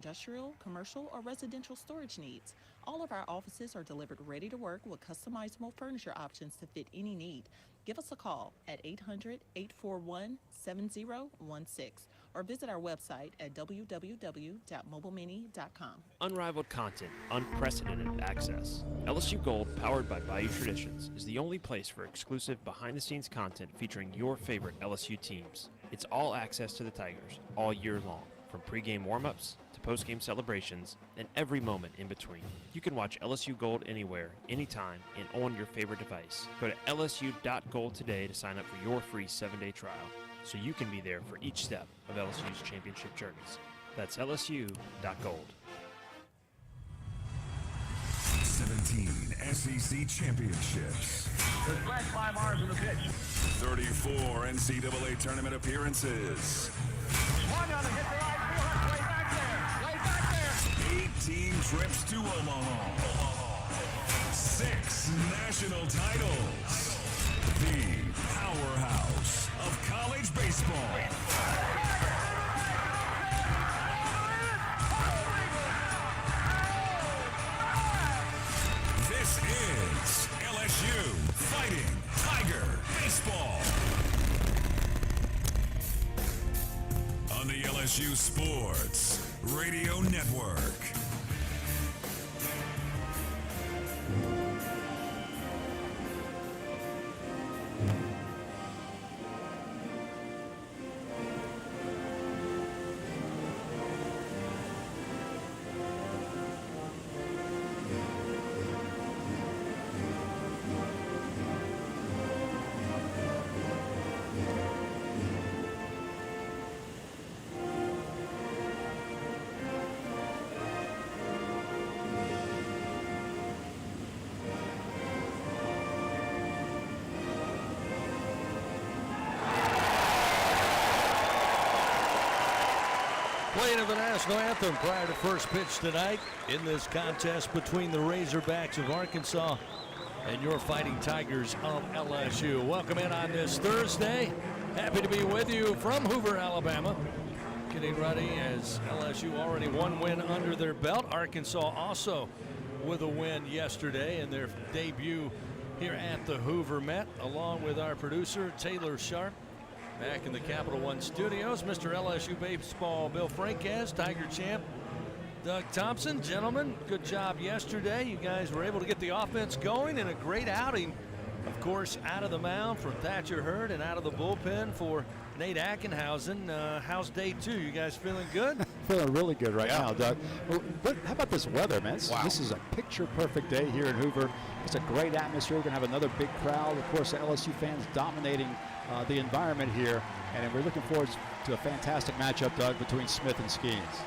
industrial, commercial, or residential storage needs. All of our offices are delivered ready to work with customizable furniture options to fit any need. Give us a call at 800-841-7016 or visit our website at www.mobilemini.com. Unrivaled content, unprecedented access. LSU Gold, powered by Bayou Traditions, is the only place for exclusive behind-the-scenes content featuring your favorite LSU teams. It's all access to the Tigers all year long, from pregame warm-ups to postgame celebrations and every moment in between. You can watch LSU Gold anywhere, anytime, and on your favorite device. Go to lsu.gold today to sign up for your free 7-day trial, so you can be there for each step of LSU's championship journeys. That's lsu.gold. 17 SEC championships. With flat 5 R's in the pitch. 34 NCAA tournament appearances. Swung on to hit the right field. Way back there. Way back there. 18 trips to Omaha. 6 national titles. The powerhouse of college baseball. This is LSU Fighting Tiger Baseball on the LSU Sports Radio Network. Playing of the national anthem prior to first pitch tonight in this contest between the Razorbacks of Arkansas and your Fighting Tigers of LSU. Welcome in on this Thursday. Happy to be with you from Hoover, Alabama. Getting ready as LSU already one win under their belt. Arkansas also with a win yesterday in their debut here at the Hoover Met, along with our producer Taylor Sharp. Back in the Capital One studios, Mr. LSU Baseball Bill Franquez, Tiger Champ Doug Thompson. Gentlemen, good job yesterday. You guys were able to get the offense going in a great outing. Of course, out of the mound for Thatcher Hurd and out of the bullpen for Nate Ackenhausen. How's day two? You guys feeling good? Feeling really good right now, Doug. But how about this weather, man? This is a picture-perfect day here in Hoover. It's a great atmosphere. We're going to have another big crowd. Of course, the LSU fans dominating the environment here. And we're looking forward to a fantastic matchup, Doug, between Smith and Skeens.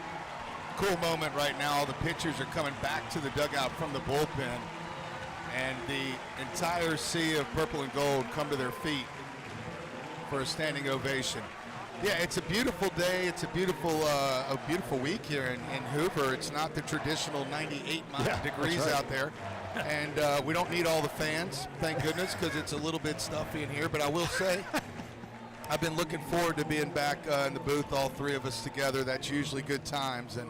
Cool moment right now. The pitchers are coming back to the dugout from the bullpen. And the entire sea of purple and gold come to their feet for a standing ovation. Yeah, it's a beautiful day. It's a beautiful week here in Hoover. It's not the traditional 98 degrees out there. And we don't need all the fans, thank goodness, because it's a little bit stuffy in here. But I will say, I've been looking forward to being back in the booth, all three of us together. That's usually good times, and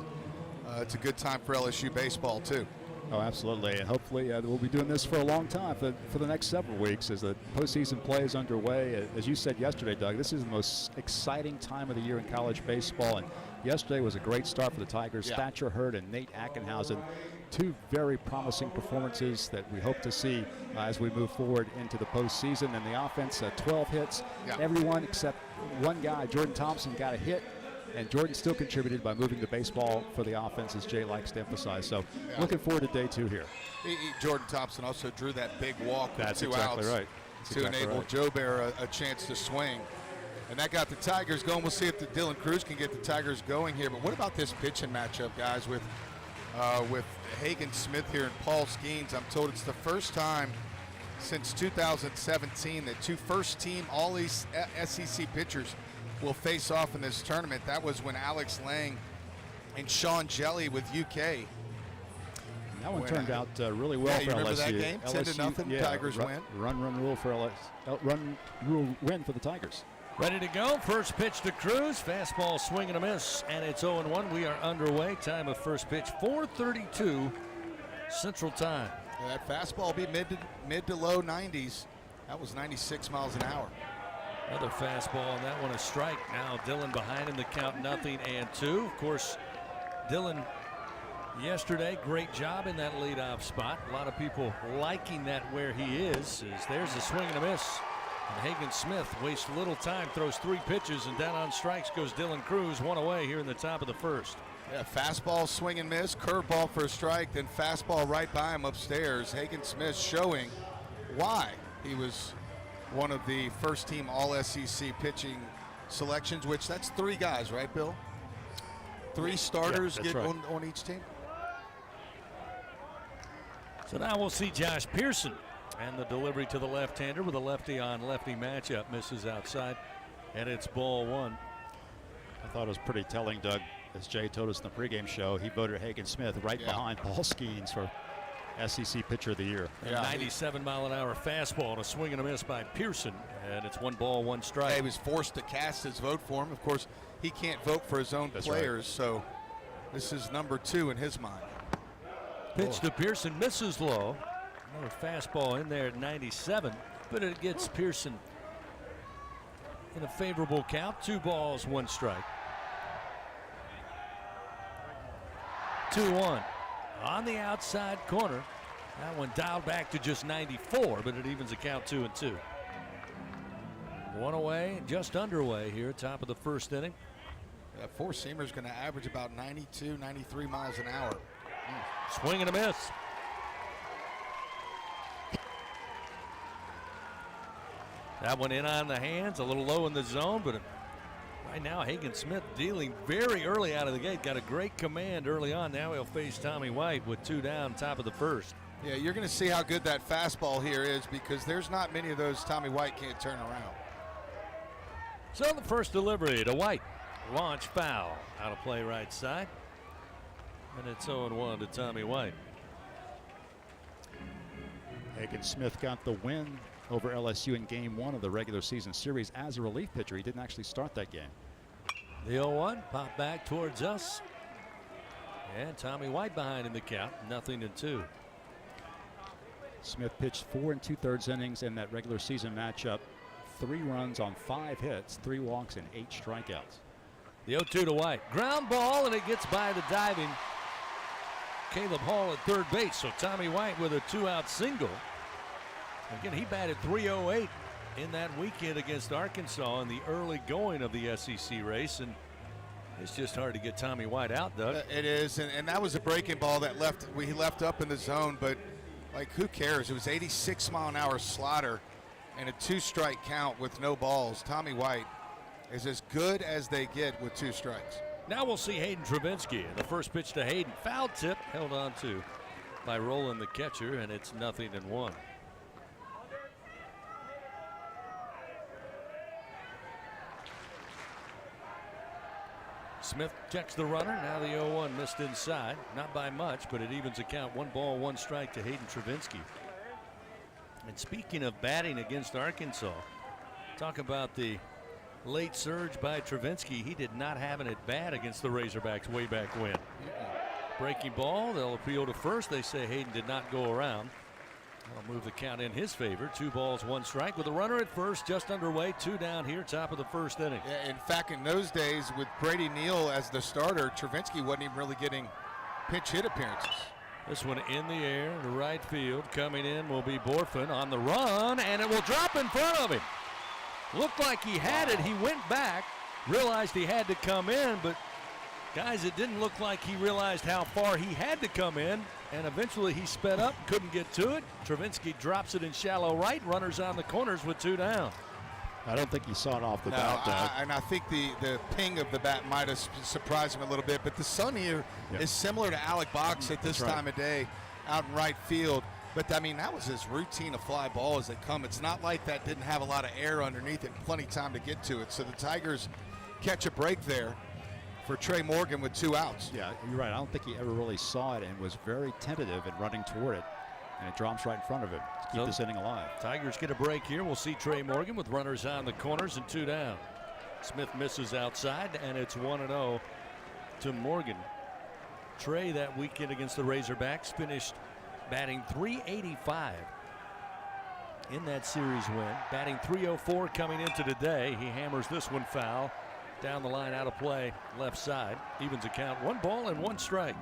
it's a good time for LSU baseball, too. Oh, absolutely. And hopefully we'll be doing this for a long time, for the next several weeks as the postseason play is underway. As you said yesterday, Doug, this is the most exciting time of the year in college baseball. And yesterday was a great start for the Tigers. Yeah. Thatcher Hurd and Nate Ackenhausen, two very promising performances that we hope to see as we move forward into the postseason. And the offense, 12 hits. Yeah. Everyone except one guy, Jordan Thompson, got a hit. And Jordan still contributed by moving the baseball for the offense, as Jay likes to emphasize. So looking forward to day two here. Jordan Thompson also drew that big walk with two exactly outs right. to enable Joe Bear a chance to swing. And that got the Tigers going. We'll see if the Dylan Cruz can get the Tigers going here. But what about this pitching matchup, guys, with Hagen Smith here and Paul Skeens? I'm told it's the first time since 2017 that two first-team All-SEC pitchers will face off in this tournament. That was when Alex Lang and Sean Jelly with UK. That one turned out really well for LSU. Remember that game? 10-0, Tigers win. Run rule for LSU. Run rule win for the Tigers. Ready to go. First pitch to Cruz. Fastball swing and a miss, and it's 0-1. We are underway. Time of first pitch, 4:32 Central Time. Yeah, that fastball will be mid to low 90s. That was 96 miles an hour. Another fastball, and that one a strike. Now Dillon behind in the count, 0-2. Of course, Dillon yesterday, great job in that leadoff spot. A lot of people liking that where he is. As there's a swing and a miss. And Hagen Smith wastes little time, throws 3 pitches, and down on strikes goes Dylan Cruz, 1 away here in the top of the first. Yeah, fastball, swing and miss, curveball for a strike, then fastball right by him upstairs. Hagen Smith showing why he was one of the first team All-SEC pitching selections, which that's 3 guys, right, Bill? 3 starters get right. on each team. So now we'll see Josh Pearson. And the delivery to the left-hander with a lefty-on-lefty matchup, misses outside, and it's ball 1. I thought it was pretty telling, Doug, as Jay told us in the pregame show. He voted Hagen Smith right behind Paul Skeens for SEC Pitcher of the Year. A 97-mile-an-hour fastball and a swing and a miss by Pearson, and it's 1 ball, 1 strike. Yeah, he was forced to cast his vote for him. Of course, he can't vote for his own players, so this is number 2 in his mind. Pitch to Pearson, misses low. Another fastball in there at 97, but it gets Pearson in a favorable count. 2 balls, 1 strike. 2-1 on the outside corner. That one dialed back to just 94, but it evens the count 2-2. 1 away, just underway here, top of the first inning. That 4-seamer is going to average about 92, 93 miles an hour. Swing and a miss. That one in on the hands, a little low in the zone, but right now Hagen Smith dealing very early out of the gate. Got a great command early on. Now he'll face Tommy White with 2 down, top of the first. Yeah, you're going to see how good that fastball here is, because there's not many of those Tommy White can't turn around. So the first delivery to White. Launch foul. Out of play right side. And it's 0-1 to Tommy White. Hagen Smith got the win over LSU in game 1 of the regular season series as a relief pitcher. He didn't actually start that game. The 0-1 pop back towards us. And Tommy White behind in the count, 0-2. Smith pitched 4 2/3 innings in that regular season matchup. 3 runs on 5 hits, 3 walks, and 8 strikeouts. The 0-2 to White. Ground ball, and it gets by the diving Caleb Hall at third base. So Tommy White with a 2-out single. Again, he batted .308 in that weekend against Arkansas in the early going of the SEC race, and it's just hard to get Tommy White out, Doug. It is, and that was a breaking ball that he left up in the zone, but like, who cares? It was 86-mile-an-hour slider and a 2-strike count with no balls. Tommy White is as good as they get with 2 strikes. Now we'll see Hayden Travinski. The first pitch to Hayden, foul tip, held on to by Roland the catcher, and it's 0-1. Smith checks the runner. Now the 0-1 missed inside. Not by much, but it evens the count. 1 ball, 1 strike to Hayden Travinski. And speaking of batting against Arkansas, talk about the late surge by Travinski. He did not have an at-bat against the Razorbacks way back when. Breaking ball. They'll appeal to first. They say Hayden did not go around. That'll move the count in his favor. 2 balls, 1 strike with a runner at first, just underway. 2 down here, top of the first inning. Yeah, in fact, in those days with Brady Neal as the starter, Travinski wasn't even really getting pinch hit appearances. This one in the air to right field. Coming in will be Borfin on the run, and it will drop in front of him. Looked like he had it. He went back, realized he had to come in, but guys, it didn't look like he realized how far he had to come in, and eventually he sped up, couldn't get to it. Travinski drops it in shallow right, runners on the corners with 2 down. I don't think he saw it off the bat. And I think the ping of the bat might have surprised him a little bit, but the sun here is similar to Alec Box at this time of day out in right field. But, I mean, that was as routine a fly ball as they come. It's not like that didn't have a lot of air underneath it and plenty of time to get to it. So the Tigers catch a break there for Trey Morgan with 2 outs. Yeah, you're right. I don't think he ever really saw it and was very tentative in running toward it. And it drops right in front of him to keep this inning alive. Tigers get a break here. We'll see Trey Morgan with runners on the corners and 2 down. Smith misses outside, and it's 1-0 to Morgan. Trey that weekend against the Razorbacks finished batting .385 in that series win. Batting .304 coming into today. He hammers this one foul. Down the line, out of play, left side. Evens the count. 1 ball and 1 strike.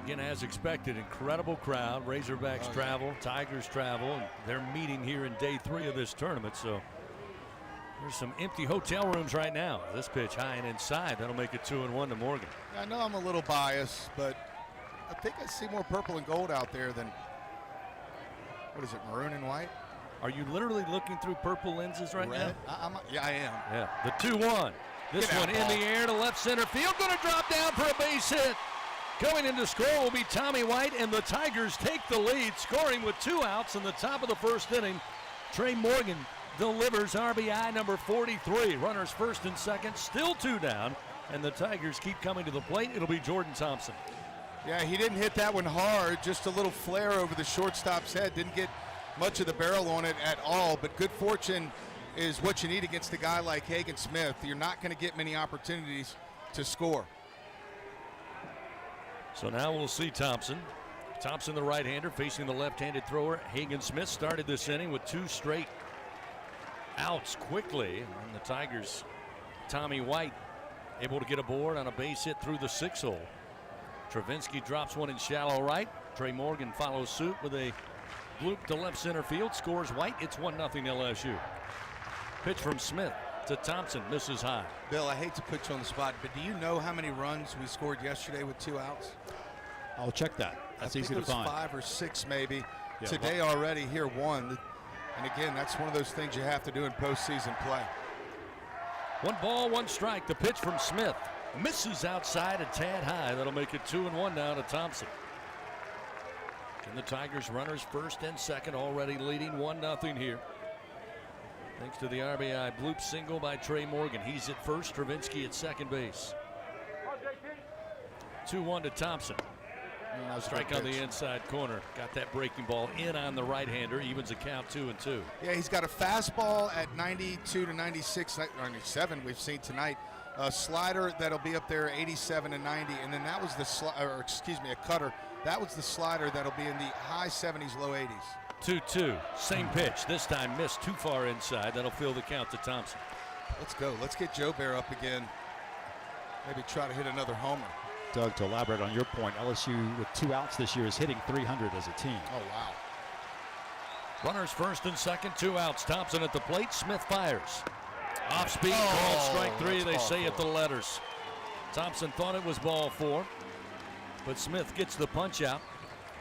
Again, as expected, incredible crowd. Razorbacks travel, Tigers travel, and they're meeting here in day 3 of this tournament. So there's some empty hotel rooms right now. This pitch high and inside. That'll make it 2-1 to Morgan. I know I'm a little biased, but I think I see more purple and gold out there than, what is it, maroon and white? Are you literally looking through purple lenses right now? Yeah, I am. Yeah, the 2-1. This one in the air to left center field. Going to drop down for a base hit. Coming in to score will be Tommy White, and the Tigers take the lead, scoring with 2 outs in the top of the first inning. Trey Morgan delivers RBI number 43. Runners first and second, still 2 down, and the Tigers keep coming to the plate. It'll be Jordan Thompson. Yeah, he didn't hit that one hard, just a little flare over the shortstop's head. Didn't get much of the barrel on it at all, but good fortune is what you need against a guy like Hagen Smith. You're not going to get many opportunities to score. So now we'll see Thompson. Thompson, the right-hander, facing the left-handed thrower. Hagen Smith started this inning with 2 straight outs quickly. And the Tigers, Tommy White, able to get aboard on a base hit through the 6-hole. Travinski drops one in shallow right. Trey Morgan follows suit with a bloop to left center field. Scores White. It's 1-0 LSU. Pitch from Smith to Thompson, misses high. Bill, I hate to put you on the spot, but do you know how many runs we scored yesterday with 2 outs? I'll check that. That's easy to find. 5 or 6 maybe. Yeah, Today already, here 1. And again, that's one of those things you have to do in postseason play. 1 ball, 1 strike. The pitch from Smith misses outside a tad high. That'll make it 2-1 now to Thompson. And the Tigers runners first and second, already leading 1-0 here. Thanks to the RBI bloop single by Trey Morgan. He's at first, Travinski at second base. 2-1 to Thompson. Strike on the inside corner. Got that breaking ball in on the right-hander. Evens the count 2-2. Yeah, he's got a fastball at 92 to 96, 97 we've seen tonight. A slider that'll be up there 87 and 90, and then that was a cutter. That was the slider that'll be in the high 70s, low 80s. 2-2. Same pitch. This time missed too far inside. That'll fill the count to Thompson. Let's go. Let's get Joe Bear up again. Maybe try to hit another homer. Doug, to elaborate on your point, LSU with 2 outs this year is hitting .300 as a team. Oh, wow. Runners first and second, 2 outs. Thompson at the plate. Smith fires. Off speed, called strike 3. They say at the letters. Thompson thought it was ball 4, but Smith gets the punch out.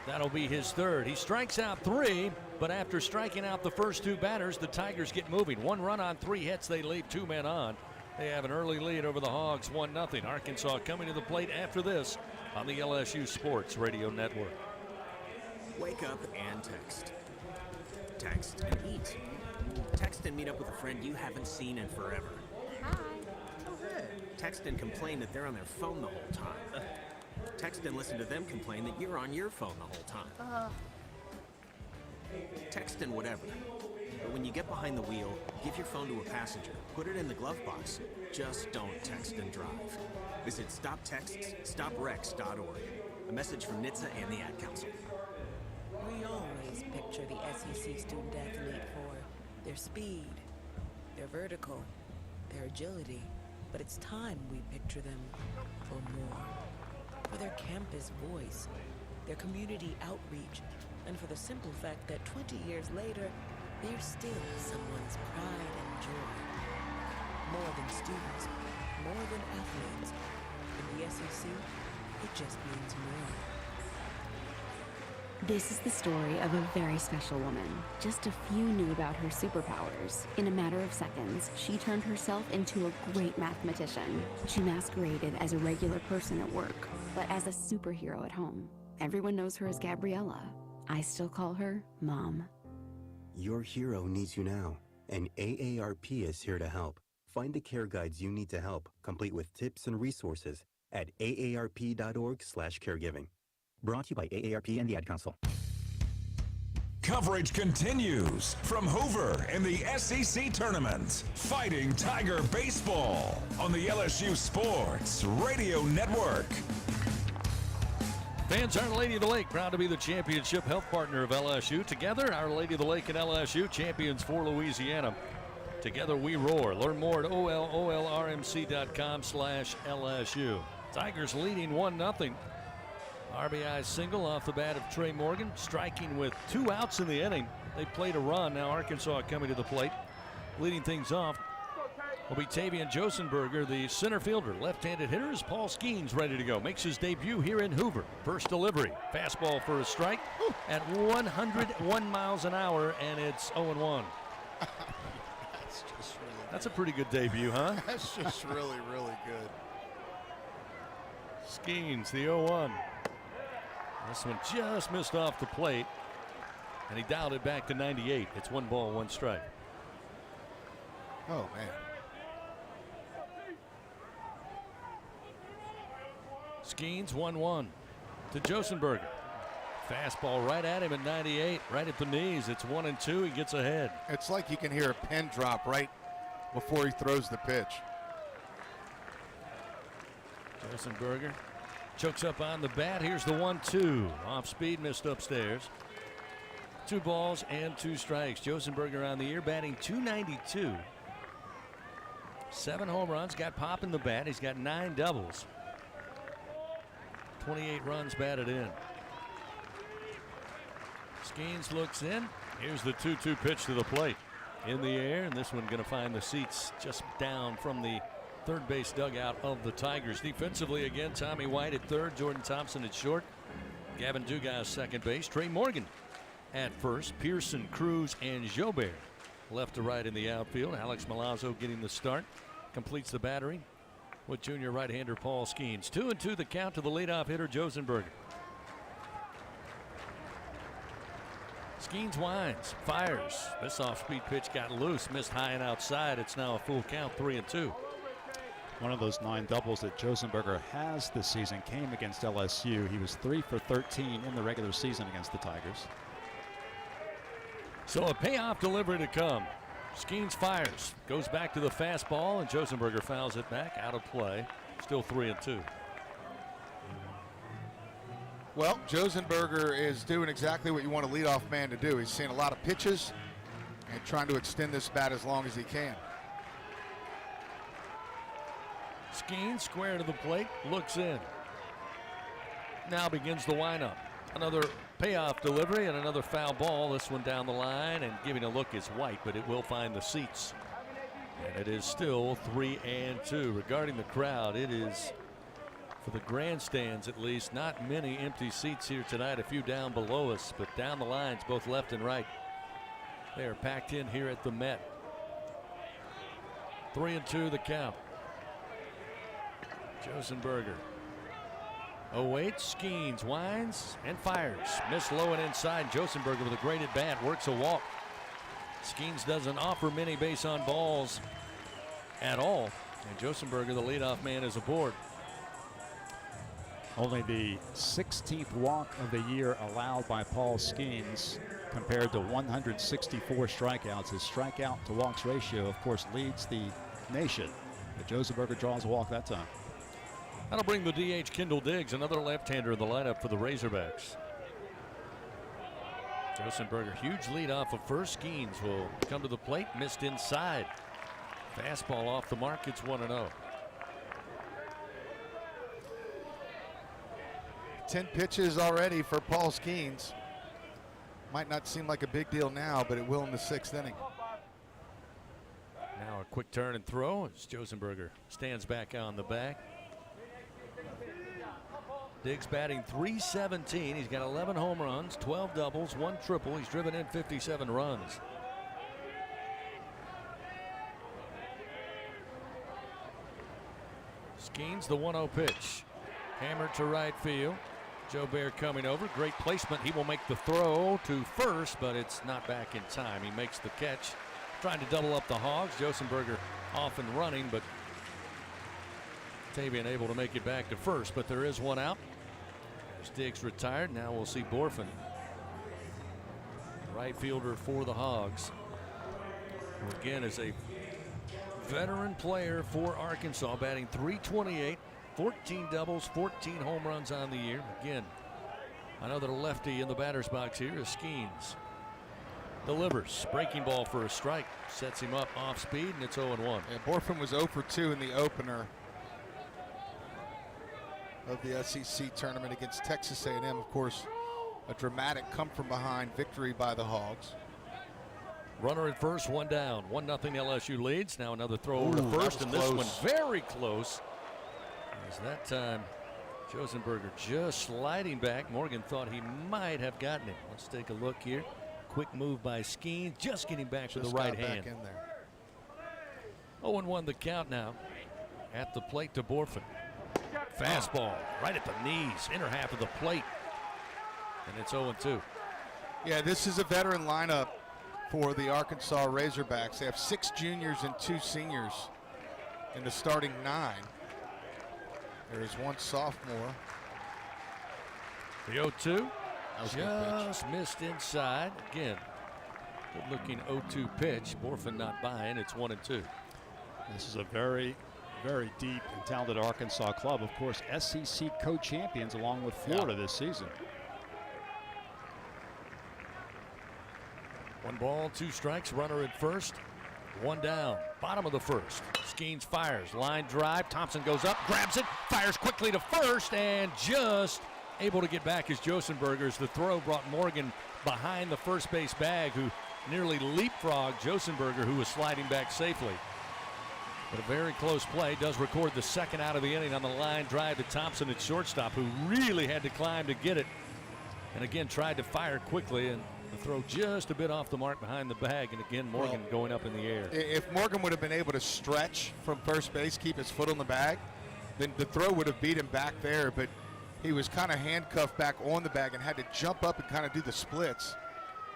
That'll be his 3rd. He strikes out 3, but after striking out the first 2 batters, the Tigers get moving. 1 run on 3 hits. They leave 2 men on. They have an early lead over the Hogs, 1-0. Arkansas coming to the plate after this on the LSU Sports Radio Network. Wake up and text. Text and eat. Text and meet up with a friend you haven't seen in forever. Hi. Oh, hey. Text and complain that they're on their phone the whole time. Text and listen to them complain that you're on your phone the whole time. Text and whatever. But when you get behind the wheel, give your phone to a passenger. Put it in the glove box. Just don't text and drive. Visit StopTextsStopWrecks.org. A message from NHTSA and the Ad Council. We always picture the SEC student athlete for their speed, their vertical, their agility. But it's time we picture them for more. For their campus voice, their community outreach, and for the simple fact that 20 years later, they're still someone's pride and joy. More than students, more than athletes. In the SEC, it just means more. This is the story of a very special woman. Just a few knew about her superpowers. In a matter of seconds, she turned herself into a great mathematician. She masqueraded as a regular person at work, but as a superhero at home. Everyone knows her as Gabriella. I still call her Mom. Your hero needs you now, and AARP is here to help. Find the care guides you need to help, complete with tips and resources at aarp.org/caregiving. Brought to you by AARP and the Ad Council. Coverage continues from Hoover in the SEC Tournament. Fighting Tiger Baseball on the LSU Sports Radio Network. Fans, Our Lady of the Lake, proud to be the championship health partner of LSU. Together, Our Lady of the Lake and LSU, champions for Louisiana. Together we roar. Learn more at olrmc.com/LSU. Tigers leading 1-0. RBI single off the bat of Trey Morgan, striking with 2 outs in the inning. They played a run. Now Arkansas coming to the plate. Leading things off will be Tavian Josenberger, the center fielder. Left-handed hitter is Paul Skeens ready to go. Makes his debut here in Hoover. First delivery. Fastball for a strike at 101 miles an hour, and it's 0-1. That's a pretty good debut, huh? That's just really, really good. Skeens, the 0-1. This one just missed off the plate, and he dialed it back to 98. It's 1 ball, 1 strike. Oh, man. Skeens 1-1 to Josenberger. Fastball right at him at 98, right at the knees. It's 1-2. He gets ahead. It's like you can hear a pin drop right before he throws the pitch. Josenberger chokes up on the bat. Here's the 1-2. Off speed, missed upstairs. 2 balls and 2 strikes. Josenberger on the year, batting .292. 7 home runs, got pop in the bat. He's got 9 doubles. 28 runs batted in. Skeens looks in. Here's the 2-2 pitch to the plate. In the air, and this one going to find the seats just down from the third base dugout of the Tigers. Defensively again, Tommy White at third, Jordan Thompson at short, Gavin Dugas second base, Trey Morgan at first, Pearson, Cruz, and Jobert left to right in the outfield. Alex Milazzo getting the start, completes the battery with junior right-hander Paul Skeens. 2-2 the count to the leadoff hitter Josenberger. Skeens winds, fires. This off-speed pitch got loose, missed high and outside. It's now a full count, 3-2. One of those 9 doubles that Josenberger has this season came against LSU. He was 3 for 13 in the regular season against the Tigers. So a payoff delivery to come. Skeens fires, goes back to the fastball, and Josenberger fouls it back out of play. Still 3-2. Well, Josenberger is doing exactly what you want a leadoff man to do. He's seeing a lot of pitches and trying to extend this bat as long as he can. Skeens square to the plate, looks in. Now begins the windup. Another payoff delivery and another foul ball. This one down the line, and giving a look is White, but it will find the seats. And it is still 3-2. Regarding the crowd, it is, for the grandstands at least, not many empty seats here tonight. A few down below us, but down the lines, both left and right, they are packed in here at the Met. 3-2 the count. Josenberger awaits, Skeens winds and fires. Missed low and inside. Josenberger with a great at bat, works a walk. Skeens doesn't offer many base on balls at all, and Josenberger, the leadoff man, is aboard. Only the 16th walk of the year allowed by Paul Skeens, compared to 164 strikeouts. His strikeout to walks ratio, of course, leads the nation. But Josenberger draws a walk that time. That'll bring the DH Kendall Diggs, another left-hander in the lineup for the Razorbacks. Josenberger, huge lead off of first. Skeens will come to the plate, missed inside. Fastball off the mark, it's 1-0. 10 pitches already for Paul Skeens. Might not seem like a big deal now, but it will in the 6th inning. Now a quick turn and throw as Josenberger stands back on the back. Diggs batting .317. He's got 11 home runs, 12 doubles, 1 triple. He's driven in 57 runs. Skeens, the 1-0 pitch. Hammer to right field. Jobert coming over. Great placement. He will make the throw to first, but it's not back in time. He makes the catch. Trying to double up the Hogs. Josenberger off and running, but Tavian able to make it back to first. But there is one out. Diggs retired. Now we'll see Borfin, right fielder for the Hogs, who again is a veteran player for Arkansas, batting .328, 14 doubles, 14 home runs on the year. Again, another lefty in the batter's box here is Skeens. Delivers, breaking ball for a strike, sets him up off speed, and it's 0-1. Yeah, Borfin was 0 for 2 in the opener of the SEC tournament against Texas A&M. Of course, a dramatic come-from-behind victory by the Hogs. Runner at first, one down. 1-0 LSU leads. Now another throw over to first, and this one very close. As that time, Josenberger just sliding back. Morgan thought he might have gotten him. Let's take a look here. Quick move by Skeens, just getting back with the right hand. Back in there. 0-1 the count now. At the plate to Borfin. Fastball right at the knees, inner half of the plate. And it's 0-2. Yeah, this is a veteran lineup for the Arkansas Razorbacks. They have 6 juniors and 2 seniors in the starting 9. There is 1 sophomore. The 0-2 just missed inside. Again, good looking 0-2 pitch. Borfin not buying. It's 1-2. This is a very deep and talented Arkansas club. Of course, SEC co-champions along with Florida this season. 1 ball, 2 strikes, runner at first, 1 down. Bottom of the first. Skeens fires, line drive. Thompson goes up, grabs it, fires quickly to first, and just able to get back as Josenberger's. The throw brought Morgan behind the first base bag, who nearly leapfrogged Josenberger, who was sliding back safely. But a very close play. Does record the second out of the inning on the line drive to Thompson at shortstop, who really had to climb to get it. And again, tried to fire quickly, and the throw just a bit off the mark behind the bag. And again, Morgan going up in the air. If Morgan would have been able to stretch from first base, keep his foot on the bag, then the throw would have beat him back there. But he was kind of handcuffed back on the bag and had to jump up and kind of do the splits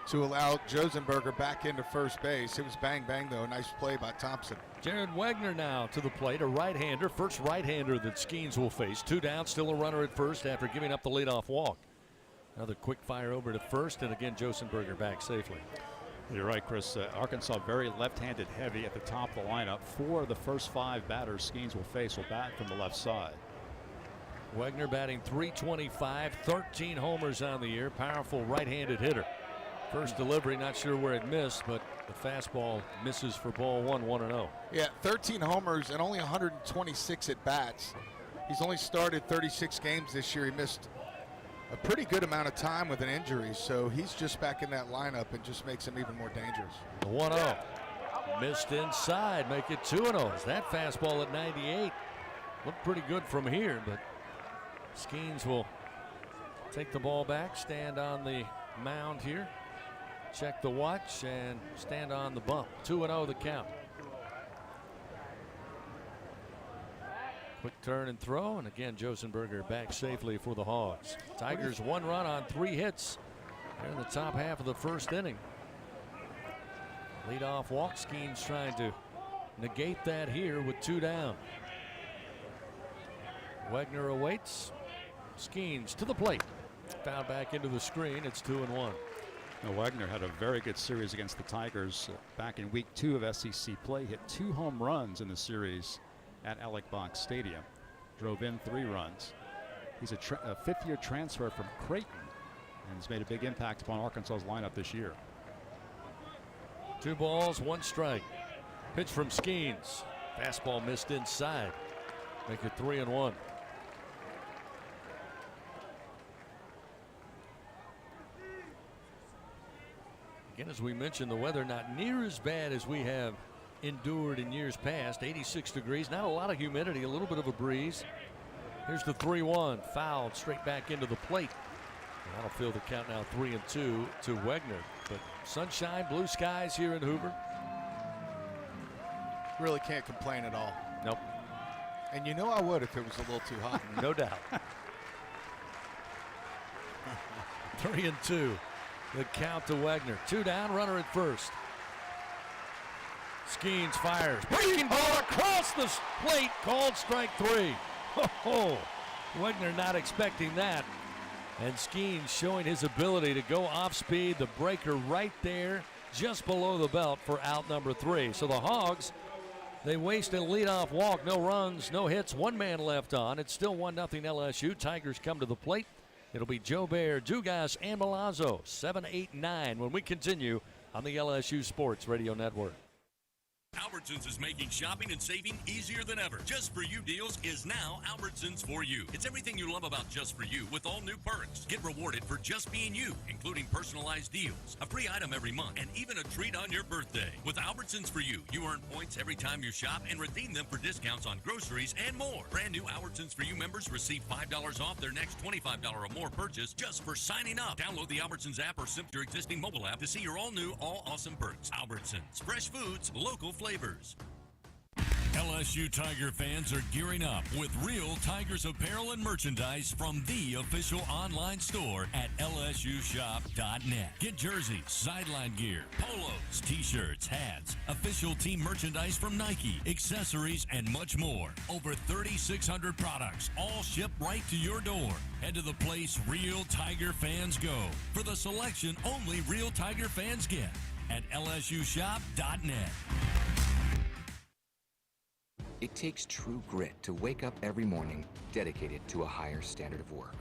to allow Josenberger back into first base. It was bang, bang, though. Nice play by Thompson. Jared Wegner now to the plate, a right-hander. First right-hander that Skeens will face. 2 down, still a runner at first after giving up the leadoff walk. Another quick fire over to first, and again, Josenberger back safely. You're right, Chris. Arkansas very left-handed heavy at the top of the lineup. 4 of the first 5 batters Skeens will face will bat from the left side. Wegner batting .325, 13 homers on the year. Powerful right-handed hitter. First delivery, not sure where it missed, but the fastball misses for ball 1, 1-0. Yeah, 13 homers and only 126 at bats. He's only started 36 games this year. He missed a pretty good amount of time with an injury, so he's just back in that lineup and just makes him even more dangerous. The 1-0. Missed inside, make it 2-0. That fastball at 98 looked pretty good from here, but Skeens will take the ball back, stand on the mound here, check the watch, and stand on the bump. 2-0 the count. Quick turn and throw, and again Josenberger back safely for the Hogs. Tigers 1 run on 3 hits. They're in the top half of the first inning. Leadoff walk. Skeens trying to negate that here with 2 down. Wegner awaits. Skeens to the plate. Foul back into the screen. It's 2-1. Now, Wegner had a very good series against the Tigers back in week 2 of SEC play. Hit 2 home runs in the series at Alec Box Stadium. Drove in 3 runs. He's a 5th-year transfer from Creighton and has made a big impact upon Arkansas's lineup this year. 2 balls, 1 strike. Pitch from Skeens. Fastball missed inside. Make it 3-1. Again, as we mentioned, the weather not near as bad as we have endured in years past. 86 degrees, not a lot of humidity, a little bit of a breeze. Here's the 3-1, fouled straight back into the plate. And that'll fill the count now 3-2 to Wegner. But sunshine, blue skies here in Hoover. Really can't complain at all. Nope. And you know I would if it was a little too hot. No doubt. 3-2. The count to Wegner. 2 down, runner at first. Skeens fires. Breaking ball across the plate, called strike 3. Oh, Wegner not expecting that. And Skeen showing his ability to go off speed. The breaker right there just below the belt for out number 3. So the Hogs, they waste a leadoff walk. No runs, no hits. One man left on. It's still 1-0 LSU. Tigers come to the plate. It'll be Joe Bear, Dugas, and Milazzo. 7, 8, 9 when we continue on the LSU Sports Radio Network. Albertsons is making shopping and saving easier than ever. Just For You deals is now Albertsons For You. It's everything you love about Just For You with all new perks. Get rewarded for just being you, including personalized deals, a free item every month, and even a treat on your birthday. With Albertsons For You, you earn points every time you shop and redeem them for discounts on groceries and more. Brand new Albertsons For You members receive $5 off their next $25 or more purchase just for signing up. Download the Albertsons app or simply your existing mobile app to see your all new, all awesome perks. Albertsons, fresh foods, local flavors. LSU Tiger fans are gearing up with real Tigers apparel and merchandise from the official online store at lsushop.net. Get jerseys, sideline gear, polos, t-shirts, hats, official team merchandise from Nike, accessories, and much more. Over 3,600 products, all shipped right to your door. Head to the place real Tiger fans go for the selection only real Tiger fans get at lsushop.net. It takes true grit to wake up every morning dedicated to a higher standard of work.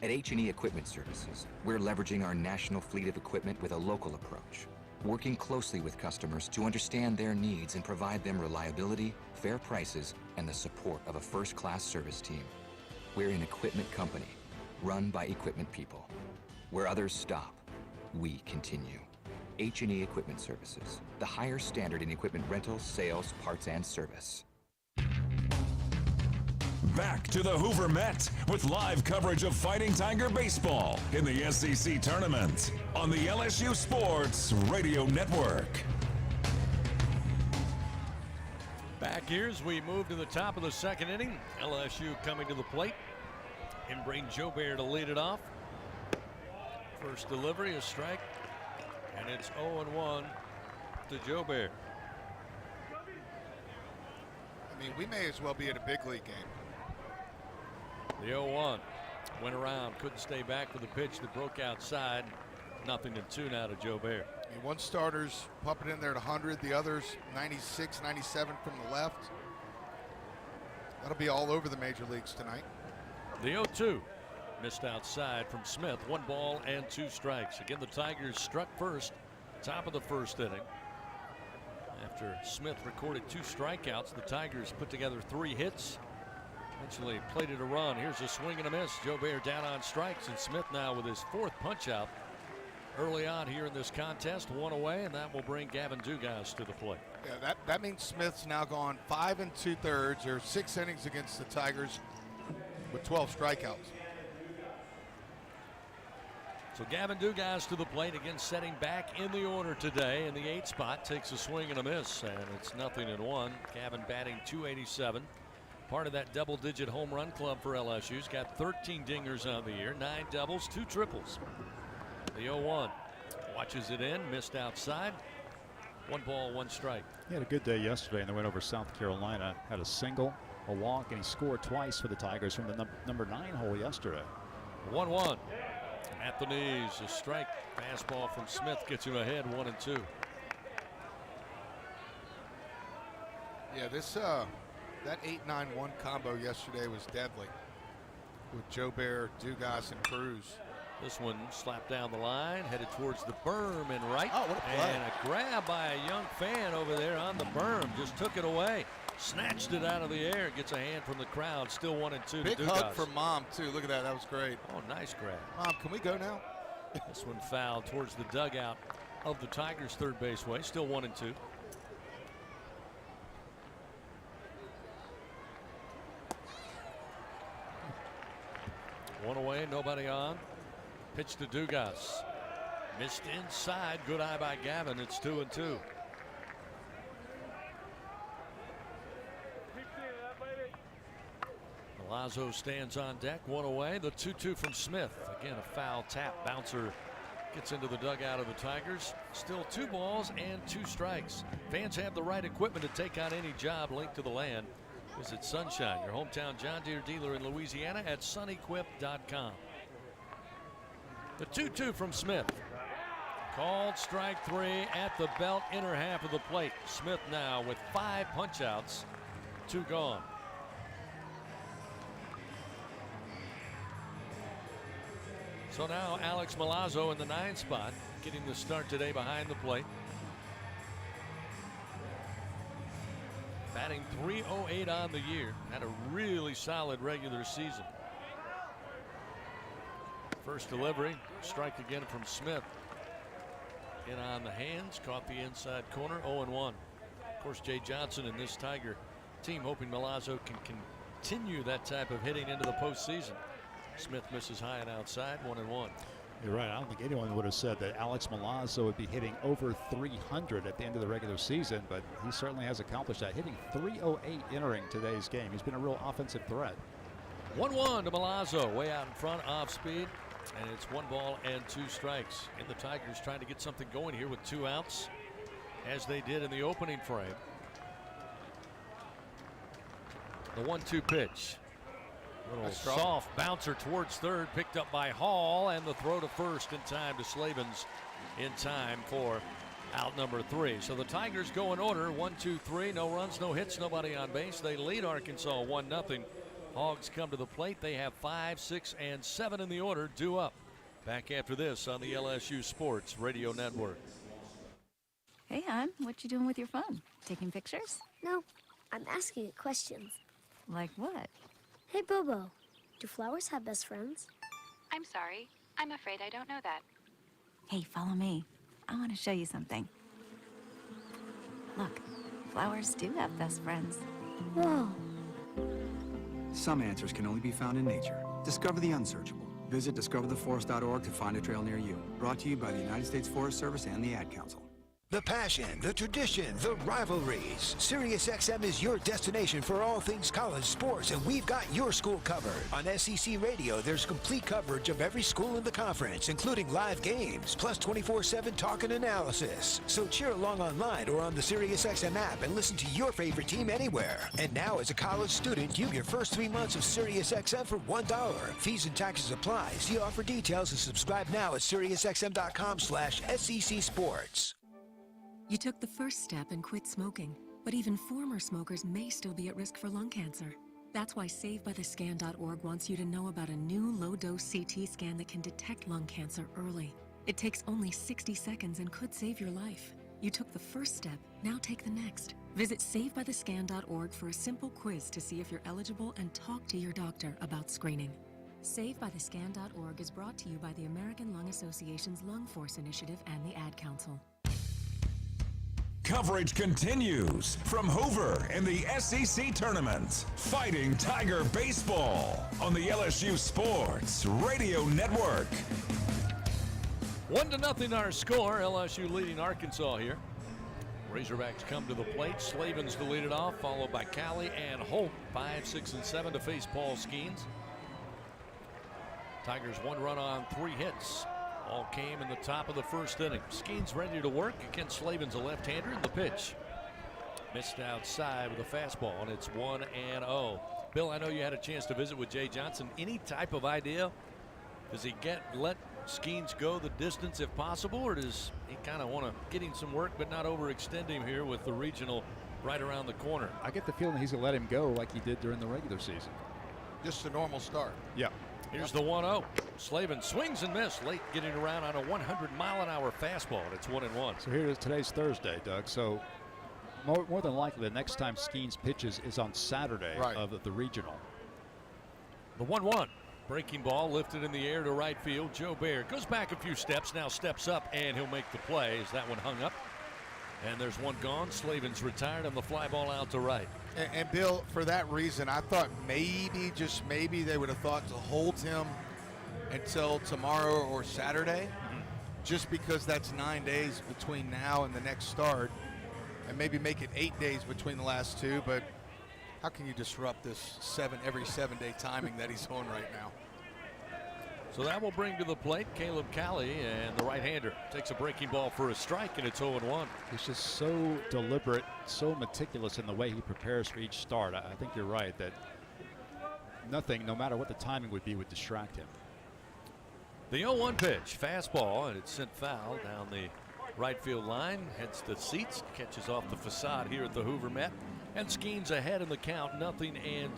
At H&E Equipment Services, we're leveraging our national fleet of equipment with a local approach, working closely with customers to understand their needs and provide them reliability, fair prices, and the support of a first-class service team. We're an equipment company, run by equipment people. Where others stop, we continue. H&E Equipment Services, the higher standard in equipment rentals, sales, parts, and service. Back to the Hoover Met with live coverage of Fighting Tiger baseball in the SEC tournament on the LSU Sports Radio Network. Back here as we move to the top of the second inning. LSU coming to the plate and bring Joe Bear to lead it off. First delivery, a strike, and it's 0-1 to Joe Bear. I mean, we may as well be at a big league game. The 0-1 went around, couldn't stay back for the pitch that broke outside. 0-2 now to Joe Bear. I mean, one starter's pumping in there at 100, the other's 96, 97 from the left. That'll be all over the major leagues tonight. The 0-2 missed outside from Smith. 1 ball and 2 strikes. Again, the Tigers struck first, top of the first inning. After Smith recorded 2 strikeouts, the Tigers put together 3 hits. Eventually plated a run. Here's a swing and a miss. Joe Bear down on strikes, and Smith now with his 4th punch out early on here in this contest. 1 away, and that will bring Gavin Dugas to the plate. Yeah, that means Smith's now gone 5 2/3 or 6 innings against the Tigers with 12 strikeouts. So Gavin Dugas to the plate again, setting back in the order today in the 8th spot. Takes a swing and a miss, and it's 0-1. Gavin batting .287. Part of that double-digit home run club for LSU. He's got 13 dingers on the year, 9 doubles, 2 triples. The 0-1 watches it in, missed outside. 1 ball, 1 strike. He had a good day yesterday in the win over South Carolina. Had a single, a walk, and he scored twice for the Tigers from the number 9 hole yesterday. 1-1 at the knees. A strike. Fastball from Smith gets him ahead 1-2. Yeah, this that 8-9-1 combo yesterday was deadly with Joe Bear, Dugas, and Cruz. This one slapped down the line, headed towards the berm and right. Oh, what a play. And a grab by a young fan over there on the berm. Just took it away. Snatched it out of the air. Gets a hand from the crowd. Still 1-2 to Dugas. Big hug from Mom, too. Look at that. That was great. Oh, nice grab. Mom, can we go now? This one fouled towards the dugout of the Tigers' third base way. Still 1-2. One away, nobody on. Pitch to Dugas. Missed inside. Good eye by Gavin. It's 2-2. Milazzo stands on deck. 1 away. The 2-2 from Smith. Again, a foul tap. Bouncer gets into the dugout of the Tigers. Still 2 balls and 2 strikes. Fans have the right equipment to take on any job linked to the land. Visit Sunshine, your hometown John Deere dealer in Louisiana, at sunequip.com. The 2-2 from Smith. Called strike 3 at the belt, inner half of the plate. Smith now with 5 punch-outs, 2 gone. So now Alex Milazzo in the 9 spot, getting the start today behind the plate. Batting .308 on the year. Had a really solid regular season. First delivery, strike again from Smith. In on the hands, caught the inside corner, 0-1. Of course, Jay Johnson and this Tiger team hoping Milazzo can continue that type of hitting into the postseason. Smith misses high and outside, 1-1. You're right. I don't think anyone would have said that Alex Milazzo would be hitting over 300 at the end of the regular season, but he certainly has accomplished that, hitting .308 entering today's game. He's been a real offensive threat. 1-1 to Milazzo, way out in front, off speed, and it's 1 ball and 2 strikes. And the Tigers trying to get something going here with 2 outs, as they did in the opening frame. The 1-2 pitch. Little soft bouncer towards third, picked up by Hall, and the throw to first in time to Slavens in time for out number 3. So the Tigers go in order, 1-2-3, no runs, no hits, nobody on base. They lead Arkansas 1-0. Hogs come to the plate. They have 5, 6, and 7 in the order, due up. Back after this on the LSU Sports Radio Network. Hey, hon, what you doing with your phone? Taking pictures? No, I'm asking it questions. Like what? Hey, Bobo, do flowers have best friends? I'm sorry. I'm afraid I don't know that. Hey, follow me. I want to show you something. Look, flowers do have best friends. Whoa. Some answers can only be found in nature. Discover the unsearchable. Visit discovertheforest.org to find a trail near you. Brought to you by the United States Forest Service and the Ad Council. The passion, the tradition, the rivalries. SiriusXM is your destination for all things college sports, and we've got your school covered. On SEC Radio, there's complete coverage of every school in the conference, including live games, plus 24/7 talk and analysis. So cheer along online or on the SiriusXM app and listen to your favorite team anywhere. And now, as a college student, you get your first 3 months of SiriusXM for $1. Fees and taxes apply. See offer details and subscribe now at SiriusXM.com/SEC Sports. You took the first step and quit smoking, but even former smokers may still be at risk for lung cancer. That's why SaveByTheScan.org wants you to know about a new low-dose CT scan that can detect lung cancer early. It takes only 60 seconds and could save your life. You took the first step, now take the next. Visit SaveByTheScan.org for a simple quiz to see if you're eligible and talk to your doctor about screening. SaveByTheScan.org is brought to you by the American Lung Association's Lung Force Initiative and the Ad Council. Coverage continues from Hoover in the SEC Tournament. Fighting Tiger Baseball on the LSU Sports Radio Network. 1-0 our score. LSU leading Arkansas here. Razorbacks come to the plate. Slavens to lead it off, followed by Callie and Holt. 5, 6, and 7 to face Paul Skeens. Tigers 1 run on 3 hits. All came in the top of the first inning. Skeens ready to work against Slavens, a left-hander, in the pitch. Missed outside with a fastball, and it's 1-0. Bill, I know you had a chance to visit with Jay Johnson. Any type of idea? Does he let Skeens go the distance if possible, or does he kind of want to get him some work but not overextend him here with the regional right around the corner? I get the feeling he's going to let him go like he did during the regular season. Just a normal start. Yeah. Here's the 1-0. Slavin swings and misses late, getting around on a 100-mile-an-hour fastball, and it's 1-1. So here it is. Today's Thursday, Doug. So more than likely the next time Skeens pitches is on Saturday of the regional. The 1-1. Breaking ball lifted in the air to right field. Joe Baird goes back a few steps, now steps up, and he'll make the play as that one hung up. And there's one gone. Slavin's retired on the fly ball out to right. And Bill, for that reason, I thought maybe, just maybe, they would have thought to hold him until tomorrow or Saturday, just because that's 9 days between now and the next start, and maybe make it 8 days between the last two. But how can you disrupt this every 7-day timing that he's on right now? So that will bring to the plate Caleb Callie, and the right-hander takes a breaking ball for a strike, and it's 0-1. He's just so deliberate, so meticulous in the way he prepares for each start. I think you're right that nothing, no matter what the timing would be, would distract him. The 0-1 pitch, fastball, and it's sent foul down the right field line. Heads to seats, catches off the facade here at the Hoover Met, and Skeens ahead in the count, 0-2.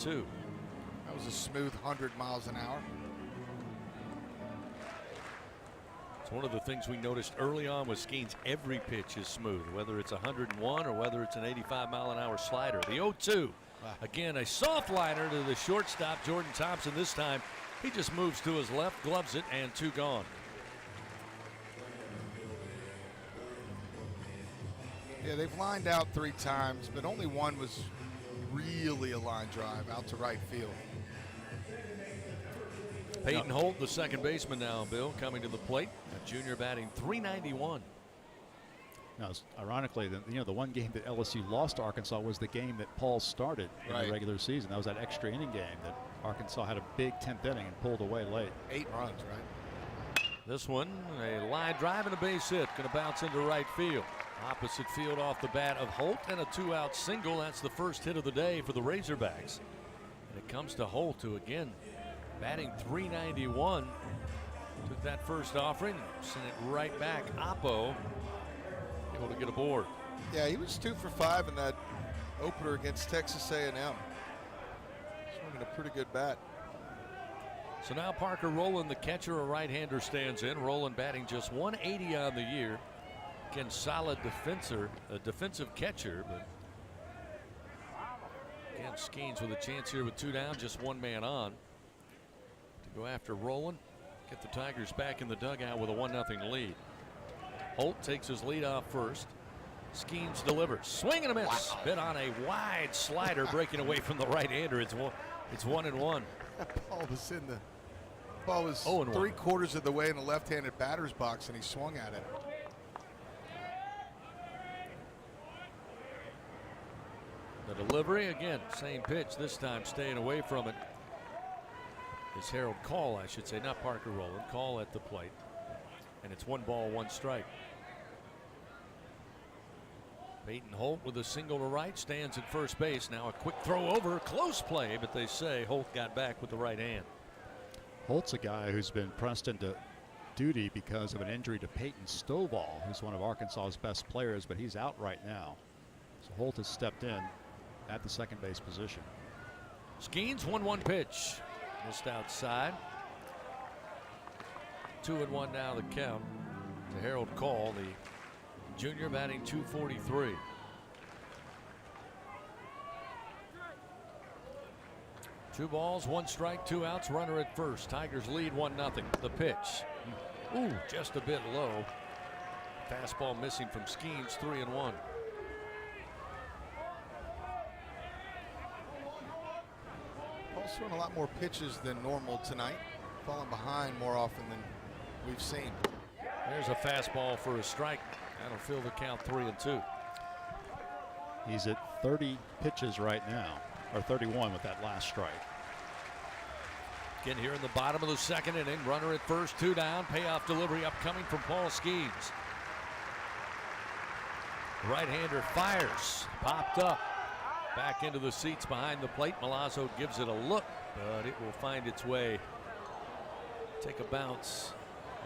That was a smooth 100 miles an hour. It's one of the things we noticed early on with Skeens. Every pitch is smooth, whether it's 101 or whether it's an 85-mile-an-hour slider. The 0-2, again, a soft liner to the shortstop, Jordan Thompson. This time, he just moves to his left, gloves it, and 2 gone. Yeah, they've lined out 3 times, but only one was really a line drive out to right field. Peyton Holt, the second baseman now, Bill, coming to the plate. A junior batting .391. Now, ironically, the one game that LSU lost to Arkansas was the game that Paul started in the regular season. That was that extra inning game that Arkansas had a big 10th inning and pulled away late. 8 runs, right? This one, a line drive and a base hit. Going to bounce into right field. Opposite field off the bat of Holt, and a 2-out single. That's the first hit of the day for the Razorbacks. And it comes to Holt, who again batting .391. Took that first offering, sent it right back. Oppo able to get aboard. Yeah, he was 2 for 5 in that opener against Texas A&M. Swinging a pretty good bat. So now Parker Rowland, the catcher, a right-hander, stands in. Rowland batting just .180 on the year. Again, solid defensive catcher, but again, Skeens with a chance here with 2 down, just 1 man on. To go after Rowland, get the Tigers back in the dugout with a 1-0 lead. Holt takes his lead off first. Skeens delivers. Swing and a miss. Bit on a wide slider, breaking away from the right-hander. It's 1-1. That ball was 3/4 of the way in the left-handed batter's box, and he swung at it. The delivery, again, same pitch, this time staying away from it. Is Harold Call, I should say, not Parker Rowland. Call at the plate. And it's 1 ball, 1 strike. Peyton Holt with a single to right, stands at first base. Now a quick throw over, close play, but they say Holt got back with the right hand. Holt's a guy who's been pressed into duty because of an injury to Peyton Stovall, who's one of Arkansas's best players, but he's out right now. So Holt has stepped in at the second base position. Skeens, 1-1 pitch. Missed outside. 2-1 now the count to Harold Call, the junior, batting .243. Two balls, 1 strike, 2 outs, runner at first. Tigers lead 1-0. The pitch. Ooh, just a bit low. Fastball missing from Skeens, 3-1. Paul's throwing a lot more pitches than normal tonight. Falling behind more often than we've seen. There's a fastball for a strike. That'll fill the count, 3-2. He's at 30 pitches right now, or 31 with that last strike. Again, here in the bottom of the second inning, runner at first, 2 down. Payoff delivery upcoming from Paul Skeens. Right-hander fires, popped up. Back into the seats behind the plate. Milazzo gives it a look, but it will find its way. Take a bounce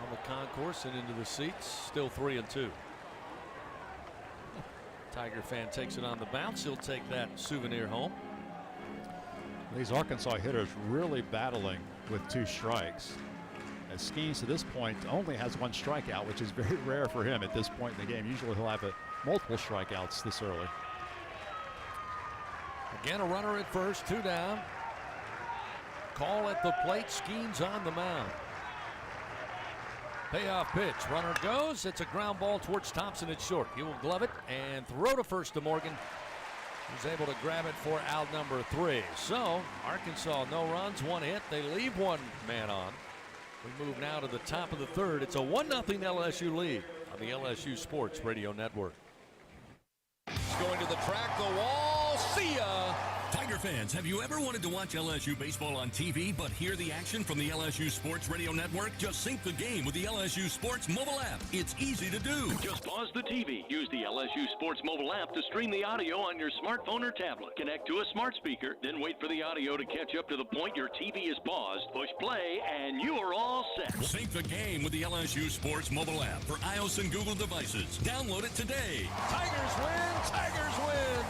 on the concourse and into the seats. Still 3-2. Tiger fan takes it on the bounce. He'll take that souvenir home. These Arkansas hitters really battling with 2 strikes. As Skeens to this point only has 1 strikeout, which is very rare for him at this point in the game. Usually he'll have multiple strikeouts this early. Again, a runner at first, 2 down. Call at the plate, Skeens on the mound. Payoff pitch, runner goes. It's a ground ball towards Thompson at short. He will glove it and throw to first to Morgan. He's able to grab it for out number 3. So Arkansas, no runs, 1 hit. They leave 1 man on. We move now to the top of the third. It's a 1-0 LSU lead on the LSU Sports Radio Network. Going to the track, the wall, see ya! Tiger fans, have you ever wanted to watch LSU baseball on TV but hear the action from the LSU Sports Radio Network? Just sync the game with the LSU Sports mobile app. It's easy to do. Just pause the TV. Use the LSU Sports mobile app to stream the audio on your smartphone or tablet. Connect to a smart speaker, then wait for the audio to catch up to the point your TV is paused. Push play, and you are all set. Sync the game with the LSU Sports mobile app for iOS and Google devices. Download it today. Tigers win! Tigers win!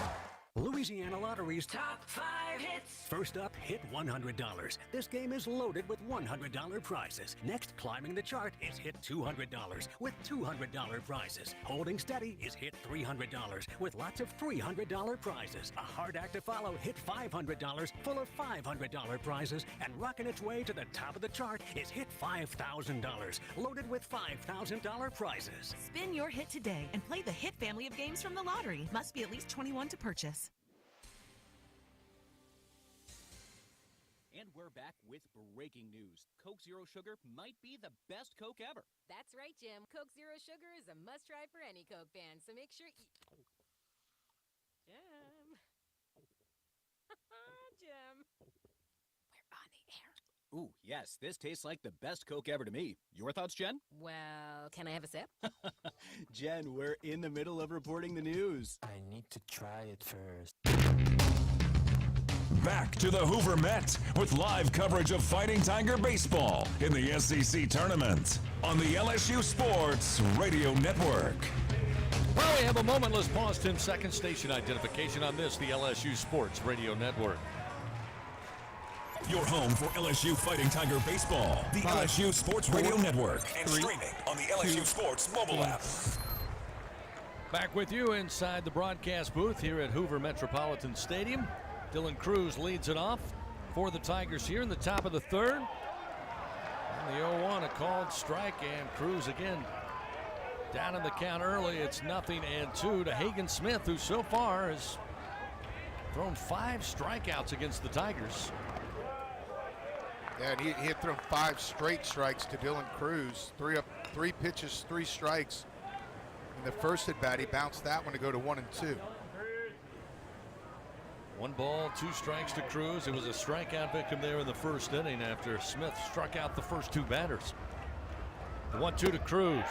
Louisiana Lottery's Top 5 Hits. First up, hit $100. This game is loaded with $100 prizes. Next, climbing the chart is hit $200 with $200 prizes. Holding steady is hit $300 with lots of $300 prizes. A hard act to follow, hit $500 full of $500 prizes. And rocking its way to the top of the chart is hit $5,000 loaded with $5,000 prizes. Spin your hit today and play the hit family of games from the lottery. Must be at least 21 to purchase. And we're back with breaking news. Coke Zero Sugar might be the best Coke ever. That's right, Jim. Coke Zero Sugar is a must-try for any Coke fan, so make sure you... Jim. Jim. We're on the air. Ooh, yes, this tastes like the best Coke ever to me. Your thoughts, Jen? Well, can I have a sip? Jen, we're in the middle of reporting the news. I need to try it first. Back to the Hoover Met with live coverage of Fighting Tiger baseball in the SEC tournament on the LSU Sports Radio Network. Well, we have a momentless pause, 10-second station identification on this, the LSU Sports Radio Network. Your home for LSU Fighting Tiger baseball, the LSU Sports Radio Network, and streaming on the LSU Sports mobile app. Back with you inside the broadcast booth here at Hoover Metropolitan Stadium. Dylan Cruz leads it off for the Tigers here in the top of the third. And the 0-1, a called strike, and Cruz again down in the count early. It's 0-2 to Hagen Smith, who so far has thrown 5 strikeouts against the Tigers. Yeah, and he had thrown 5 straight strikes to Dylan Cruz. 3 pitches, 3 strikes. In the first at bat, he bounced that one to go to 1-2. 1 ball, 2 strikes to Cruz. It was a strikeout victim there in the first inning after Smith struck out the first 2 batters. The 1-2 to Cruz.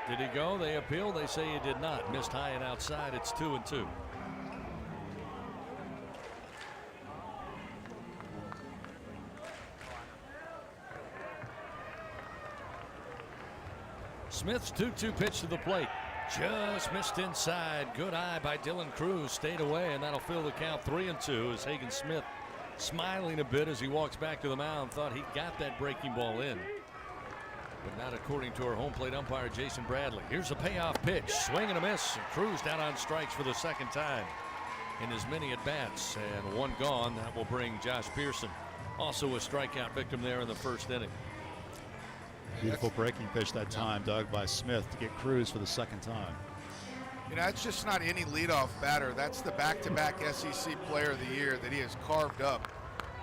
Did he go? They appeal. They say he did not. Missed high and outside. It's 2-2. Smith's 2-2 pitch to the plate. Just missed inside. Good eye by Dylan Cruz. Stayed away, and that'll fill the count 3-2 as Hagen Smith smiling a bit as he walks back to the mound. Thought he got that breaking ball in, but not according to our home plate umpire, Jason Bradley. Here's a payoff pitch. Swing and a miss. And Cruz down on strikes for the second time in as many at-bats. And 1 gone. That will bring Josh Pearson. Also a strikeout victim there in the first inning. Beautiful breaking pitch that time, Doug, by Smith to get Cruz for the second time. You know, it's just not any leadoff batter. That's the back-to-back SEC Player of the Year that he has carved up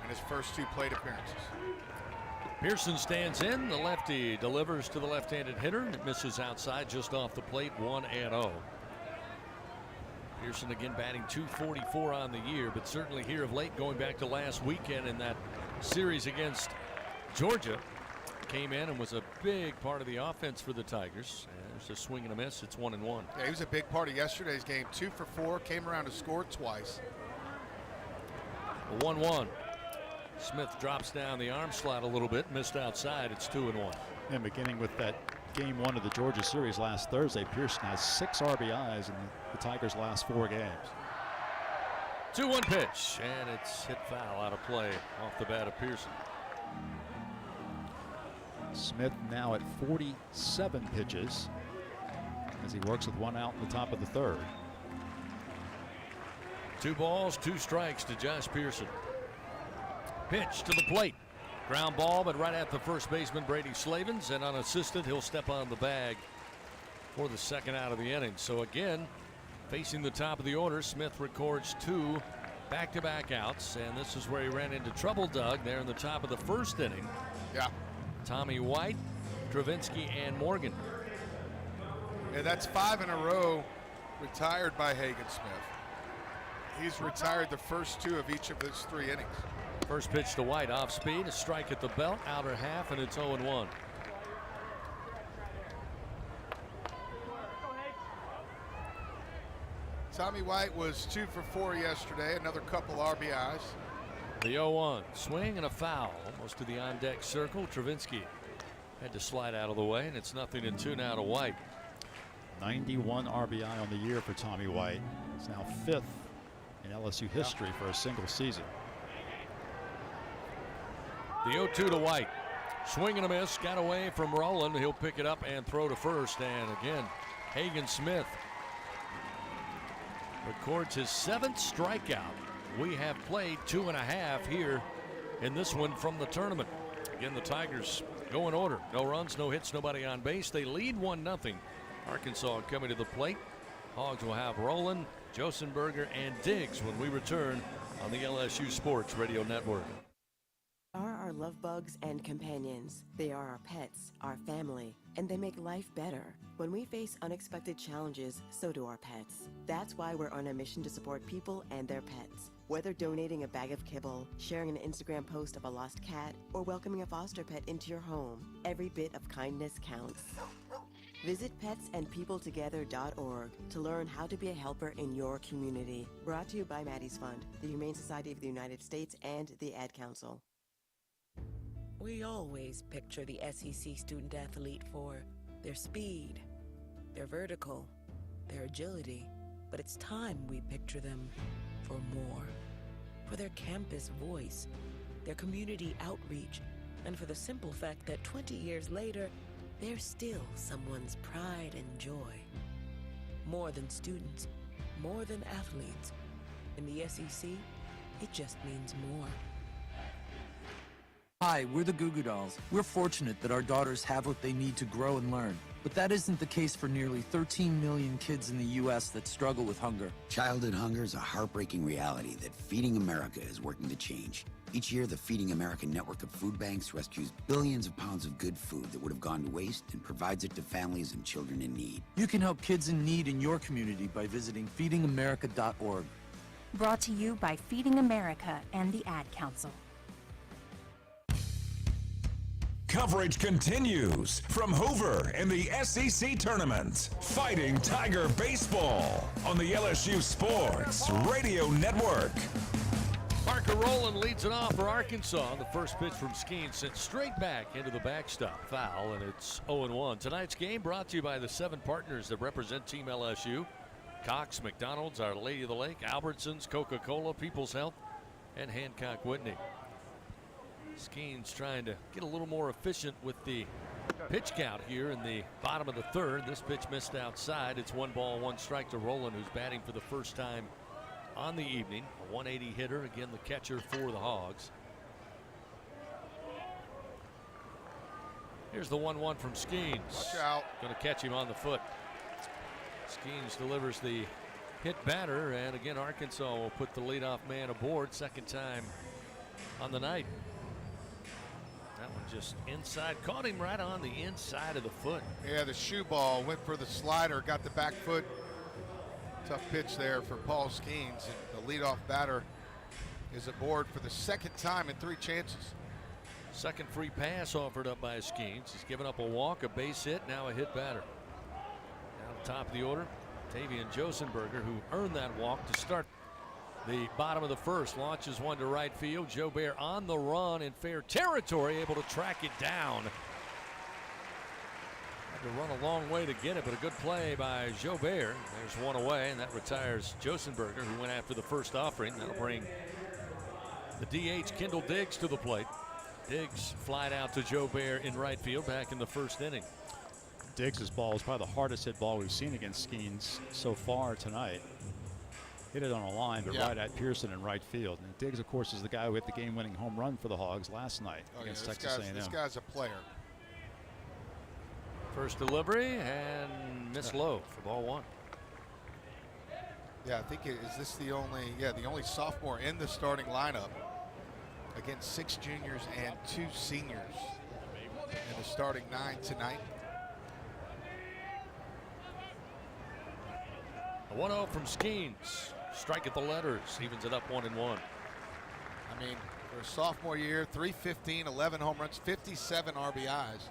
in his first 2 plate appearances. Pearson stands in. The lefty delivers to the left-handed hitter, and it misses outside just off the plate. 1-0. Pearson again batting .244 on the year, but certainly here of late, going back to last weekend in that series against Georgia, came in and was a big part of the offense for the Tigers. There's a swing and a miss. It's 1-1. Yeah, he was a big part of yesterday's game. 2 for 4, came around to score twice. 1-1. Smith drops down the arm slot a little bit, missed outside. It's 2-1. And beginning with that game 1 of the Georgia series last Thursday, Pearson has 6 RBIs in the Tigers' last 4 games. 2-1 pitch, and it's hit foul out of play off the bat of Pearson. Smith now at 47 pitches as he works with 1 out in the top of the third. 2 balls, 2 strikes to Josh Pearson. Pitch to the plate. Ground ball, but right at the first baseman, Brady Slavens, and unassisted, he'll step on the bag for the second out of the inning. So again, facing the top of the order, Smith records 2 back-to-back outs, and this is where he ran into trouble, Doug, there in the top of the first inning. Yeah. Tommy White, Travinsky, and Morgan. Yeah, that's 5 in a row retired by Hagen Smith. He's retired the first 2 of each of his 3 innings. First pitch to White, off speed, a strike at the belt, outer half, and it's 0-1. Tommy White was 2 for 4 yesterday, another couple RBIs. The 0-1, swing and a foul, almost to the on-deck circle. Travinsky Had to slide out of the way, and it's 0-2 now to White. 91 RBI on the year for Tommy White. He's now 5th in LSU history for a single season. The 0-2 to White. Swing and a miss. Got away from Rowland. He'll pick it up and throw to first. And again, Hagen Smith records his 7th strikeout. We have played 2.5 here in this one from the tournament. Again, the Tigers go in order. No runs, no hits, nobody on base. They lead 1-0. Arkansas coming to the plate. Hogs will have Rowland, Josenberger, and Diggs when we return on the LSU Sports Radio Network. Are our love bugs and companions. They are our pets, our family, and they make life better. When we face unexpected challenges, so do our pets. That's why we're on a mission to support people and their pets. Whether donating a bag of kibble, sharing an Instagram post of a lost cat, or welcoming a foster pet into your home, every bit of kindness counts. Visit petsandpeopletogether.org to learn how to be a helper in your community. Brought to you by Maddie's Fund, the Humane Society of the United States, and the Ad Council. We always picture the SEC student athlete for their speed, their vertical, their agility. But it's time we picture them for more. For their campus voice, their community outreach, and for the simple fact that 20 years later, they're still someone's pride and joy. More than students, more than athletes. In the SEC, it just means more. Hi, we're the Goo Goo Dolls. We're fortunate that our daughters have what they need to grow and learn. But that isn't the case for nearly 13 million kids in the U.S. that struggle with hunger. Childhood hunger is a heartbreaking reality that Feeding America is working to change. Each year, the Feeding America network of food banks rescues billions of pounds of good food that would have gone to waste and provides it to families and children in need. You can help kids in need in your community by visiting feedingamerica.org. Brought to you by Feeding America and the Ad Council. Coverage continues from Hoover and the SEC Tournament. Fighting Tiger Baseball on the LSU Sports Radio Network. Parker Rowland leads it off for Arkansas. The first pitch from Skeens sent straight back into the backstop. Foul, and it's 0-1. Tonight's game brought to you by the 7 partners that represent Team LSU. Cox, McDonald's, Our Lady of the Lake, Albertsons, Coca-Cola, People's Health, and Hancock Whitney. Skeens trying to get a little more efficient with the pitch count here in the bottom of the 3rd. This pitch missed outside. It's 1 ball, 1 strike to Rowland, who's batting for the first time on the evening. A 180 hitter, again the catcher for the Hogs. Here's the 1-1 from Skeens. Watch out. Going to catch him on the foot. Skeens delivers the hit batter, and again Arkansas will put the leadoff man aboard. Second time on the night. That one just inside, caught him right on the inside of the foot. Yeah, the shoe ball went for the slider, got the back foot. Tough pitch there for Paul Skeens. The leadoff batter is aboard for the 2nd time in 3 chances. Second free pass offered up by Skeens. He's given up a walk, a base hit, now a hit batter. Down the top of the order, Tavian Josenberger, who earned that walk to start the bottom of the 1st, launches one to right field. Joe Bear on the run in fair territory, able to track it down. Had to run a long way to get it, but a good play by Joe Bear. There's one away, and that retires Josenberger, who went after the first offering. That'll bring the DH Kendall Diggs to the plate. Diggs flied out to Joe Bear in right field back in the 1st inning. Diggs' ball is probably the hardest hit ball we've seen against Skeens so far tonight. Hit it on a line, but right at Pearson in right field. And Diggs, of course, is the guy who hit the game-winning home run for the Hogs last night against Texas A&M. This guy's a player. First delivery and miss low for ball 1. Yeah, I think is this the only sophomore in the starting lineup against 6 juniors and 2 seniors in the starting 9 tonight. A 1-0 from Skeens. Strike at the letters, evens it up 1-1. I mean, for a sophomore year, 315, 11 home runs, 57 RBIs.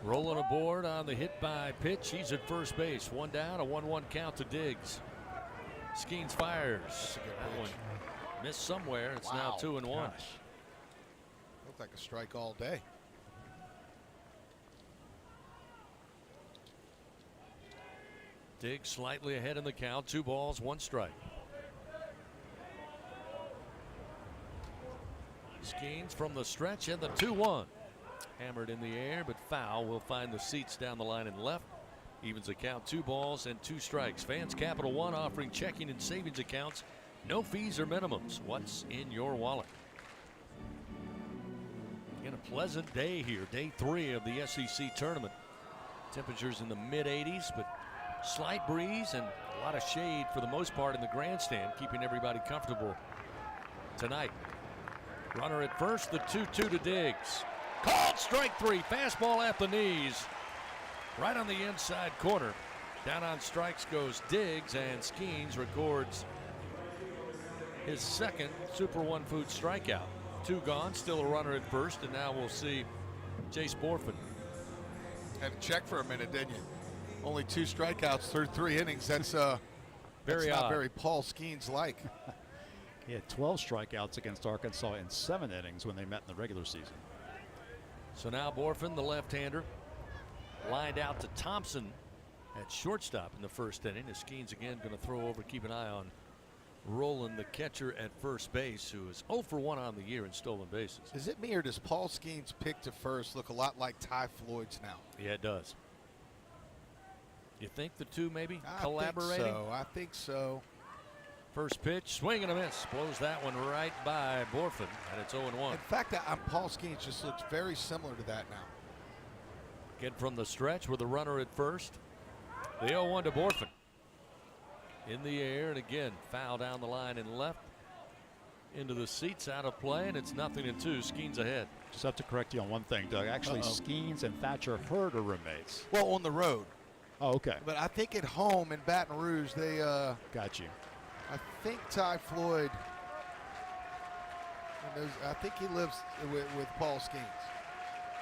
Rolling aboard on the hit by pitch. He's at first base. 1 down, a 1-1 count to Diggs. Skeens fires. That's a good pitch. That one Missed somewhere. It's now 2-1. Looked like a strike all day. Diggs slightly ahead in the count. 2 balls, 1 strike. Skeens from the stretch and the 2-1. Hammered in the air, but foul will find the seats down the line and left. Evens the count, 2 balls and 2 strikes. Fans Capital One offering checking and savings accounts. No fees or minimums. What's in your wallet? Again, a pleasant day here. Day 3 of the SEC tournament. Temperatures in the mid-80s, but slight breeze and a lot of shade for the most part in the grandstand, keeping everybody comfortable tonight. Runner at first, the 2-2 to Diggs. Called strike 3. Fastball at the knees. Right on the inside corner. Down on strikes goes Diggs, and Skeens records his second Super One Food strikeout. 2 gone, still a runner at first, and now we'll see Jace Borfin. Had to check for a minute, didn't you? Only 2 strikeouts through 3 innings. That's very not odd. very Paul Skeens-like. He had 12 strikeouts against Arkansas in 7 innings when they met in the regular season. So now Borfin, the left-hander, lined out to Thompson at shortstop in the first inning. As Skeens again going to throw over, keep an eye on Roland, the catcher at first base, who is 0 for 1 on the year in stolen bases. Is it me, or does Paul Skeens' pick to first look a lot like Ty Floyd's now? Yeah, it does. You think the two maybe collaborating? I think so. First pitch, swing and a miss. Blows that one right by Borfin, and it's 0-1. In fact, Paul Skeens just looks very similar to that now. Again from the stretch with a runner at first. The 0-1 to Borfin. In the air, and again, foul down the line and left. Into the seats, out of play, and it's 0-2. Skeens ahead. Just have to correct you on one thing, Doug. Actually, Skeens and Thatcher Hurd are roommates. Well, on the road. Oh, okay. But I think at home in Baton Rouge, they got you. I think Ty Floyd, I think he lives with Paul Skeens.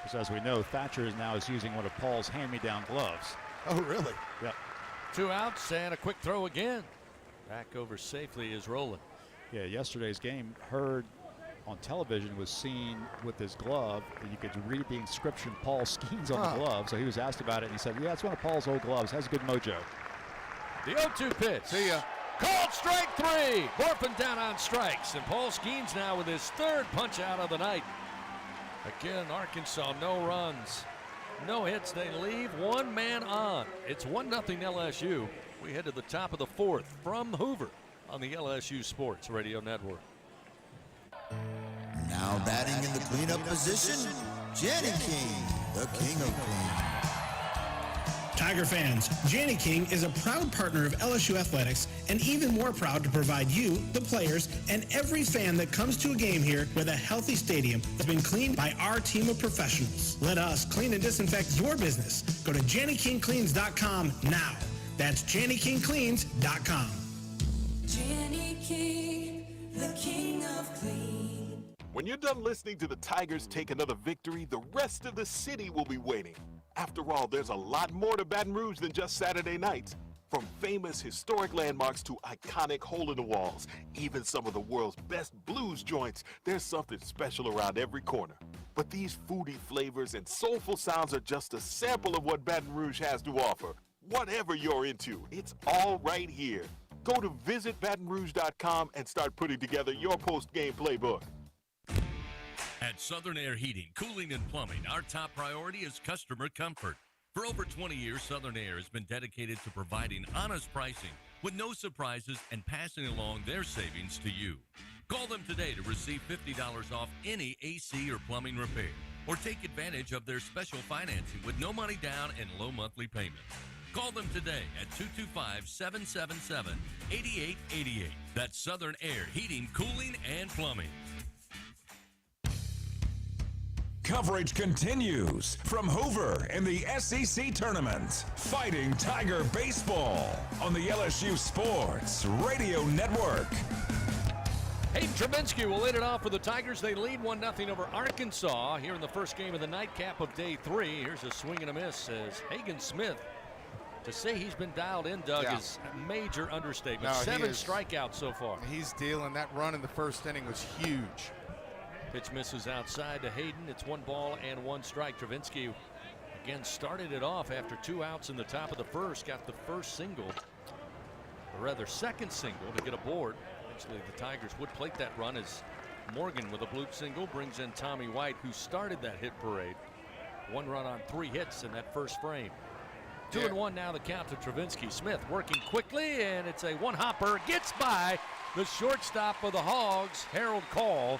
Because as we know, Thatcher is using one of Paul's hand-me-down gloves. Oh, really? Yep. 2 outs and a quick throw again. Back over safely is Roland. Yeah, yesterday's game, Hurd on television was seen with his glove, and you could read the inscription Paul Skeens on the glove. So he was asked about it, and he said, yeah, it's one of Paul's old gloves. Has a good mojo. The 0-2 pitch. See ya. Called strike 3. Borfin down on strikes, and Paul Skeens now with his 3rd punch out of the night. Again, Arkansas, no runs, no hits. They leave 1 man on. It's 1-0 LSU. We head to the top of the 4th from Hoover on the LSU Sports Radio Network. Now batting in the cleanup position, Jenny King, the king of clean. Tiger fans, Janny King is a proud partner of LSU Athletics and even more proud to provide you, the players, and every fan that comes to a game here with a healthy stadium that's been cleaned by our team of professionals. Let us clean and disinfect your business. Go to JannyKingCleans.com now. That's JannyKingCleans.com. Janny King, the king of clean. When you're done listening to the Tigers take another victory, the rest of the city will be waiting. After all, there's a lot more to Baton Rouge than just Saturday nights. From famous historic landmarks to iconic hole-in-the-walls, even some of the world's best blues joints, there's something special around every corner. But these foodie flavors and soulful sounds are just a sample of what Baton Rouge has to offer. Whatever you're into, it's all right here. Go to visitbatonrouge.com and start putting together your post-game playbook. At Southern Air Heating, Cooling, and Plumbing, our top priority is customer comfort. For over 20 years, Southern Air has been dedicated to providing honest pricing with no surprises and passing along their savings to you. Call them today to receive $50 off any AC or plumbing repair, or take advantage of their special financing with no money down and low monthly payments. Call them today at 225-777-8888. That's Southern Air Heating, Cooling, and Plumbing. Coverage continues from Hoover in the SEC tournament. Fighting Tiger Baseball on the LSU Sports Radio Network. Hayden Trubinsky will lead it off for the Tigers. They lead 1-0 over Arkansas here in the first game of the nightcap of day 3. Here's a swing and a miss as Hagen Smith To say he's been dialed in, Doug, is a major understatement. No, 7 strikeouts so far. He's dealing. That run in the first inning was huge. Pitch misses outside to Hayden. It's 1 ball and 1 strike. Travinski again started it off after 2 outs in the top of the first. Got the first single, or rather second single, to get aboard. Eventually the Tigers would plate that run as Morgan with a bloop single brings in Tommy White, who started that hit parade. 1 run on 3 hits in that first frame. 2-1 now the count to Travinski. Smith working quickly, and it's a 1-hopper. Gets by the shortstop of the Hogs, Harold Call.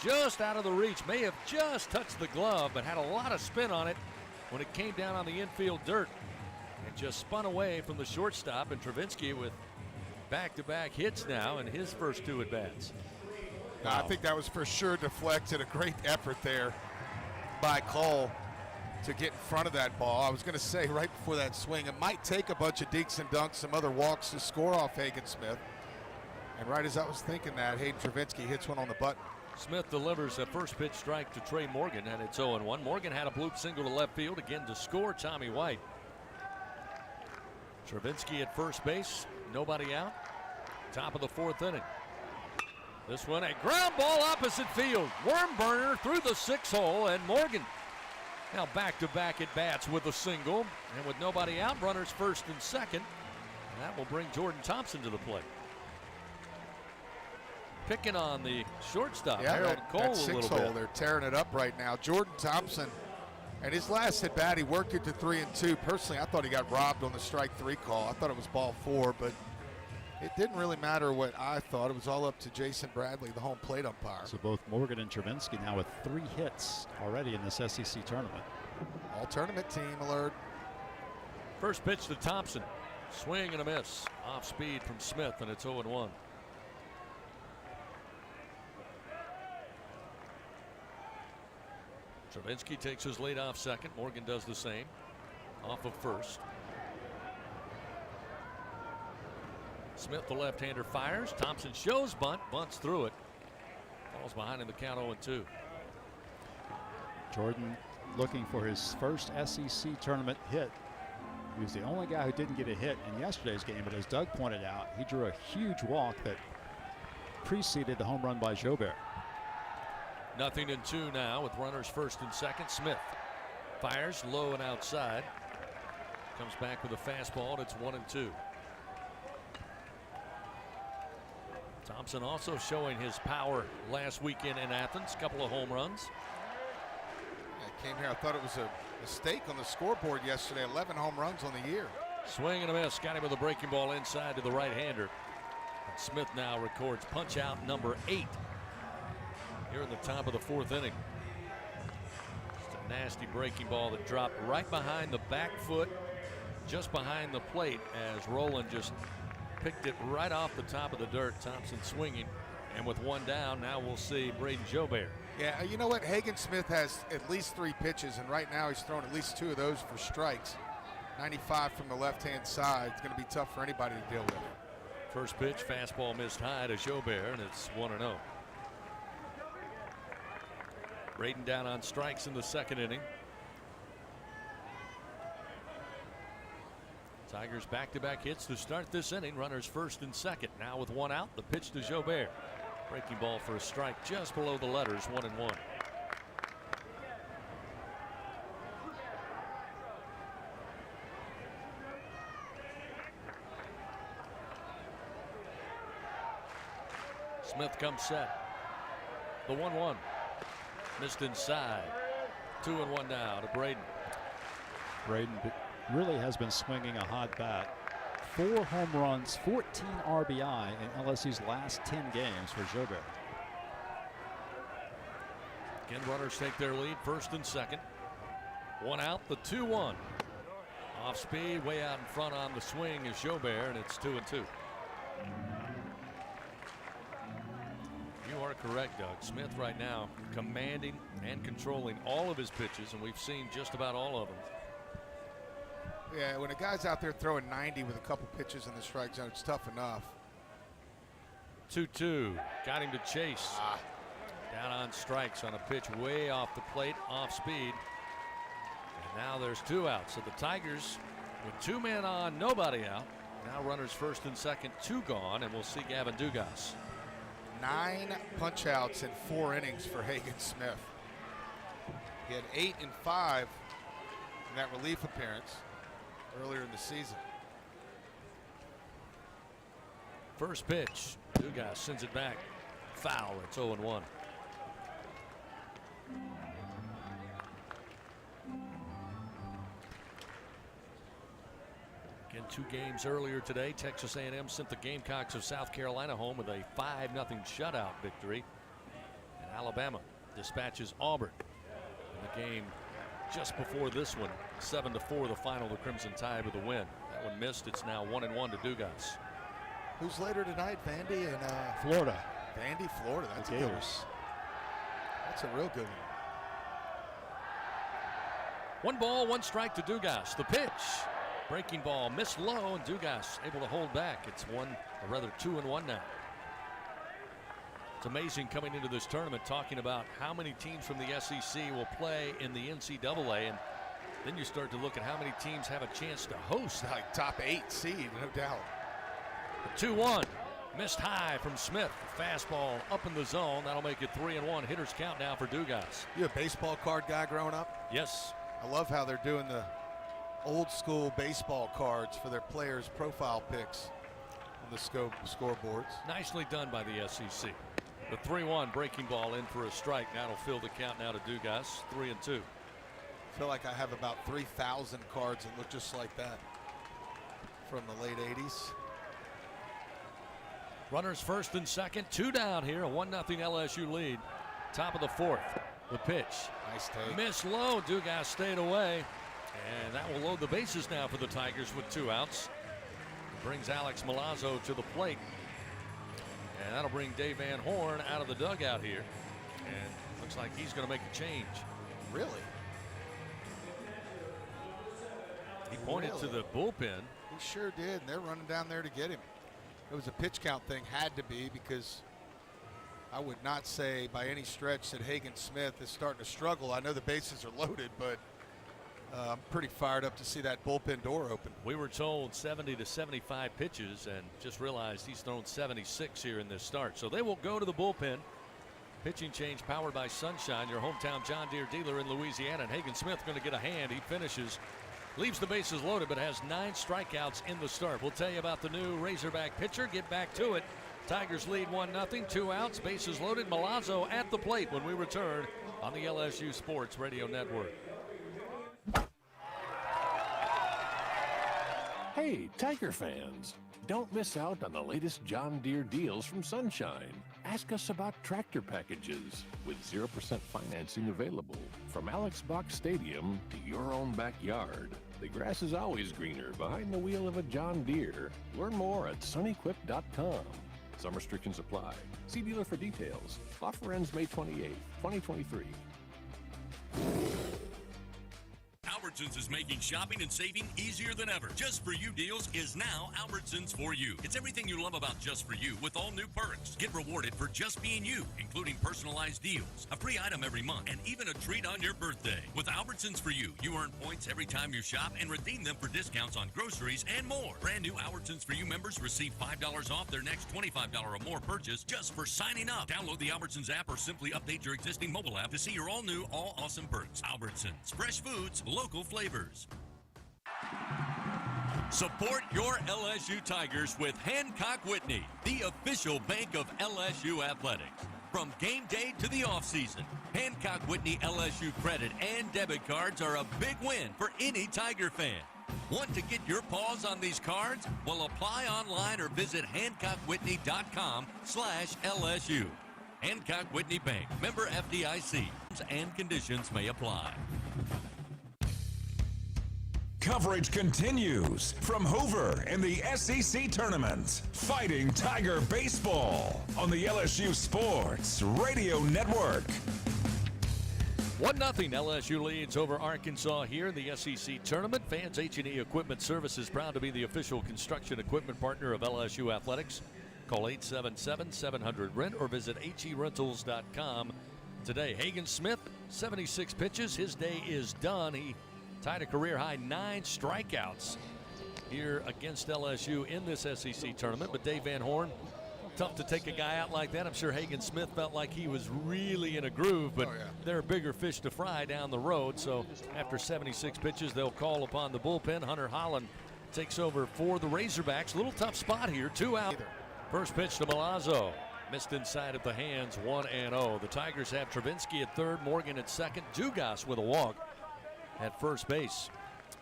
Just out of the reach. May have just touched the glove, but had a lot of spin on it when it came down on the infield dirt. And just spun away from the shortstop, and Travinski with back-to-back hits now in his first 2 at-bats. Wow. I think that was for sure deflected. A great effort there by Cole to get in front of that ball. I was going to say right before that swing, it might take a bunch of dekes and dunks, some other walks to score off Hagen Smith. And right as I was thinking that, Hayden Travinski hits one on the button. Smith delivers a first pitch strike to Trey Morgan, and it's 0-1. Morgan had a bloop single to left field again to score Tommy White. Travinski at first base, nobody out. Top of the 4th inning. This one a ground ball opposite field. Worm burner through the 6 hole, and Morgan now back-to-back at bats with a single, and with nobody out, runners first and second. And that will bring Jordan Thompson to the plate. Picking on the shortstop, Harold Cole, that a 6 little hole, bit. they're tearing it up right now. Jordan Thompson, and his last at bat, he worked it to 3-2. Personally, I thought he got robbed on the strike 3 call. I thought it was ball 4, but it didn't really matter what I thought. It was all up to Jason Bradley, the home plate umpire. So both Morgan and Travinski now with 3 hits already in this SEC tournament. All tournament team alert. First pitch to Thompson. Swing and a miss. Off speed from Smith, and it's 0-1. Travinski takes his lead off second. Morgan does the same. Off of first. Smith, the left-hander, fires. Thompson shows bunt. Bunts through it. Falls behind in the count 0-2. Jordan looking for his first SEC tournament hit. He was the only guy who didn't get a hit in yesterday's game, but as Doug pointed out, he drew a huge walk that preceded the home run by Jobert. 0-2 now with runners first and second. Smith fires low and outside. Comes back with a fastball, and it's 1-2. Thompson also showing his power last weekend in Athens. Couple of home runs. I came here, I thought it was a mistake on the scoreboard yesterday. 11 home runs on the year. Swing and a miss. Got him with a breaking ball inside to the right-hander. And Smith now records punch out number 8 here in the top of the 4th inning. Just a nasty breaking ball that dropped right behind the back foot, just behind the plate, as Rowland just picked it right off the top of the dirt. Thompson swinging, and with 1 down, now we'll see Braden Jobert. Yeah, you know what? Hagen Smith has at least 3 pitches, and right now he's thrown at least 2 of those for strikes. 95 from the left-hand side. It's going to be tough for anybody to deal with. First pitch, fastball missed high to Jobert, and it's 1-0. Braden down on strikes in the 2nd inning. Tigers back-to-back hits to start this inning. Runners first and second. Now with 1 out, the pitch to Jobert. Breaking ball for a strike just below the letters, 1-1. Smith comes set. The 1-1. Missed inside. 2-1 now to Braden. Braden really has been swinging a hot bat. 4 home runs, 14 RBI in LSU's last 10 games for Jobert. Again, runners take their lead, first and second. 1 out, the 2-1. Off speed, way out in front on the swing is Jobert, and it's 2-2. You are correct, Doug. Smith right now commanding and controlling all of his pitches, and we've seen just about all of them. Yeah, when a guy's out there throwing 90 with a couple pitches in the strike zone, it's tough enough. 2-2. Got him to chase. Down on strikes on a pitch way off the plate, off speed. And now there's 2 outs. So the Tigers With 2 men on, nobody out. Now runners first and second, 2 gone, and we'll see Gavin Dugas. 9 punch-outs in 4 innings for Hagen Smith. He had 8 and 5 in that relief appearance earlier in the season. First pitch, Dugas sends it back. Foul, it's 0-1. Again, 2 games earlier today, Texas A&M sent the Gamecocks of South Carolina home with a 5-0 shutout victory. And Alabama dispatches Auburn in the game just before this one, 7-4 the final, the Crimson Tide with a win. That one missed. It's now 1-1 to Dugas. Who's later tonight? Vandy and Florida. Vandy, Florida. That's a good one. That's a real good one. 1 ball, 1 strike to Dugas. The pitch. Breaking ball missed low, and Dugas able to hold back. It's 2-1 now. It's amazing coming into this tournament talking about how many teams from the SEC will play in the NCAA, and then you start to look at how many teams have a chance to host. Like top 8 seed, no doubt. 2-1. Missed high from Smith. Fastball up in the zone. That'll make it 3-1. Hitters count now for Dugas. You a baseball card guy growing up? Yes. I love how they're doing the old school baseball cards for their players' profile pics on the scoreboards. Nicely done by the SEC. The 3-1 breaking ball in for a strike. That'll fill the count now to Dugas. 3-2. I feel like I have about 3,000 cards that look just like that from the late 80s. Runners first and second, 2 down here, a 1-0 LSU lead. Top of the 4th. The pitch. Nice take. Missed low. Dugas stayed away. And that will load the bases now for the Tigers with 2 outs. Brings Alex Milazzo to the plate. And that'll bring Dave Van Horn out of the dugout here. And looks like he's going to make a change. Really? He pointed to the bullpen. He sure did, and they're running down there to get him. It was a pitch count thing, had to be, because I would not say by any stretch that Hagen Smith is starting to struggle. I know the bases are loaded, but I'm pretty fired up to see that bullpen door open. We were told 70 to 75 pitches and just realized he's thrown 76 here in this start. So they will go to the bullpen. Pitching change powered by Sunshine, your hometown John Deere dealer in Louisiana. And Hagen Smith going to get a hand. He finishes, leaves the bases loaded, but has 9 strikeouts in the start. We'll tell you about the new Razorback pitcher. Get back to it. Tigers lead 1-0, 2 outs, bases loaded. Milazzo at the plate when we return on the LSU Sports Radio Network. Hey, Tiger fans, don't miss out on the latest John Deere deals from Sunshine. Ask us about tractor packages with 0% financing available. From Alex Box Stadium to your own backyard, the grass is always greener behind the wheel of a John Deere. Learn more at sunequip.com. Some restrictions apply. See dealer for details. Offer ends May 28, 2023. Albertsons is making shopping and saving easier than ever. Just For You deals is now Albertsons for You. It's everything you love about Just For You with all new perks. Get rewarded for just being you, including personalized deals, a free item every month, and even a treat on your birthday. With Albertsons for You, you earn points every time you shop and redeem them for discounts on groceries and more. Brand new Albertsons for You members receive $5 off their next $25 or more purchase just for signing up. Download the Albertsons app or simply update your existing mobile app to see your all-new, all-awesome perks. Albertsons. Fresh foods, local flavors. Support your LSU Tigers with Hancock Whitney, the official bank of LSU Athletics. From game day to the offseason, Hancock Whitney LSU credit and debit cards are a big win for any Tiger fan. Want to get your paws on these cards? Well, apply online or visit HancockWhitney.com/LSU. Hancock Whitney Bank, member FDIC, and conditions may apply. Coverage continues from Hoover in the SEC Tournament. Fighting Tiger Baseball on the LSU Sports Radio Network. 1-0 LSU leads over Arkansas here in the SEC Tournament. Fans, H&E Equipment Services proud to be the official construction equipment partner of LSU Athletics. Call 877-700-RENT or visit HERentals.com today. Hagen Smith, 76 pitches. His day is done. He tied a career-high 9 strikeouts here against LSU in this SEC tournament. But Dave Van Horn, tough to take a guy out like that. I'm sure Hagen Smith felt like he was really in a groove, but there are bigger fish to fry down the road. So after 76 pitches, they'll call upon the bullpen. Hunter Holland takes over for the Razorbacks. A little tough spot here, 2 out. First pitch to Milazzo. Missed inside of the hands, 1-0. The Tigers have Travinski at third, Morgan at second, Dugas with a walk at first base.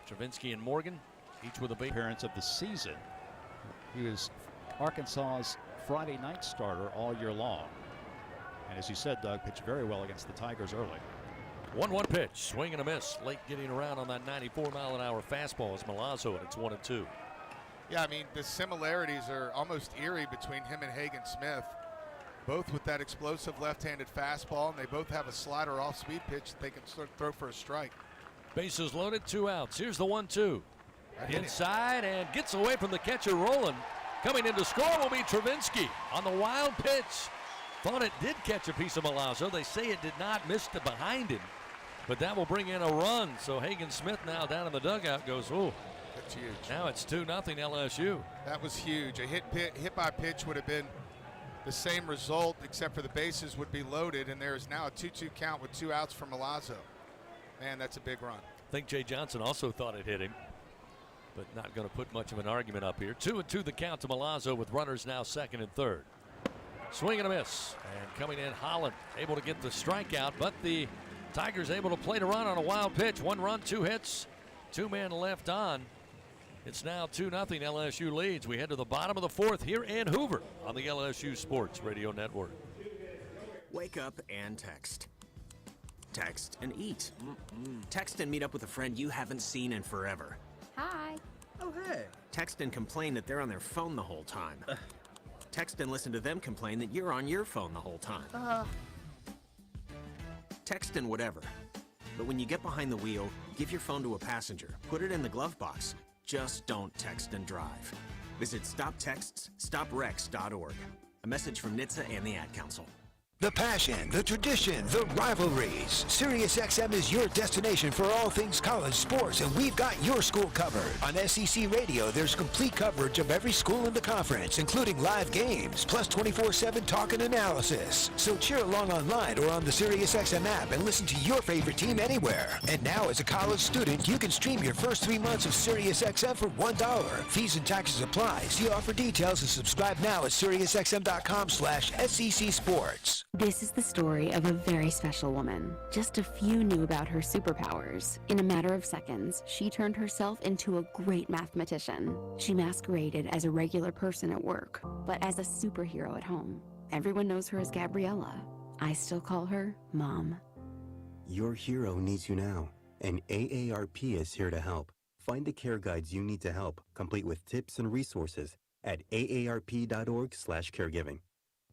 Travinski and Morgan, each with a base appearance of the season. He was Arkansas's Friday night starter all year long. And as you said, Doug, pitched very well against the Tigers early. 1-1 pitch, swing and a miss. Late getting around on that 94-mile-an-hour fastball is Milazzo, and it's 1-2. Yeah, I mean, the similarities are almost eerie between him and Hagen Smith. Both with that explosive left-handed fastball, and they both have a slider off-speed pitch that they can throw for a strike. Bases loaded, 2 outs. Here's the 1-2. Inside and gets away from the catcher rolling. Coming in to score will be Travinski on the wild pitch. Thought it did catch a piece of Milazzo. They say it did not, missed it behind him. But that will bring in a run. So Hagen Smith now down in the dugout goes, ooh. That's huge. Now it's 2-0 LSU. That was huge. A hit by pitch would have been the same result, except for the bases would be loaded, and there is now a 2-2 count with 2 outs for Milazzo. Man, that's a big run. I think Jay Johnson also thought it hit him, but not going to put much of an argument up here. 2-2 the count to Milazzo with runners now second and third. Swing and a miss, and coming in Holland, able to get the strikeout, but the Tigers able to play to run on a wild pitch. 1 run, 2 hits, 2 men left on. It's now 2-0 LSU leads. We head to the bottom of the fourth here in Hoover on the LSU Sports Radio Network. Wake up and text. Text and eat. Text and meet up with a friend you haven't seen in forever. Hi. Oh, hey. Text and complain that they're on their phone the whole time. Text and listen to them complain that you're on your phone the whole time. Text and whatever. But when you get behind the wheel, give your phone to a passenger. Put it in the glove box. Just don't text and drive. Visit StopTextsStopWrecks.org. A message from NHTSA and the Ad Council. The passion, the tradition, the rivalries. SiriusXM is your destination for all things college sports, and we've got your school covered. On SEC Radio, there's complete coverage of every school in the conference, including live games, plus 24/7 talk and analysis. So cheer along online or on the SiriusXM app and listen to your favorite team anywhere. And now, as a college student, you can stream your first 3 months of SiriusXM for $1. Fees and taxes apply. See offer details and subscribe now at SiriusXM.com/SEC Sports. This is the story of a very special woman. Just a few knew about her superpowers. In a matter of seconds, she turned herself into a great mathematician. She masqueraded as a regular person at work, but as a superhero at home. Everyone knows her as Gabriella. I still call her Mom. Your hero needs you now, and AARP is here to help. Find the care guides you need to help, complete with tips and resources at aarp.org/caregiving.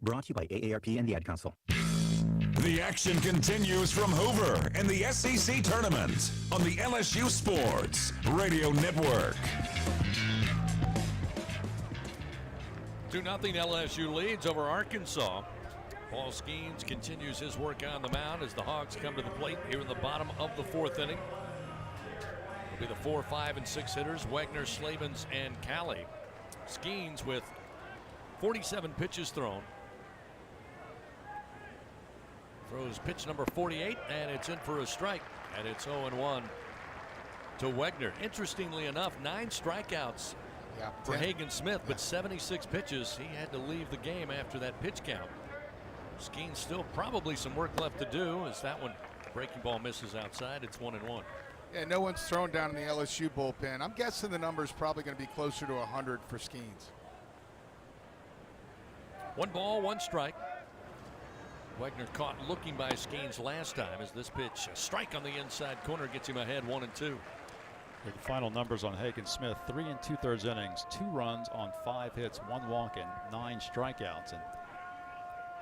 Brought to you by AARP and the Ad Council. The action continues from Hoover and the SEC tournament on the LSU Sports Radio Network. 2-0 LSU leads over Arkansas. Paul Skeens continues his work on the mound as the Hogs come to the plate here in the bottom of the fourth inning. It'll be the 4, 5, and 6 hitters, Wegner, Slavens, and Callie. Skeens with 47 pitches thrown. Throws pitch number 48, and it's in for a strike, and it's 0-1 to Wegner. Interestingly enough, 9 strikeouts for Hagen Smith, but 76 pitches. He had to leave the game after that pitch count. Skeens still probably some work left to do as that one breaking ball misses outside. It's 1-1. Yeah, no one's thrown down in the LSU bullpen. I'm guessing the number's probably going to be closer to 100 for Skeens. 1 ball, 1 strike. Wegner caught looking by Skeens last time as this pitch, a strike on the inside corner, gets him ahead 1-2. The final numbers on Hagen Smith: 3 2/3 innings, 2 runs on 5 hits, 1 walk, and 9 strikeouts. And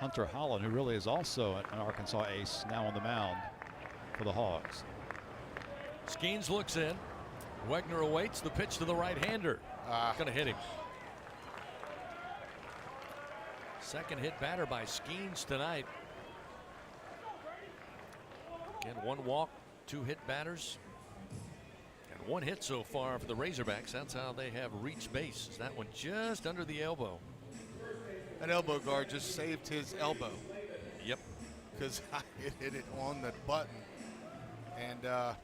Hunter Holland, who really is also an Arkansas ace, now on the mound for the Hogs. Skeens looks in. Wegner awaits the pitch to the right-hander. Going to hit him. Second hit batter by Skeens tonight. Again, 1 walk, 2 hit batters. And One hit so far for the Razorbacks. That's how they have reached base. That one just under the elbow. That elbow guard just saved his elbow. Yep. Because I hit it on the button. And I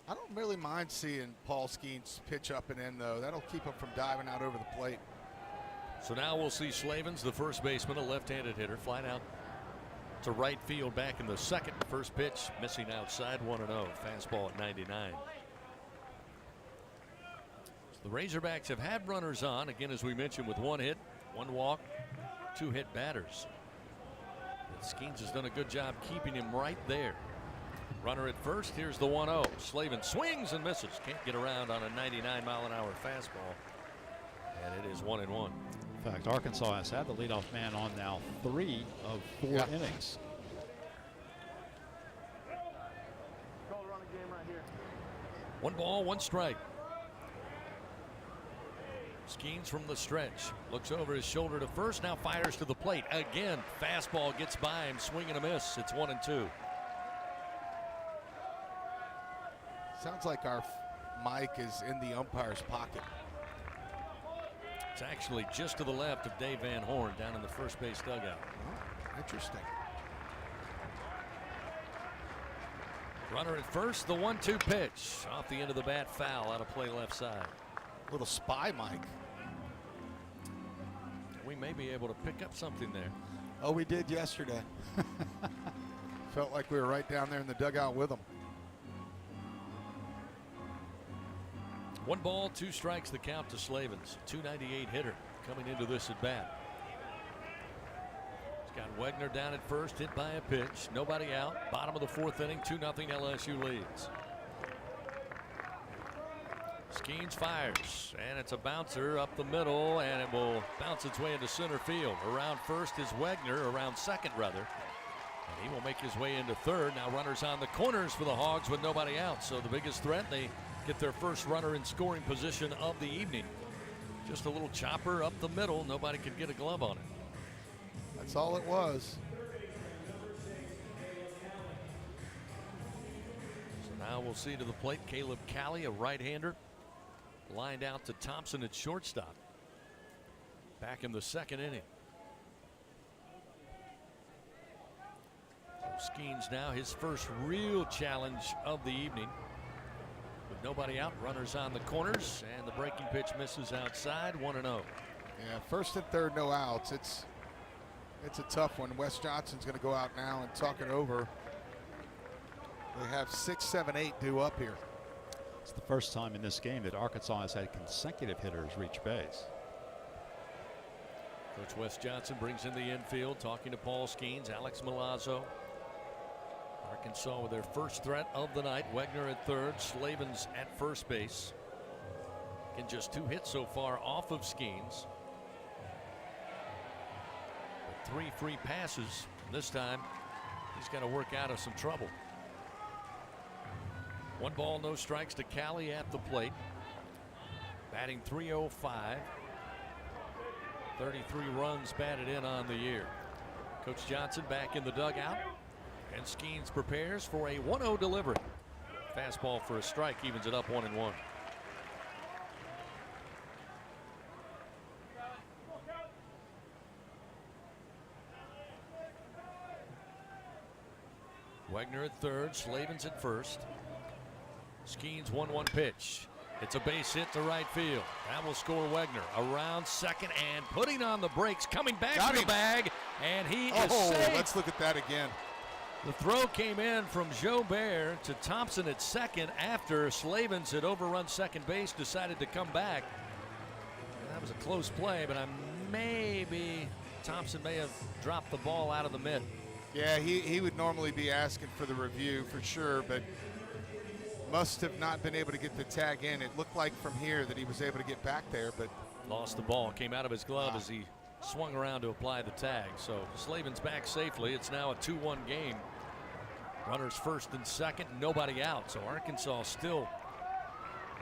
don't really mind seeing Paul Skeens pitch up and in, though. That'll keep him from diving out over the plate. So now we'll see Slavens, the first baseman, a left-handed hitter, fly out to right field back in the second. First pitch missing outside, 1-0. Fastball at 99. So the Razorbacks have had runners on, again, as we mentioned, with one hit, one walk, two hit batters. But Skeens has done a good job keeping him right there. Runner at first. Here's the 1-0. Slavin swings and misses. Can't get around on a 99-mile-an-hour fastball. And it is 1-1. In fact, Arkansas has had the leadoff man on now 3 of 4 innings. One ball, one strike. Skeens from the stretch. Looks over his shoulder to first. Now fires to the plate. Again, fastball gets by him. Swing and a miss. It's 1-2. Sounds like our mic is in the umpire's pocket. It's actually just to the left of Dave Van Horn down in the first base dugout. Interesting. Runner at first, the 1-2 pitch. Off the end of the bat, foul, out of play left side. Little spy mic. We may be able to pick up something there. Oh, we did yesterday. Felt like we were right down there in the dugout with them. 1 ball, 2 strikes, the count to Slavens. 298 hitter coming into this at bat. He's got Wegner down at first, hit by a pitch. Nobody out. Bottom of the 4th inning, 2-0 LSU leads. Skeens fires, and it's a bouncer up the middle, and it will bounce its way into center field. Around first is Wegner, around second rather. And he will make his way into third. Now runners on the corners for the Hogs with nobody out. So the biggest threat, they get their first runner in scoring position of the evening. Just a little chopper up the middle. Nobody could get a glove on it. That's all it was. So now we'll see to the plate Caleb Calley, a right-hander, lined out to Thompson at shortstop. Back in the 2nd inning. So Skeens now his first real challenge of the evening. With nobody out, runners on the corners, and the breaking pitch misses outside, 1-0. Yeah, first and third, no outs. It's a tough one. Wes Johnson's going to go out now and talk it over. They have 6, 7, 8 due up here. It's the first time in this game that Arkansas has had consecutive hitters reach base. Coach Wes Johnson brings in the infield, talking to Paul Skeens, Alex Milazzo. Arkansas with their first threat of the night. Wegner at third, Slavens at first base. Again, just 2 hits so far off of Skeens. But 3 free passes. This time, he's got to work out of some trouble. 1 ball, no strikes to Calley at the plate. Batting .305. 33 runs batted in on the year. Coach Johnson back in the dugout. And Skeens prepares for a 1-0 delivery. Fastball for a strike, evens it up 1-1. Wegner at third, Slavens at first. Skeens 1-1 pitch. It's a base hit to right field. That will score Wegner. Around second and putting on the brakes, coming back to the bag, and he is safe. Let's look at that again. The throw came in from Jobert to Thompson at second after Slavens had overrun second base, decided to come back. That was a close play, but Thompson may have dropped the ball out of the mitt. Yeah, he would normally be asking for the review for sure, but must have not been able to get the tag in. It looked like from here that he was able to get back there, but lost the ball, came out of his glove as he swung around to apply the tag. So Slavens back safely. It's now a 2-1 game. Runners first and second, nobody out. So Arkansas still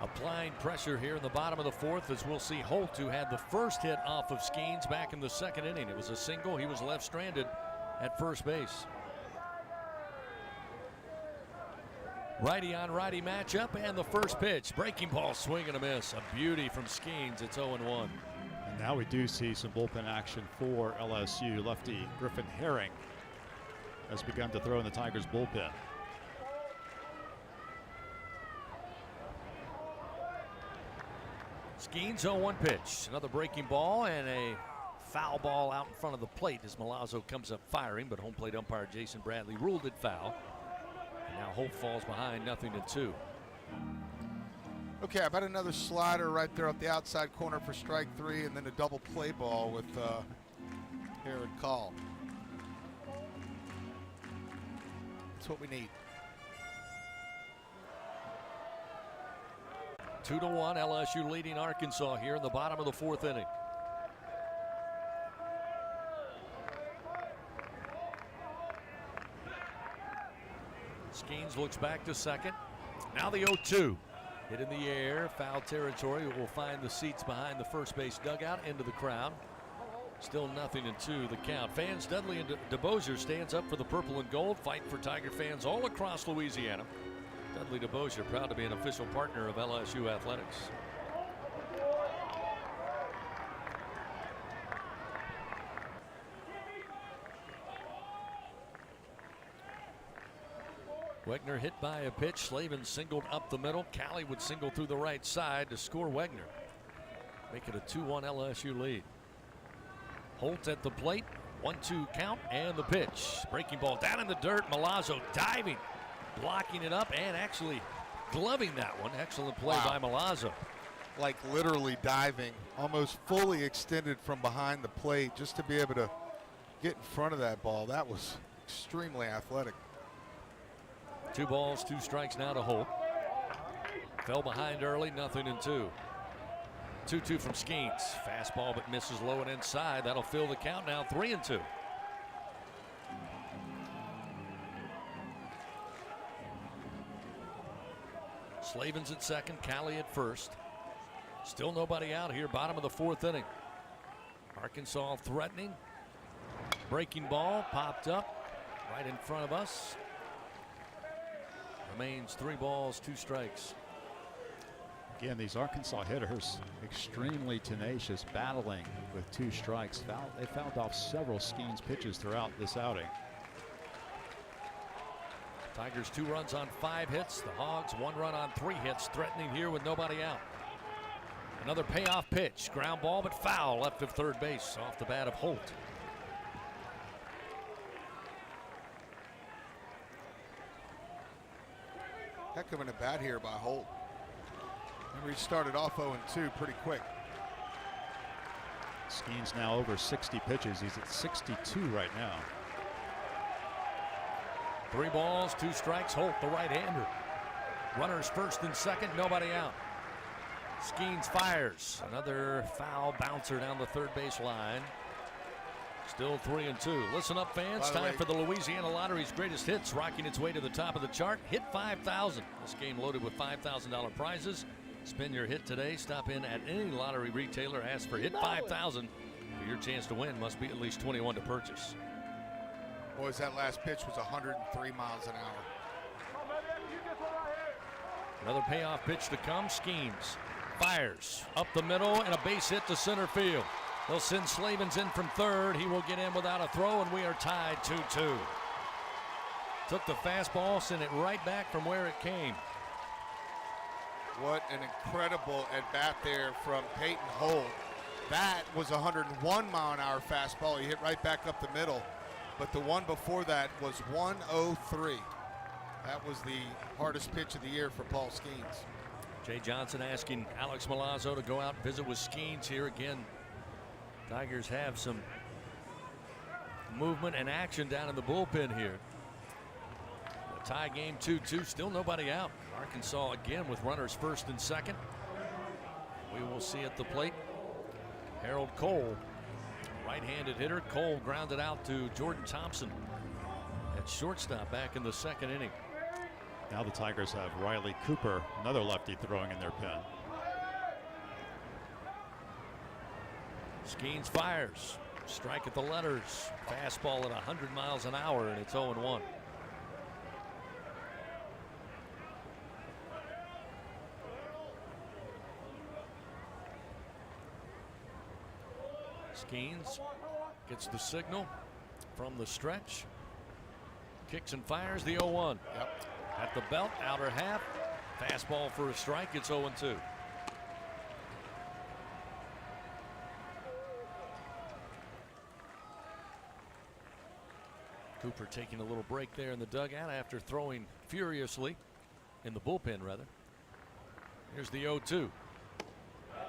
applying pressure here in the bottom of the 4th, as we'll see Holt, who had the first hit off of Skeens back in the 2nd inning. It was a single. He was left stranded at first base. Righty on righty matchup, and the first pitch. Breaking ball, swing and a miss. A beauty from Skeens. It's 0-1. And now we do see some bullpen action for LSU. Lefty Griffin Herring has begun to throw in the Tigers bullpen. Skeens 0-1 pitch. Another breaking ball and a foul ball out in front of the plate as Milazzo comes up firing, but home plate umpire Jason Bradley ruled it foul. And now Holt falls behind 0-2. Okay, about another slider right there up the outside corner for strike 3, and then a double play ball with Herod call. That's what we need. 2-1, LSU leading Arkansas here in the bottom of the 4th inning. Skeens looks back to second. Now the 0-2. Hit in the air, foul territory. Will find the seats behind the first base dugout into the crowd. Still 0-2 the count. Fans Dudley and DeBosier stands up for the purple and gold. Fight for Tiger fans all across Louisiana. Dudley DeBosier proud to be an official partner of LSU athletics. Wegner hit by a pitch. Slavin singled up the middle. Callie would single through the right side to score Wegner. Make it a 2-1 LSU lead. Holt at the plate. 1-2 count and the pitch. Breaking ball down in the dirt. Milazzo diving, blocking it up and actually gloving that one. Excellent play by Milazzo. Like literally diving, almost fully extended from behind the plate just to be able to get in front of that ball. That was extremely athletic. 2 balls, 2 strikes now to Holt. Fell behind early, 0-2. 2-2 from Skeens. Fastball but misses low and inside. That'll fill the count now, 3-2. Slavin's at second, Callie at first. Still nobody out here, bottom of the 4th inning. Arkansas threatening. Breaking ball popped up right in front of us. Remains 3 balls, 2 strikes. Again, these Arkansas hitters extremely tenacious, battling with 2 strikes. They fouled off several Skeens pitches throughout this outing. Tigers 2 runs on 5 hits. The Hogs 1 run on 3 hits, threatening here with nobody out. Another payoff pitch, ground ball but foul left of third base off the bat of Holt. Heck of an at bat here by Holt. Remember, he started off 0-2 pretty quick. Skeens now over 60 pitches. He's at 62 right now. 3 balls, 2 strikes. Holt, the right-hander. Runners first and second, nobody out. Skeens fires. Another foul bouncer down the third base line. Still 3-2. Listen up, fans. Time for the Louisiana Lottery's greatest hits, rocking its way to the top of the chart. Hit 5,000. This game loaded with $5,000 prizes. Spin your hit today. Stop in at any lottery retailer. Ask for Hit 5,000. For your chance to win, must be at least 21 to purchase. Boys, that last pitch was 103 miles an hour. Another payoff pitch to come. Skeens fires up the middle and a base hit to center field. They'll send Slavins in from third. He will get in without a throw, and we are tied 2-2. Took the fastball, sent it right back from where it came. What an incredible at-bat there from Peyton Holt. That was 101 mile an hour fastball. He hit right back up the middle. But the one before that was 103. That was the hardest pitch of the year for Paul Skeens. Jay Johnson asking Alex Milazzo to go out and visit with Skeens here again. Tigers have some movement and action down in the bullpen here. A tie game 2-2, still nobody out. Arkansas again with runners first and second. We will see at the plate Harold Cole, right-handed hitter. Cole grounded out to Jordan Thompson at shortstop back in the 2nd inning. Now the Tigers have Riley Cooper, another lefty, throwing in their pen. Skeens fires. Strike at the letters. Fastball at 100 miles an hour, and it's 0-1. Skeens gets the signal from the stretch. Kicks and fires the 0-1. Yep. At the belt, outer half. Fastball for a strike. It's 0-2. Cooper taking a little break there in the dugout after throwing furiously in the bullpen, rather. Here's the 0-2.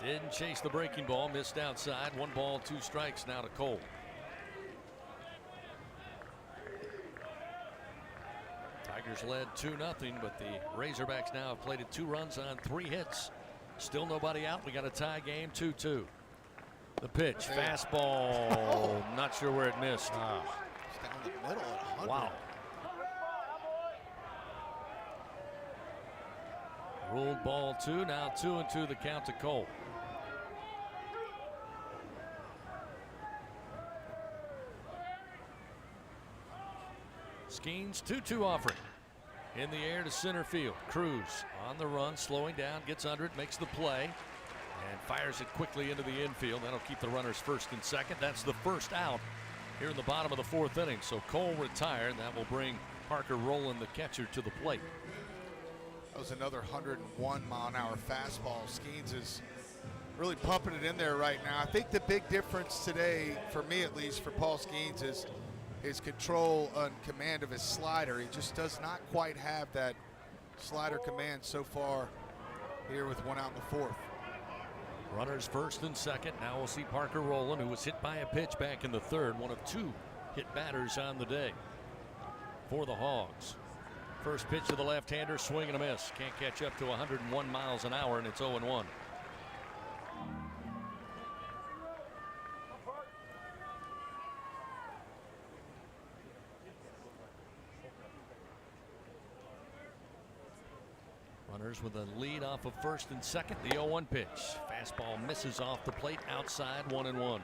Didn't chase the breaking ball, missed outside. 1 ball, 2 strikes now to Cole. Tigers led 2-0, but the Razorbacks now have plated 2 runs on 3 hits. Still nobody out. We got a tie game, 2-2. The pitch, fastball. Not sure where it missed. It's down the middle at 100. Wow. Ruled ball 2. Now 2-2 the count to Cole. Skeens 2-2 offering. In the air to center field. Cruz on the run, slowing down, gets under it, makes the play, and fires it quickly into the infield. That'll keep the runners first and second. That's the first out here in the bottom of the 4th inning. So Cole retired. That will bring Parker Rowland, the catcher, to the plate. That was another 101-mile-an-hour fastball. Skeens is really pumping it in there right now. I think the big difference today, for me at least, for Paul Skeens is his control and command of his slider. He just does not quite have that slider command so far here with 1 out in the 4th. Runners first and second. Now we'll see Parker Rowland, who was hit by a pitch back in the 3rd. One of 2 hit batters on the day for the Hogs. First pitch to the left-hander, swing and a miss. Can't catch up to 101 miles an hour, and it's 0-1. Runners with a lead off of first and second. The 0-1 pitch. Fastball misses off the plate outside, 1-1.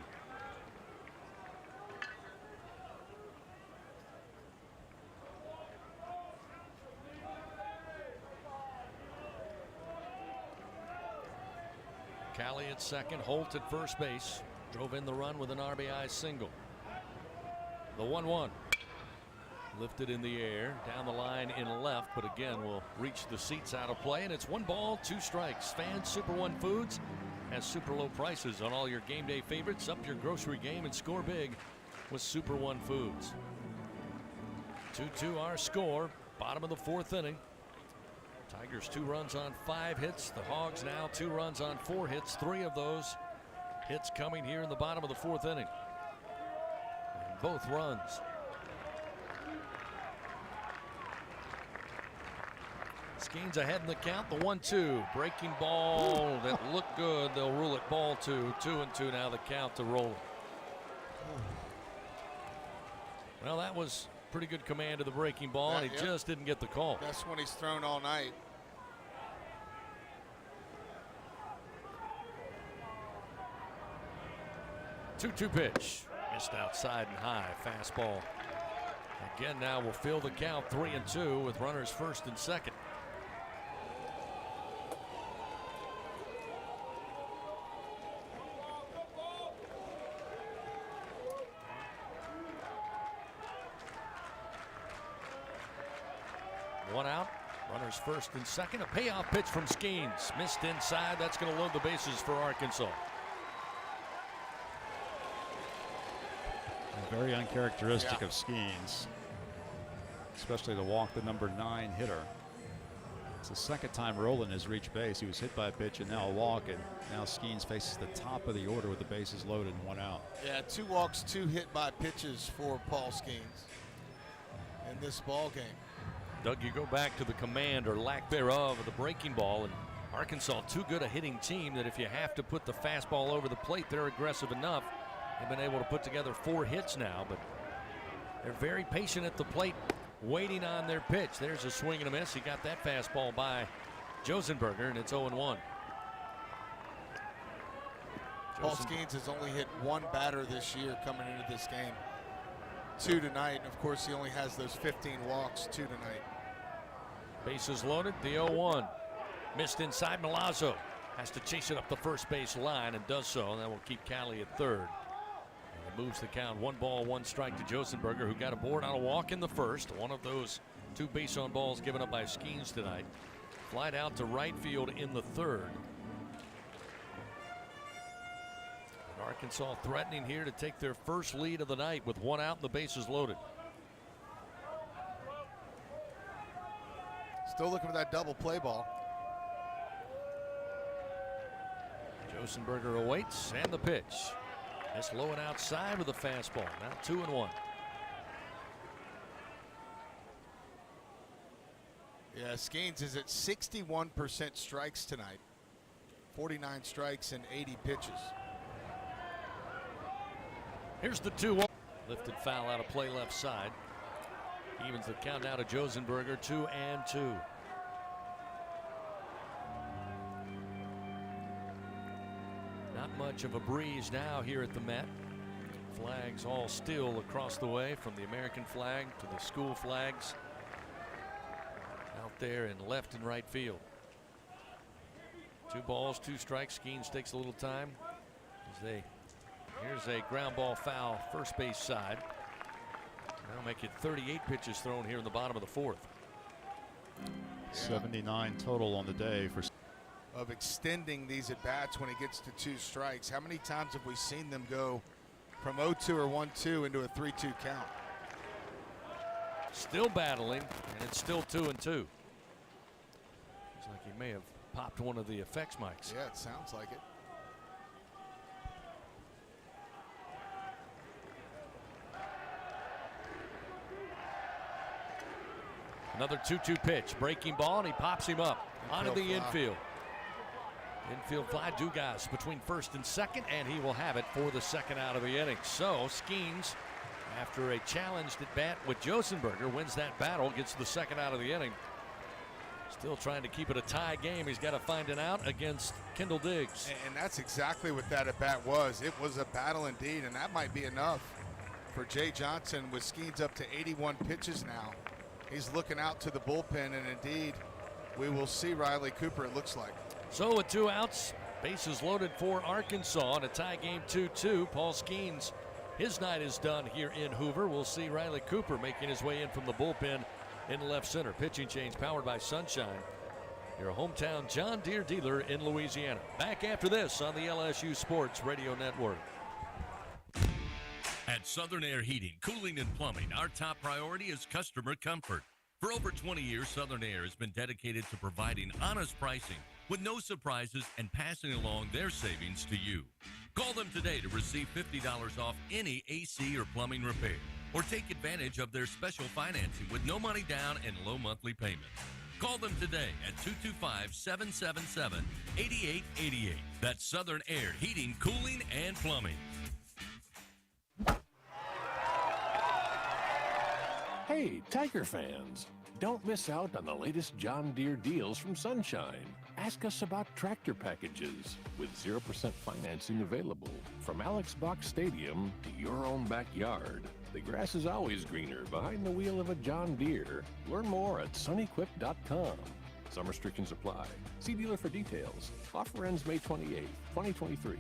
Callie at second, Holt at first base. Drove in the run with an RBI single. The 1-1. Lifted in the air, down the line in left, but again will reach the seats out of play, and it's 1 ball, 2 strikes. Fans, Super One Foods has super low prices on all your game day favorites. Up your grocery game and score big with Super One Foods. 2-2 our score, bottom of the 4th inning. Tigers 2 runs on 5 hits. The Hogs now 2 runs on 4 hits. 3 of those hits coming here in the bottom of the 4th inning. And both runs. Skeens ahead in the count. The 1-2. Breaking ball that looked good. They'll rule it ball 2. 2-2 now the count to Rowland. Well, that was pretty good command of the breaking ball, and he just didn't get the call. That's when he's thrown all night. Two pitch. Missed outside and high. Fastball. Again, now we'll fill the count 3-2 with runners first and second. One out. Runners first and second. A payoff pitch from Skeens. Missed inside. That's going to load the bases for Arkansas. Very uncharacteristic of Skeens, especially to walk the number 9 hitter. It's the second time Rowland has reached base. He was hit by a pitch and now a walk, and now Skeens faces the top of the order with the bases loaded and 1 out. Yeah, 2 walks, 2 hit by pitches for Paul Skeens in this ball game. Doug, you go back to the command or lack thereof of the breaking ball, and Arkansas too good a hitting team that if you have to put the fastball over the plate, they're aggressive enough. They've been able to put together 4 hits now, but they're very patient at the plate, waiting on their pitch. There's a swing and a miss. He got that fastball by Josenberger, and it's 0-1. Paul Skeens has only hit 1 batter this year coming into this game. 2 tonight, and of course he only has those 15 walks, 2 tonight. Bases loaded, the 0-1. Missed inside. Milazzo has to chase it up the first base line and does so, and that will keep Callie at third. moves the count. 1 ball, 1 strike to Josenberger, who got a board on a walk in the first. One of those 2 base on balls given up by Skeens tonight. Flied out to right field in the third. And Arkansas threatening here to take their first lead of the night with 1 out and the bases loaded. Still looking for that double play ball. Josenberger awaits, and the pitch. Just low and outside with a fastball. Now 2-1. Yeah, Skeens is at 61% strikes tonight. 49 strikes and 80 pitches. Here's the 2-1. Lifted foul out of play left side. Evens the count now to Josenberger, 2-2. Not much of a breeze now here at the Met. Flags all still across the way, from the American flag to the school flags out there in left and right field. 2 balls, 2 strikes. Skeens takes a little time. Here's a ground ball foul, first base side. That'll make it 38 pitches thrown here in the bottom of the 4th. 79 total on the day for of extending these at bats when he gets to 2 strikes. How many times have we seen them go from 0-2 or 1-2 into a 3-2 count? Still battling, and it's still 2-2. Looks like he may have popped one of the effects mics. Yeah, it sounds like it. Another 2-2 pitch, breaking ball, and he pops him up onto the infield. Infield fly, Dugas between first and second, and he will have it for the second out of the inning. So Skeens, after a challenged at bat with Josenberger, wins that battle, gets the second out of the inning. Still trying to keep it a tie game. He's got to find an out against Kendall Diggs. And that's exactly what that at bat was. It was a battle indeed, and that might be enough for Jay Johnson with Skeens up to 81 pitches now. He's looking out to the bullpen, and indeed, we will see Riley Cooper, it looks like. So with 2 outs, bases loaded for Arkansas, and a tie game 2-2. Paul Skeens, his night is done here in Hoover. We'll see Riley Cooper making his way in from the bullpen in left center. Pitching change powered by Sunshine, your hometown John Deere dealer in Louisiana. Back after this on the LSU Sports Radio Network. At Southern Air Heating, Cooling, and Plumbing, our top priority is customer comfort. For over 20 years, Southern Air has been dedicated to providing honest pricing with no surprises and passing along their savings to you. Call them today to receive $50 off any AC or plumbing repair, or take advantage of their special financing with no money down and low monthly payments. Call them today at 225-777-8888. That's Southern Air Heating, Cooling, and Plumbing. Hey, Tiger fans, don't miss out on the latest John Deere deals from Sunshine. Ask us about tractor packages with 0% financing available. From Alex Box Stadium to your own backyard, the grass is always greener behind the wheel of a John Deere. Learn more at sunequip.com. Some restrictions apply. See dealer for details. Offer ends May 28, 2023.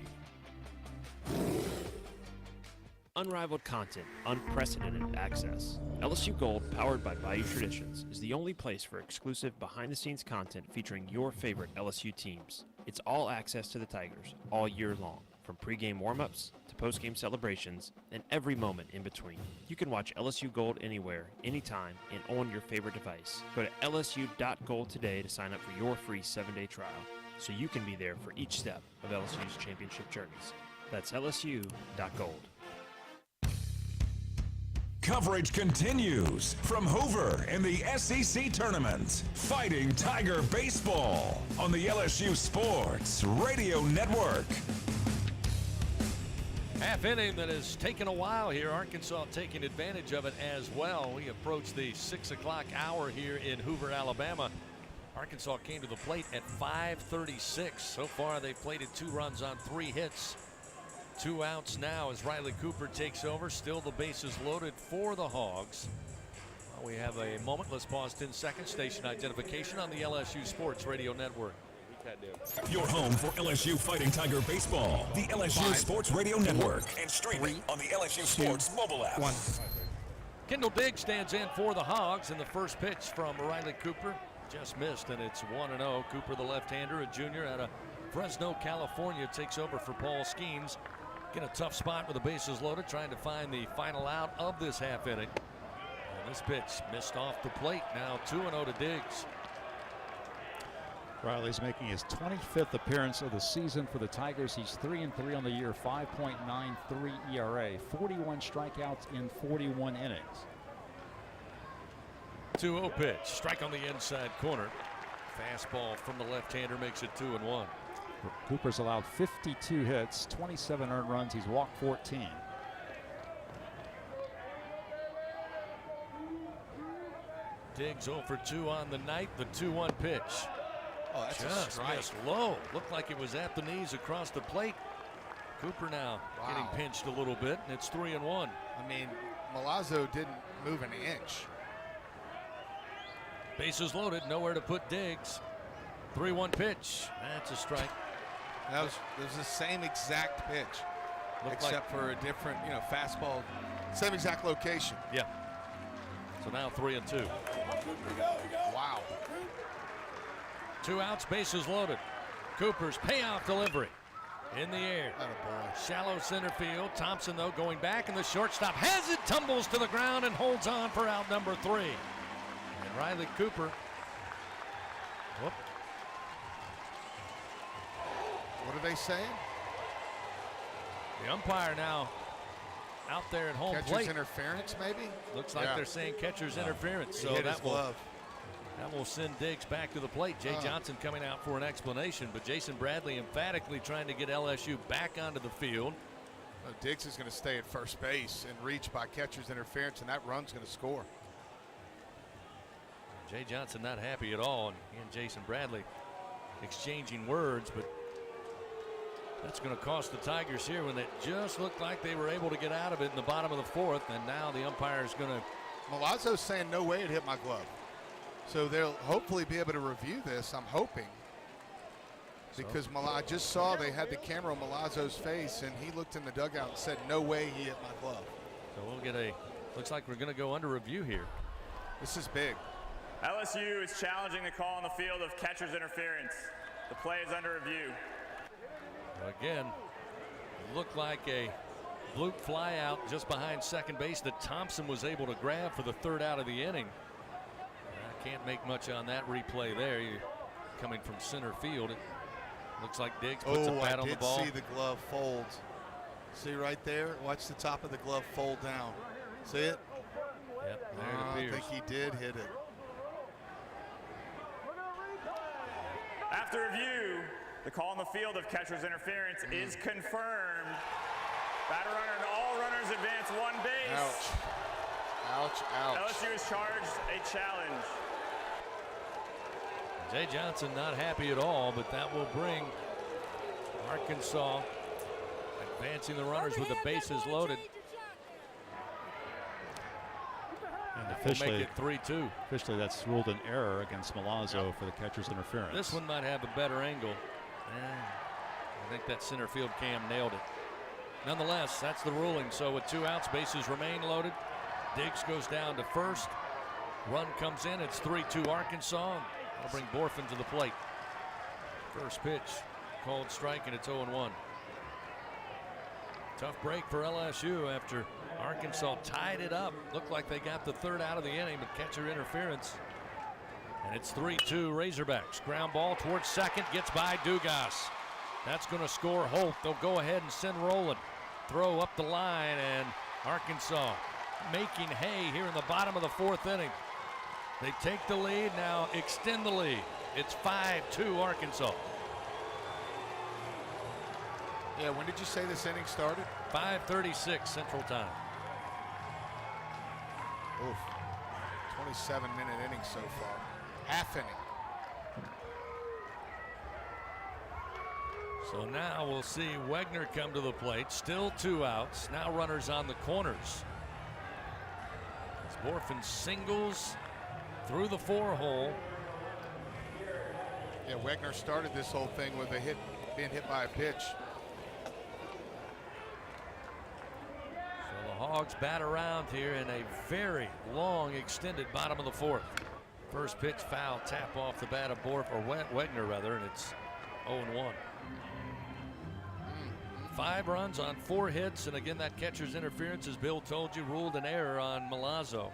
Unrivaled content, unprecedented access. LSU Gold, powered by Bayou Traditions, is the only place for exclusive behind-the-scenes content featuring your favorite LSU teams. It's all access to the Tigers, all year long, from pregame warm-ups to postgame celebrations and every moment in between. You can watch LSU Gold anywhere, anytime, and on your favorite device. Go to lsu.gold today to sign up for your free 7-day trial, so you can be there for each step of LSU's championship journeys. That's lsu.gold. Coverage continues from Hoover in the SEC Tournament. Fighting Tiger Baseball on the LSU Sports Radio Network. Half inning that has taken a while here. Arkansas taking advantage of it as well. We approach the 6 o'clock hour here in Hoover, Alabama. Arkansas came to the plate at 5:36. So far they've plated 2 runs on 3 hits. 2 outs now as Riley Cooper takes over. Still the bases loaded for the Hogs. We have a moment. Let's pause 10 seconds. Station identification on the LSU Sports Radio Network. Your home for LSU Fighting Tiger Baseball, the LSU Sports Radio Network, and streaming on the LSU Sports mobile app. Kendall Diggs stands in for the Hogs, and the first pitch from Riley Cooper just missed, and it's 1-0. Cooper, the left-hander, a junior out of Fresno, California, takes over for Paul Skeens. In a tough spot with the bases loaded, trying to find the final out of this half inning. And this pitch missed off the plate. Now 2-0 to Diggs. Riley's making his 25th appearance of the season for the Tigers. He's 3-3 on the year, 5.93 ERA, 41 strikeouts in 41 innings. 2-0 pitch, strike on the inside corner. Fastball from the left-hander makes it 2-1. Cooper's allowed 52 hits, 27 earned runs. He's walked 14. Diggs 0 for 2 on the night. The 2-1 pitch. Oh, that's just a strike. missed low. Looked like it was at the knees across the plate. Cooper now getting pinched a little bit, and it's 3-1. I mean, Milazzo didn't move an inch. Bases loaded, nowhere to put Diggs. 3-1 pitch. That's a strike. That was the same exact pitch, except for a different, fastball. Same exact location. Yeah. So now 3-2. Wow. 2 outs, bases loaded. Cooper's payoff delivery in the air. Shallow center field. Thompson, though, going back, and the shortstop has it, tumbles to the ground, and holds on for out number 3. And Riley Cooper. Whoop. What are they saying? The umpire now out there at home Catcher's plate. Interference, maybe? Looks like they're saying catcher's interference. He So hit his that glove. will send Diggs back to the plate. Jay Johnson coming out for an explanation, but Jason Bradley emphatically trying to get LSU back onto the field. Diggs is going to stay at first base and reach by catcher's interference, and that run's going to score. Jay Johnson not happy at all, and he and Jason Bradley exchanging words, but that's going to cost the Tigers here when it just looked like they were able to get out of it in the bottom of the 4th, and now the umpire is going to. Milazzo's saying no way it hit my glove. So they'll hopefully be able to review this, I'm hoping. Because I just saw they had the camera on Milazzo's face, and he looked in the dugout and said, no way he hit my glove. So we'll get looks like we're going to go under review here. This is big. LSU is challenging the call on the field of catcher's interference. The play is under review. Again, it looked like a bloop fly out just behind second base that Thompson was able to grab for the 3rd out of the inning. I can't make much on that replay there. You're coming from center field. It looks like Diggs puts a bat on the ball. I did see the glove fold. See right there? Watch the top of the glove fold down. See it? Yep, there it appears. I think he did hit it. After review, the call on the field of catcher's interference is confirmed. Batter runner and all runners advance 1 base. Ouch, ouch. LSU is charged a challenge. Jay Johnson not happy at all, but that will bring Arkansas advancing the runners with the bases loaded. And officially, we'll make it 3-2. Officially, that's ruled an error against Milazzo for the catcher's interference. This one might have a better angle. I think that center field cam nailed it. Nonetheless, that's the ruling. So with 2 outs, bases remain loaded. Diggs goes down to first. Run comes in. It's 3-2 Arkansas. That'll bring Borfin to the plate. First pitch, called strike, and it's 0-1. Tough break for LSU after Arkansas tied it up. Looked like they got the 3rd out of the inning, but catcher interference. And it's 3-2 Razorbacks. Ground ball towards second, gets by Dugas. That's going to score Holt. They'll go ahead and send Rowland. Throw up the line, and Arkansas making hay here in the bottom of the 4th inning. They take the lead, now extend the lead. It's 5-2 Arkansas. Yeah, when did you say this inning started? 5:36 Central Time. Oof. 27-minute inning so far. Half inning. So now we'll see Wegner come to the plate. Still 2 outs. Now runners on the corners. As Borfin singles through the 4-hole. Yeah, Wegner started this whole thing with being hit by a pitch. So the Hogs bat around here in a very long, extended bottom of the fourth. First pitch foul, tap off the bat of Wegner rather, and it's 0-1. 5 runs on 4 hits, and again that catcher's interference, as Bill told you, ruled an error on Milazzo.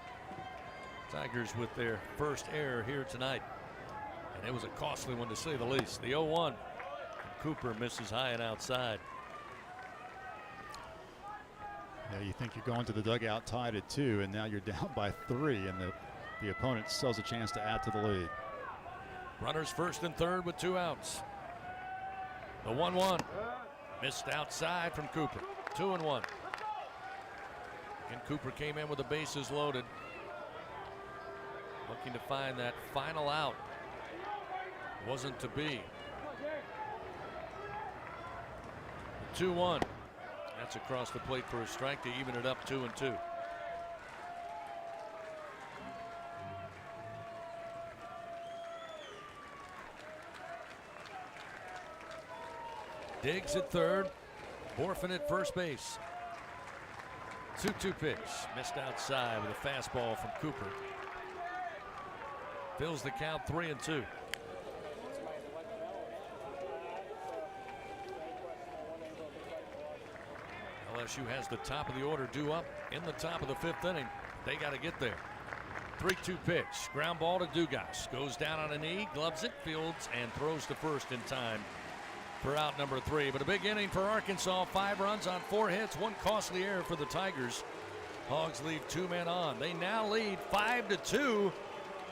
Tigers with their first error here tonight, and it was a costly one to say the least. The 0-1. Cooper misses high and outside. Yeah, you think you're going to the dugout tied at 2, and now you're down by 3, and the opponent still has a chance to add to the lead. Runners first and third with 2 outs. The 1-1 missed outside from Cooper. 2-1. And Cooper came in with the bases loaded, looking to find that final out. Wasn't to be. The 2-1. That's across the plate for a strike to even it up 2-2. Diggs at third. Borfin at first base. 2-2 pitch. Missed outside with a fastball from Cooper. Fills the count 3-2. LSU has the top of the order due up in the top of the 5th inning. They got to get there. 3-2 pitch. Ground ball to Dugas. Goes down on a knee, gloves it, fields, and throws to first in time for out number 3. But a big inning for Arkansas. 5 runs on 4 hits. 1 costly error for the Tigers. Hogs leave 2 men on. They now lead 5-2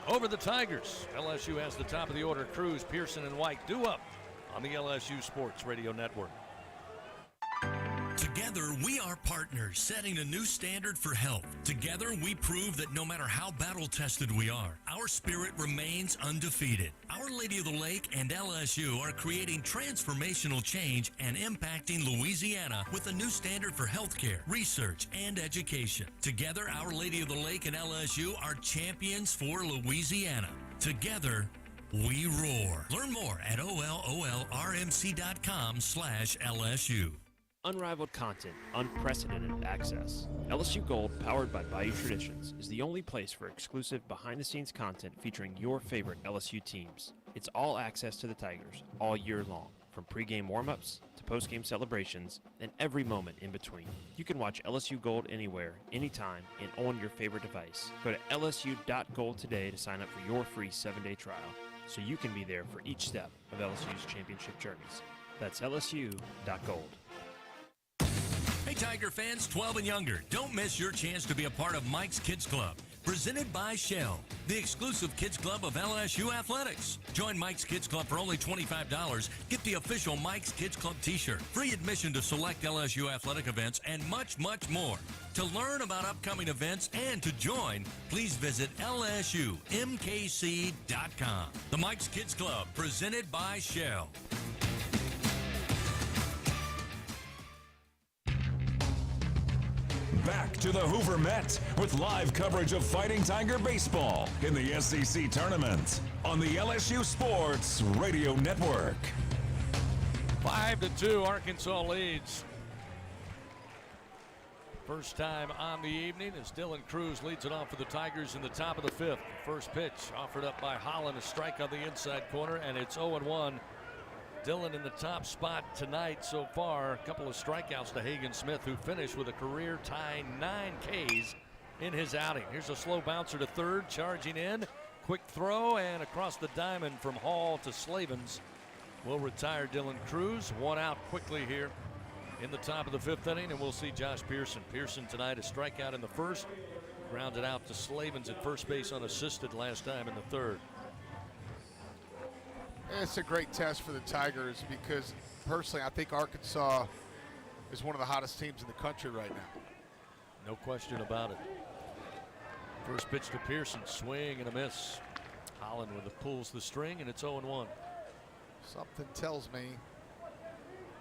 over the Tigers. LSU has the top of the order. Cruz, Pearson, and White due up on the LSU Sports Radio Network. Together, we are partners, setting a new standard for health. Together, we prove that no matter how battle-tested we are, our spirit remains undefeated. Our Lady of the Lake and LSU are creating transformational change and impacting Louisiana with a new standard for healthcare, research, and education. Together, Our Lady of the Lake and LSU are champions for Louisiana. Together, we roar. Learn more at ololrmc.com/LSU. Unrivaled content, unprecedented access. LSU Gold, powered by Bayou Traditions, is the only place for exclusive behind-the-scenes content featuring your favorite LSU teams. It's all access to the Tigers all year long, from pregame warm-ups to postgame celebrations and every moment in between. You can watch LSU Gold anywhere, anytime, and on your favorite device. Go to lsu.gold today to sign up for your free 7-day trial, so you can be there for each step of LSU's championship journeys. That's lsu.gold. Hey Tiger fans 12 and younger, don't miss your chance to be a part of Mike's Kids Club, presented by Shell, the exclusive kids club of LSU Athletics. Join Mike's Kids Club for only $25. Get the official Mike's Kids Club t-shirt, free admission to select LSU athletic events, and much, much more. To learn about upcoming events and to join, please visit lsumkc.com. The Mike's Kids Club, presented by Shell. Back to the Hoover Met with live coverage of Fighting Tiger baseball in the SEC tournament on the LSU Sports Radio Network. 5-2, Arkansas leads. First time on the evening as Dylan Cruz leads it off for the Tigers in the top of the 5th. First pitch offered up by Holland, a strike on the inside corner, and it's 0-1. Dylan in the top spot tonight so far. A couple of strikeouts to Hagen Smith, who finished with a career-tying 9 Ks in his outing. Here's a slow bouncer to third, charging in. Quick throw, and across the diamond from Hall to Slavens will retire Dylan Cruz. 1 out quickly here in the top of the 5th inning, and we'll see Josh Pearson. Pearson tonight a strikeout in the first, grounded out to Slavens at first base unassisted last time in the 3rd. It's a great test for the Tigers because, personally, I think Arkansas is one of the hottest teams in the country right now. No question about it. First pitch to Pearson, swing and a miss. Holland with the pulls the string, and it's 0-1. Something tells me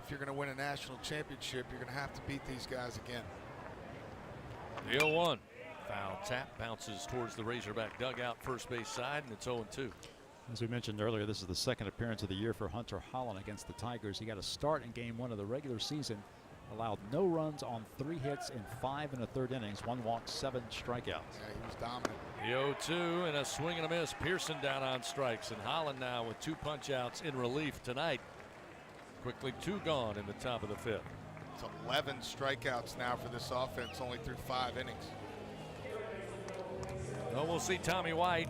if you're going to win a national championship, you're going to have to beat these guys again. The 0-1. Foul tap bounces towards the Razorback dugout first base side, and it's 0-2. As we mentioned earlier, this is the second appearance of the year for Hunter Holland against the Tigers. He got a start in game 1 of the regular season, allowed no runs on 3 hits in 5 1/3 innings, 1 walk, 7 strikeouts. Yeah, he was dominant. The 0-2 and a swing and a miss. Pearson down on strikes, and Holland now with 2 punch-outs in relief tonight. Quickly 2 gone in the top of the 5th. It's 11 strikeouts now for this offense, only through 5 innings. Well, we'll see Tommy White.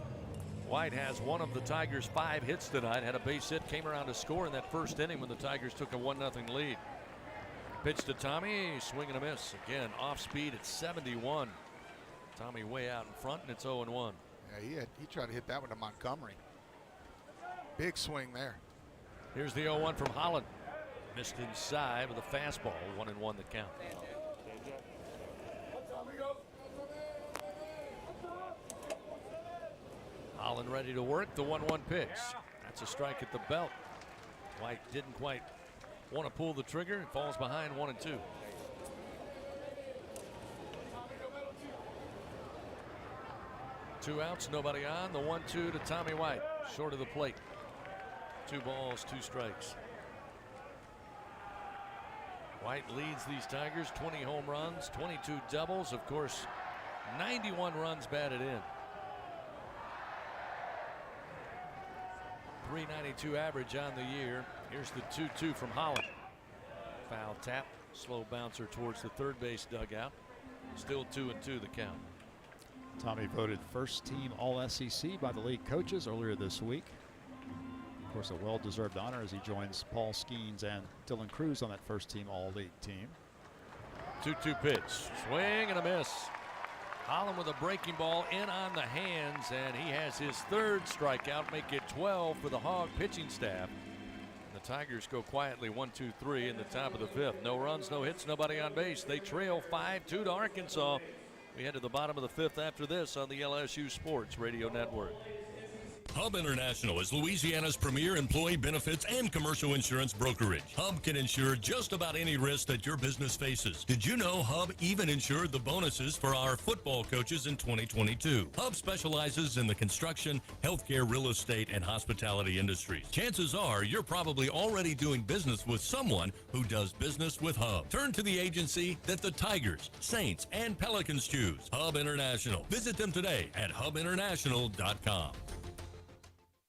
White has one of the Tigers' 5 hits tonight. Had a base hit, came around to score in that first inning when the Tigers took a 1-0 lead. Pitch to Tommy, swing and a miss. Again, off speed at 71. Tommy way out in front, and it's 0-1. Yeah, he tried to hit that one to Montgomery. Big swing there. Here's the 0-1 from Holland. Missed inside with a fastball, 1-1 the count. Holland ready to work the 1-1 pitch. That's a strike at the belt. White didn't quite want to pull the trigger and falls behind 1-2. Two outs, nobody on. The 1-2 to Tommy White, short of the plate. 2 balls, 2 strikes. White leads these Tigers, 20 home runs, 22 doubles, of course, 91 runs batted in. .392 average on the year. Here's the 2-2 from Holland. Foul tap, slow bouncer towards the third base dugout. Still 2-2 the count. Tommy voted first team All-SEC by the league coaches earlier this week. Of course, a well-deserved honor as he joins Paul Skeens and Dylan Cruz on that first team All-League team. 2-2 pitch, swing and a miss. Holland with a breaking ball in on the hands, and he has his 3rd strikeout, make it 12 for the Hog pitching staff. The Tigers go quietly 1-2-3 in the top of the 5th. No runs, no hits, nobody on base. They trail 5-2 to Arkansas. We head to the bottom of the 5th after this on the LSU Sports Radio Network. Hub International is Louisiana's premier employee benefits and commercial insurance brokerage. Hub can insure just about any risk that your business faces. Did you know Hub even insured the bonuses for our football coaches in 2022? Hub specializes in the construction, healthcare, real estate, and hospitality industries. Chances are you're probably already doing business with someone who does business with Hub. Turn to the agency that the Tigers, Saints, and Pelicans choose. Hub International. Visit them today at hubinternational.com.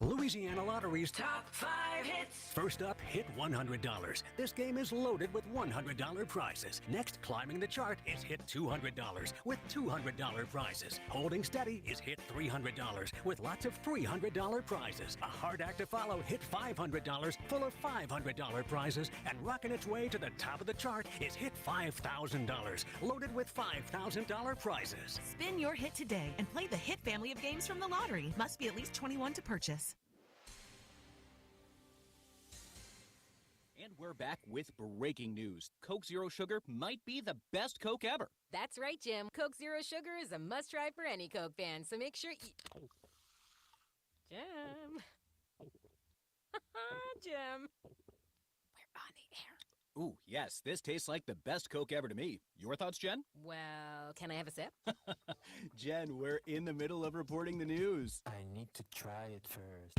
Louisiana Lottery's Top 5 Hits. First up, hit $100. This game is loaded with $100 prizes. Next, climbing the chart is hit $200 with $200 prizes. Holding steady is hit $300 with lots of $300 prizes. A hard act to follow, hit $500 full of $500 prizes. And rocking its way to the top of the chart is hit $5,000 loaded with $5,000 prizes. Spin your hit today and play the hit family of games from the lottery. Must be at least 21 to purchase. And we're back with breaking news. Coke Zero Sugar might be the best Coke ever. That's right, Jim. Coke Zero Sugar is a must-try for any Coke fan, so make sure you... Jim. Jim. We're on the air. Ooh, yes, this tastes like the best Coke ever to me. Your thoughts, Jen? Well, can I have a sip? Jen, we're in the middle of reporting the news. I need to try it first.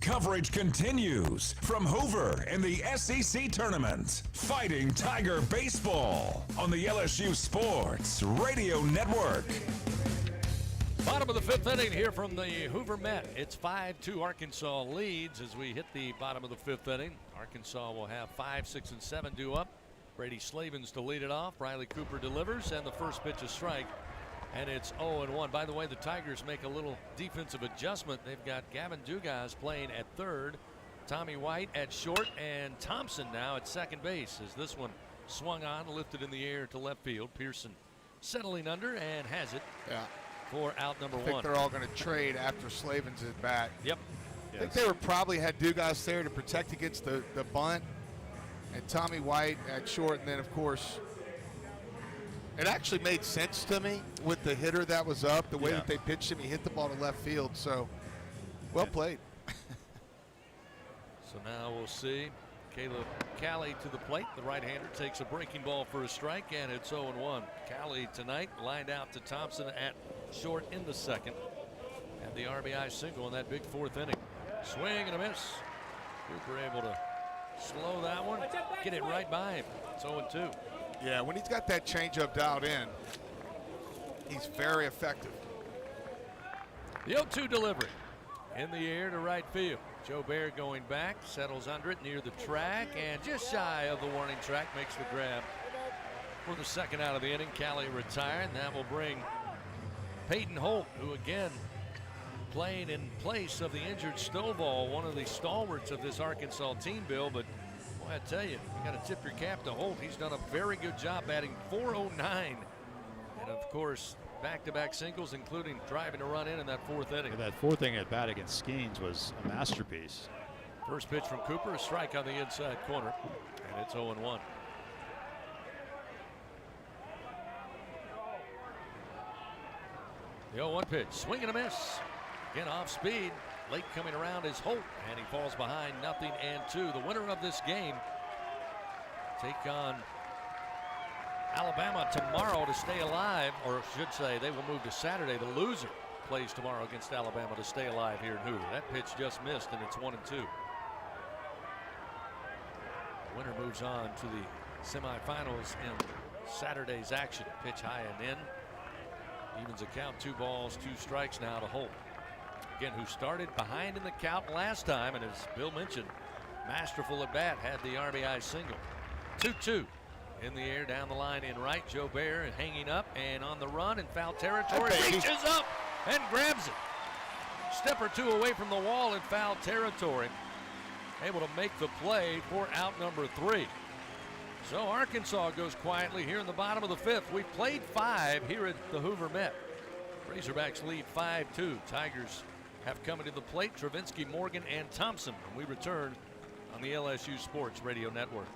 Coverage continues from Hoover in the SEC Tournament. Fighting Tiger Baseball on the LSU Sports Radio Network. Bottom of the 5th inning here from the Hoover Met. It's 5-2 Arkansas leads as we hit the bottom of the 5th inning. Arkansas will have 5, 6, and 7 due up. Brady Slavens to lead it off. Riley Cooper delivers, and the first pitch is strike. And it's 0-1. By the way, the Tigers make a little defensive adjustment. They've got Gavin Dugas playing at third, Tommy White at short, and Thompson now at second base as this one swung on, lifted in the air to left field. Pearson settling under and has it for out number 1. I think they're all going to trade after Slavens at bat. Yep. I think they were probably had Dugas there to protect against the bunt, and Tommy White at short, and then, of course, it actually made sense to me with the hitter that was up, the way that they pitched him. He hit the ball to left field, so well played. So now we'll see. Caleb Cali to the plate. The right-hander takes a breaking ball for a strike, and it's 0-1. Cali tonight lined out to Thompson at short in the second. Had the RBI single in that big fourth inning. Swing and a miss. Cooper able to slow that one, get it right by him. It's 0-2. Yeah, when he's got that changeup dialed in, he's very effective. The 0-2 delivery in the air to right field. Joe Bear going back, settles under it near the track, and just shy of the warning track makes the grab for the second out of the inning. Callie retired, and that will bring Peyton Holt, who again playing in place of the injured Stovall, one of the stalwarts of this Arkansas team, Bill. But boy, I tell you, you got to tip your cap to Holt. He's done a very good job batting .409, and of course back-to-back singles, including driving a run in that fourth inning. That fourth inning at bat against Skeens was a masterpiece. First pitch from Cooper, a strike on the inside corner, and it's 0-1. The 0-1 pitch, swing and a miss. Again off speed, late coming around is Holt, and he falls behind 0-2. The winner of this game take on Alabama tomorrow to stay alive, or I should say they will move to Saturday. The loser plays tomorrow against Alabama to stay alive here in Hoover. That pitch just missed, and it's 1-2. The winner moves on to the semifinals in Saturday's action. Pitch high and in. Evens the count, 2 balls, 2 strikes now to Holt. Again, who started behind in the count last time, and as Bill mentioned, masterful at bat, had the RBI single. 2-2. In the air, down the line in right. Joe Bear hanging up and on the run in foul territory. Reaches up and grabs it. Step or two away from the wall in foul territory. Able to make the play for out number 3. So Arkansas goes quietly here in the bottom of the 5th. We've played 5 here at the Hoover Met. Razorbacks lead 5-2. Tigers have come to the plate. Travinsky, Morgan, and Thompson. And we return on the LSU Sports Radio Network.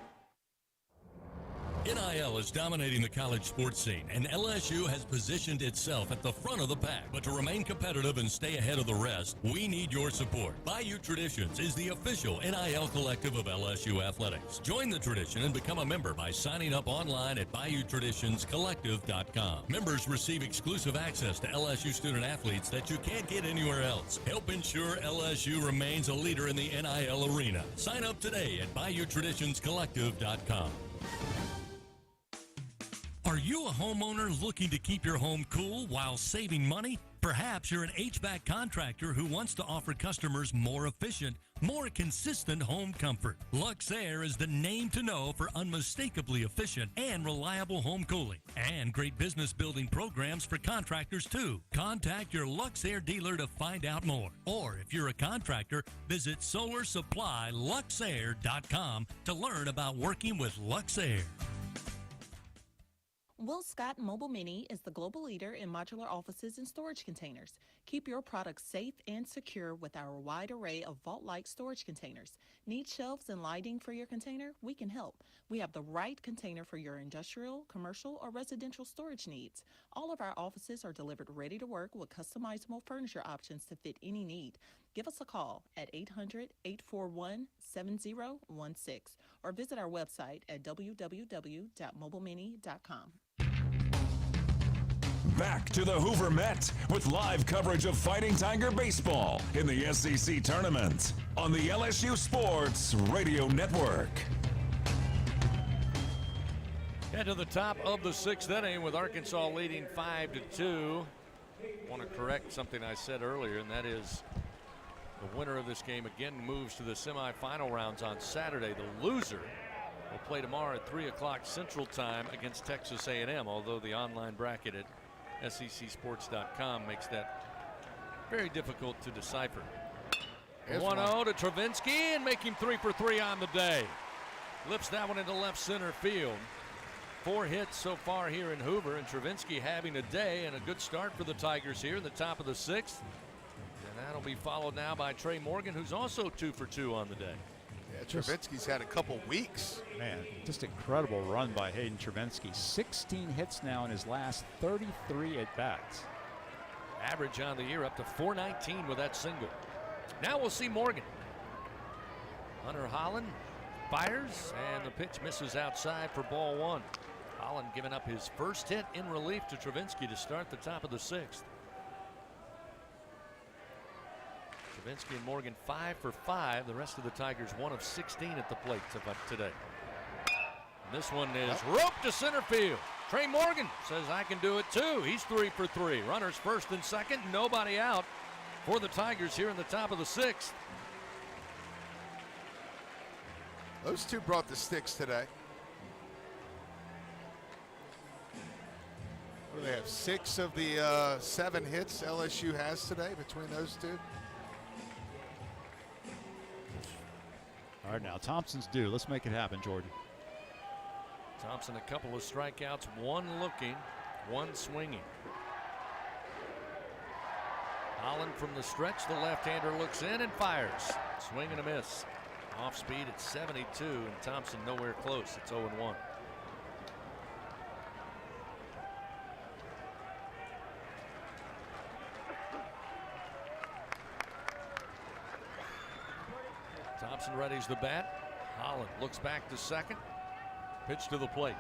NIL is dominating the college sports scene, and LSU has positioned itself at the front of the pack. But to remain competitive and stay ahead of the rest, we need your support. Bayou Traditions is the official NIL collective of LSU Athletics. Join the tradition and become a member by signing up online at BayouTraditionsCollective.com. Members receive exclusive access to LSU student athletes that you can't get anywhere else. Help ensure LSU remains a leader in the NIL arena. Sign up today at BayouTraditionsCollective.com. Are you a homeowner looking to keep your home cool while saving money? Perhaps you're an HVAC contractor who wants to offer customers more efficient, more consistent home comfort. Luxair is the name to know for unmistakably efficient and reliable home cooling, and great business building programs for contractors too. Contact your Luxair dealer to find out more. Or if you're a contractor, visit SolarSupplyLuxair.com to learn about working with Luxair. Will Scott Mobile Mini is the global leader in modular offices and storage containers. Keep your products safe and secure with our wide array of vault-like storage containers. Need shelves and lighting for your container? We can help. We have the right container for your industrial, commercial, or residential storage needs. All of our offices are delivered ready to work with customizable furniture options to fit any need. Give us a call at 800-841-7016 or visit our website at www.mobilemini.com. Back to the Hoover Met with live coverage of Fighting Tiger baseball in the SEC tournament on the LSU Sports Radio Network. Head to the top of the 6th inning with Arkansas leading 5-2. I want to correct something I said earlier, and that is the winner of this game again moves to the semifinal rounds on Saturday. The loser will play tomorrow at 3 o'clock Central Time against Texas A&M, although the online bracket at SECsports.com makes that very difficult to decipher. 1-0 to Travinsky, and make him 3 for 3 on the day. Lifts that one into left center field. 4 hits so far here in Hoover, and Travinsky having a day and a good start for the Tigers here in the top of the 6th. And that'll be followed now by Trey Morgan, who's also 2 for 2 on the day. Yeah, Travinsky's had a couple weeks. Man, just incredible run by Hayden Travinsky. 16 hits now in his last 33 at-bats. Average on the year up to 419 with that single. Now we'll see Morgan. Hunter Holland fires, and the pitch misses outside for ball 1. Holland giving up his first hit in relief to Travinsky to start the top of the 6th. Travinsky and Morgan 5 for 5. The rest of the Tigers 1 of 16 at the plate today. And this one is roped to center field. Trey Morgan says, I can do it too. He's 3 for 3. Runners first and second, nobody out for the Tigers here in the top of the 6th. Those two brought the sticks today. What do they have? 6 of the 7 hits LSU has today between those two. All right, now Thompson's due. Let's make it happen, Jordan. Thompson, a couple of strikeouts, 1 looking, 1 swinging. Holland from the stretch, the left-hander looks in and fires. Swing and a miss. Off speed at 72, and Thompson nowhere close. It's 0-1. Thompson readies the bat. Holland looks back to second. Pitch to the plate.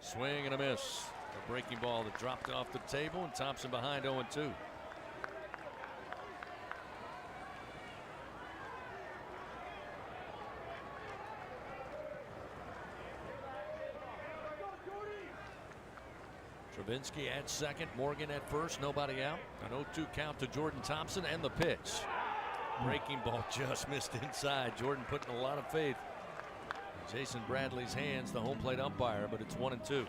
Swing and a miss. A breaking ball that dropped off the table, and Thompson behind 0-2. Travinsky at second, Morgan at first, nobody out. An 0-2 count to Jordan Thompson, and the pitch. Breaking ball just missed inside. Jordan putting a lot of faith in Jason Bradley's hands, the home plate umpire, but it's 1-2.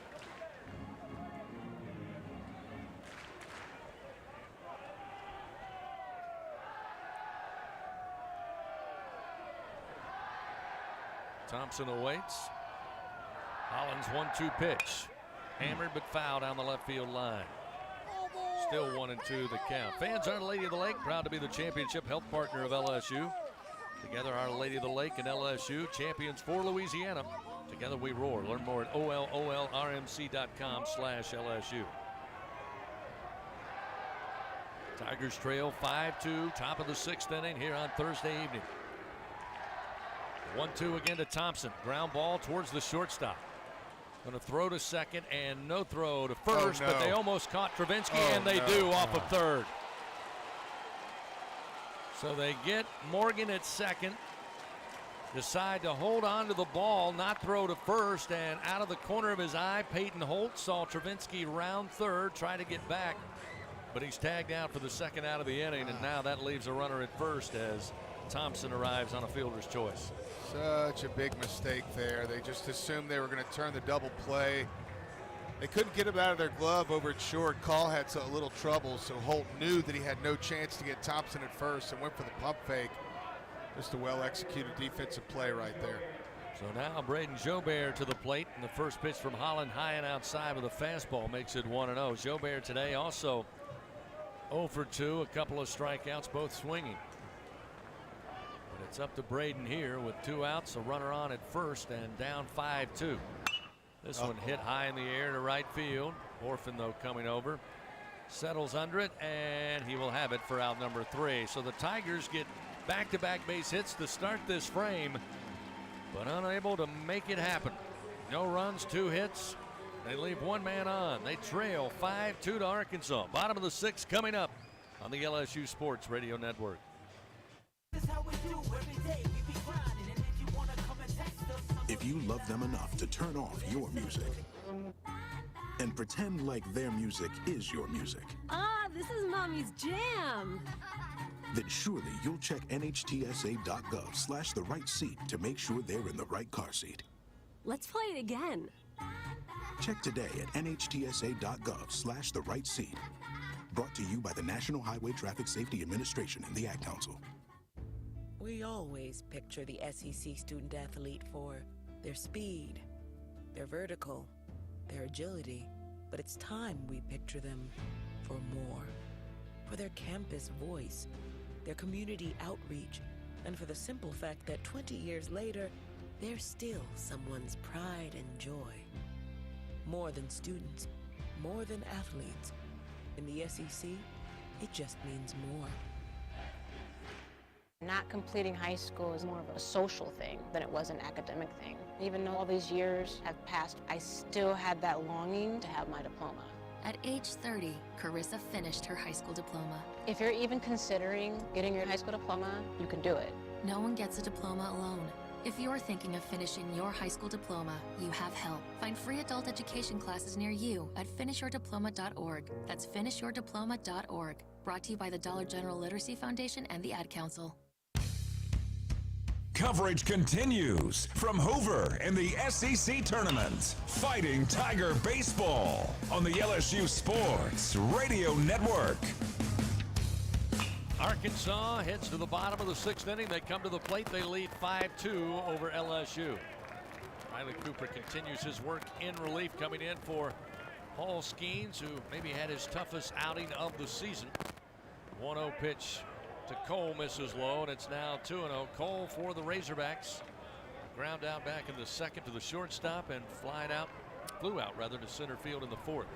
Thompson awaits. Holland's 1-2 pitch. Hammered but foul down the left field line. Still 1-2 the count. Fans, Our Lady of the Lake, proud to be the championship health partner of LSU. Together, Our Lady of the Lake and LSU, champions for Louisiana. Together we roar. Learn more at olrmc.com/LSU. Tigers trail 5-2, top of the 6th inning here on Thursday evening. 1-2 again to Thompson. Ground ball towards the shortstop. Going to throw to second and no throw to first, but they almost caught Travinsky, and they do off of third. So they get Morgan at second, decide to hold on to the ball, not throw to first, and out of the corner of his eye, Peyton Holt saw Travinsky round third, try to get back, but he's tagged out for the second out of the inning, and now that leaves a runner at first as Thompson arrives on a fielder's choice. Such a big mistake there. They just assumed they were going to turn the double play. They couldn't get him out of their glove over at short. Call had a little trouble, so Holt knew that he had no chance to get Thompson at first and went for the pump fake. Just a well-executed defensive play right there. So now Braden Jobert to the plate, and the first pitch from Holland high and outside with a fastball makes it 1-0. Jobert today also 0 for 2, a couple of strikeouts, both swinging. But it's up to Braden here with 2 outs, a runner on at first, and down 5-2. This one hit high in the air to right field. Orphan, though, coming over. Settles under it, and he will have it for out number 3. So the Tigers get back-to-back base hits to start this frame, but unable to make it happen. No runs, 2 hits. They leave 1 man on. They trail 5-2 to Arkansas. Bottom of the 6th coming up on the LSU Sports Radio Network. If you love them enough to turn off your music and pretend like their music is your music, This is Mommy's jam. then surely you'll check nhtsa.gov/the right seat to make sure they're in the right car seat. Let's play it again. Check today at nhtsa.gov/the right seat. Brought to you by the National Highway Traffic Safety Administration and the Ad Council. We always picture the SEC student athlete for their speed, their vertical, their agility, but it's time we picture them for more. For their campus voice, their community outreach, and for the simple fact that 20 years later, they're still someone's pride and joy. More than students, more than athletes. In the SEC, it just means more. Not completing high school is more of a social thing than it was an academic thing. Even though all these years have passed, I still had that longing to have my diploma. At age 30, Carissa finished her high school diploma. If you're even considering getting your high school diploma, you can do it. No one gets a diploma alone. If you're thinking of finishing your high school diploma, you have help. Find free adult education classes near you at finishyourdiploma.org. That's finishyourdiploma.org. Brought to you by the Dollar General Literacy Foundation and the Ad Council. Coverage continues from Hoover in the SEC Tournament. Fighting Tiger Baseball on the LSU Sports Radio Network. Arkansas heads to the bottom of the 6th inning. They come to the plate. They lead 5-2 over LSU. Riley Cooper continues his work in relief, coming in for Paul Skeens, who maybe had his toughest outing of the season. 1-0 pitch to Cole, misses low, and it's now 2-0. Cole for the Razorbacks. Ground out back in the second to the shortstop and flew out to center field in the 4th.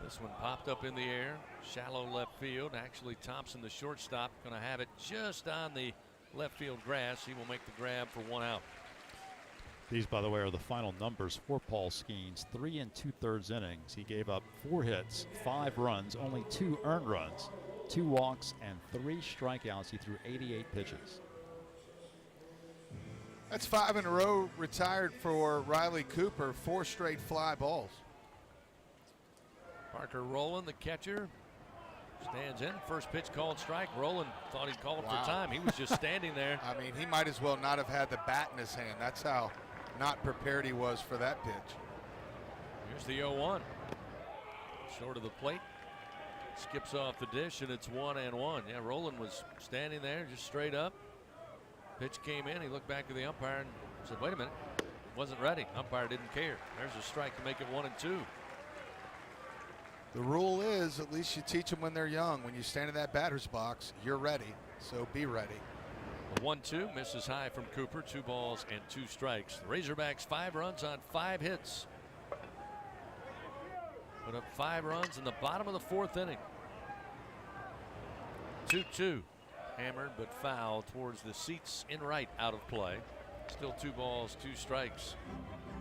This one popped up in the air, shallow left field. Actually, Thompson, the shortstop, going to have it just on the left field grass. He will make the grab for 1 out. These, by the way, are the final numbers for Paul Skeens. 3 2/3 innings. He gave up 4 hits, 5 runs, only 2 earned runs, 2 walks, and 3 strikeouts. He threw 88 pitches. That's 5 in a row retired for Riley Cooper. 4 straight fly balls. Parker Rowland, the catcher, stands in. First pitch called strike. Rowland thought he called for time. He was just standing there. I mean, he might as well not have had the bat in his hand. That's how not prepared he was for that pitch. Here's the 0-1. Short of the plate. Skips off the dish, and it's 1-1. Yeah, Rowland was standing there just straight up. Pitch came in. He looked back to the umpire and said, wait a minute. Wasn't ready. Umpire didn't care. There's a strike to make it 1-2. The rule is, at least you teach them when they're young. When you stand in that batter's box, you're ready. So be ready. A 1-2 misses high from Cooper. 2 balls and 2 strikes. The Razorbacks 5 runs on 5 hits. Put up 5 runs in the bottom of the 4th inning. 2-2. Hammered but foul towards the seats in right, out of play. Still 2 balls, 2 strikes.